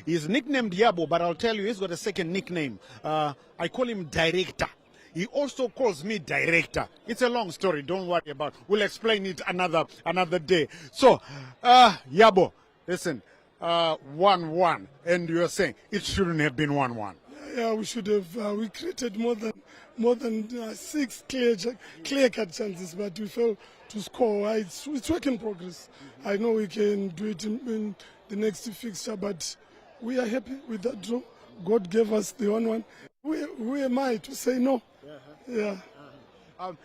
He's nicknamed Yabo, but I'll tell you, he's got a second nickname. I call him Director. He also calls me Director. It's a long story. Don't worry about it. We'll explain it another day. So, Yabo, listen. 1-1, and you're saying it shouldn't have been 1-1. Yeah, we should have. We created more than 6 clear-cut chances, but we failed to score. It's work in progress. I know we can do it in the next fixture, but we are happy with that draw. God gave us the 1-1. Who am I to say no? Yeah.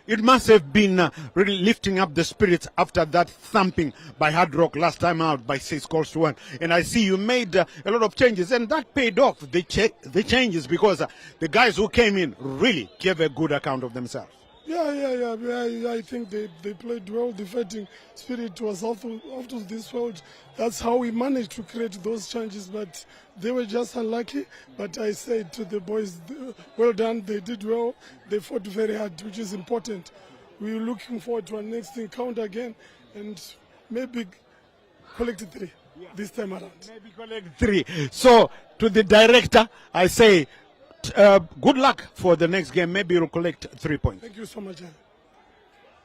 It must have been really lifting up the spirits after that thumping by Hard Rock last time out by 6-1. And I see you made a lot of changes, and that paid off, the changes, because the guys who came in really gave a good account of themselves. Yeah. I think they played well. The fighting spirit was out of this world. That's how we managed to create those changes, but they were just unlucky. But I said to the boys, well done, they did well. They fought very hard, which is important. We're looking forward to our next encounter again, and maybe collect 3 this time around. Maybe collect 3. So, to the director, I say, good luck for the next game. Maybe you'll collect 3 points. Thank you so much.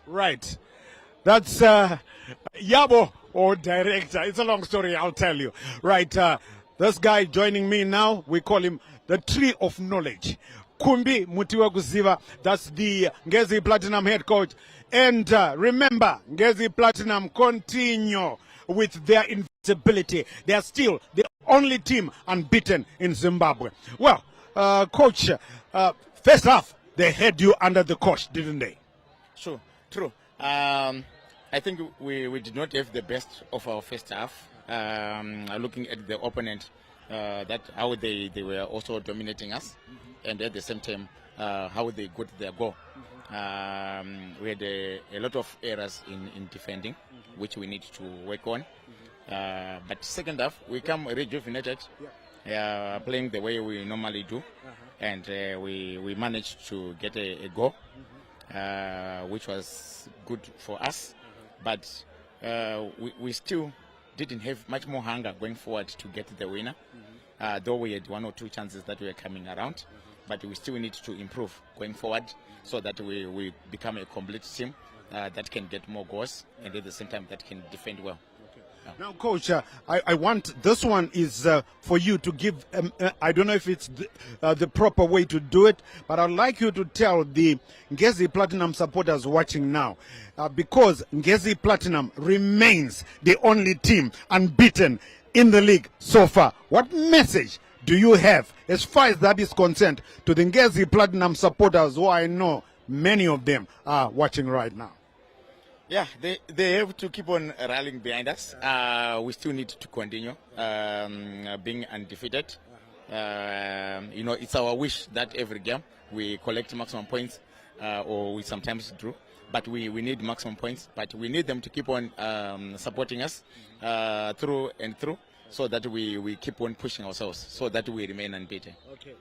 Right. That's Yabo, or director. It's a long story, I'll tell you. Right. This guy joining me now, we call him the Tree of Knowledge. Kumbi Mutiwa Kuziva, that's the Ngezi Platinum head coach. And remember, Ngezi Platinum continue with their invincibility. They are still the only team unbeaten in Zimbabwe. Well, coach, first half, they had you under the cosh, didn't they? Sure, true. I think we did not have the best of our first half. Looking at the opponent, that how they were also dominating us, and at the same time, how they got their goal. We had a lot of errors in defending, which we need to work on. But second half, we come rejuvenated, playing the way we normally do, and we managed to get a goal, which was good for us. But we still didn't have much more hunger going forward to get the winner, though we had 1 or 2 chances that were coming around. But we still need to improve going forward so that we become a complete team that can get more goals and at the same time that can defend well. Now, coach, I want, this one is for you to give, I don't know if it's the proper way to do it, but I'd like you to tell the Ngezi Platinum supporters watching now, because Ngezi Platinum remains the only team unbeaten in the league so far. What message do you have as far as that is concerned to the Ngezi Platinum supporters, who I know many of them are watching right now? Yeah, they have to keep on rallying behind us. We still need to continue being undefeated. It's our wish that every game we collect maximum points, or we sometimes draw. But we need maximum points. But we need them to keep on supporting us through and through, so that we keep on pushing ourselves, so that we remain unbeaten. Okay.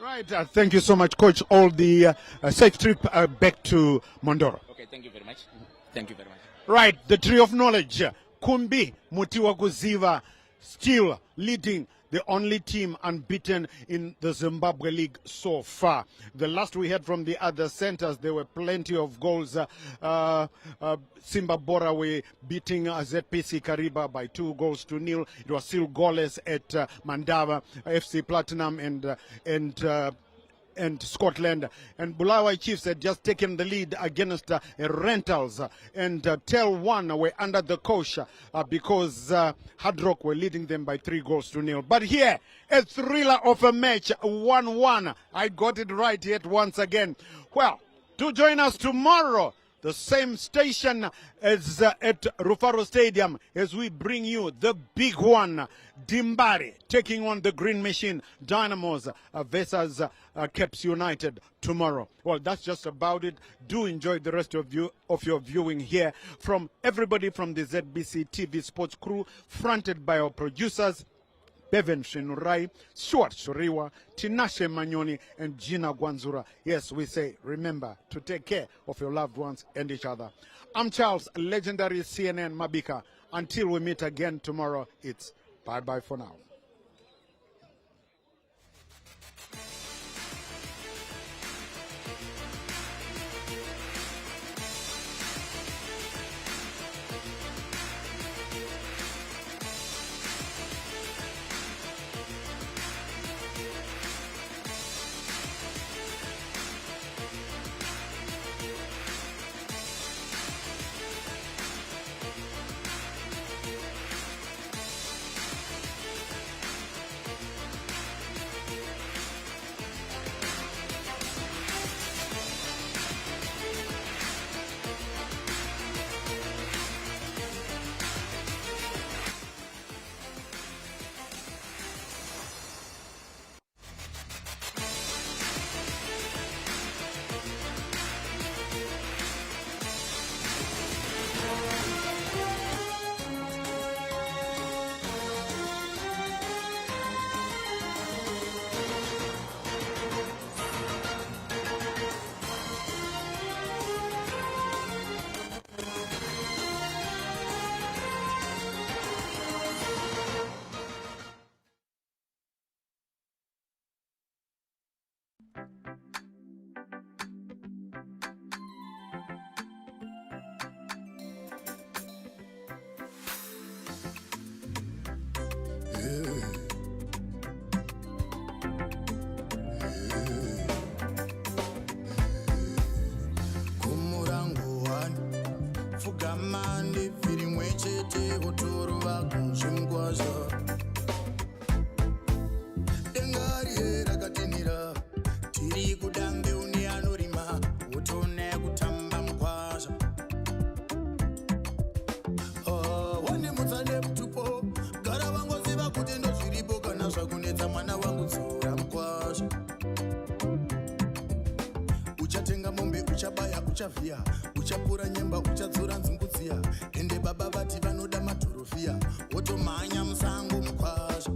Right. Thank you so much, coach. All the safe trip back to Mondoro. Okay. Thank you very much. Thank you very much. Right, the Tree of Knowledge, Kumbi Mutiwa Kuziva, still leading the only team unbeaten in the Zimbabwe League so far. The last we heard from the other centers, there were plenty of goals. Simba Bora were beating ZPC Kariba by 2-0. It was still goalless at Mandava, FC Platinum and Scotland. And Bulawayo Chiefs had just taken the lead against Rentals, and Tel 1 were under the coach because Hard Rock were leading them by 3-0. But here, a thriller of a match, 1-1. I got it right yet once again. Well, to join us tomorrow, the same station as at Rufaro Stadium, as we bring you the big one, Dimbari taking on the Green Machine Dynamos versus Caps United tomorrow. Well, that's just about it. Do enjoy the rest of your viewing here from everybody from the ZBC TV Sports crew, fronted by our producers, Bevan Shinurai, Stuart Shuriwa, Tinashe Manyoni, and Gina Gwanzura. Yes, we say, remember to take care of your loved ones and each other. I'm Charles, legendary CNN Mabika. Until we meet again tomorrow, it's bye-bye for now. Fugamani viri mwechete utoro wako zvimgwazha dengari rakatinira tiri kudambe une anorima utone kutamba mgwazha wane mutsane mutupo gara vangoziva kuti ndozviripo kana zvakunetsa mwana wangu dzura mgwazha uchatenga mombe uchabaya uchavhiya uchapura nyemba uchadzura nzungudziya ende baba vati vanoda madhorofia wotomhanya musango mukwazha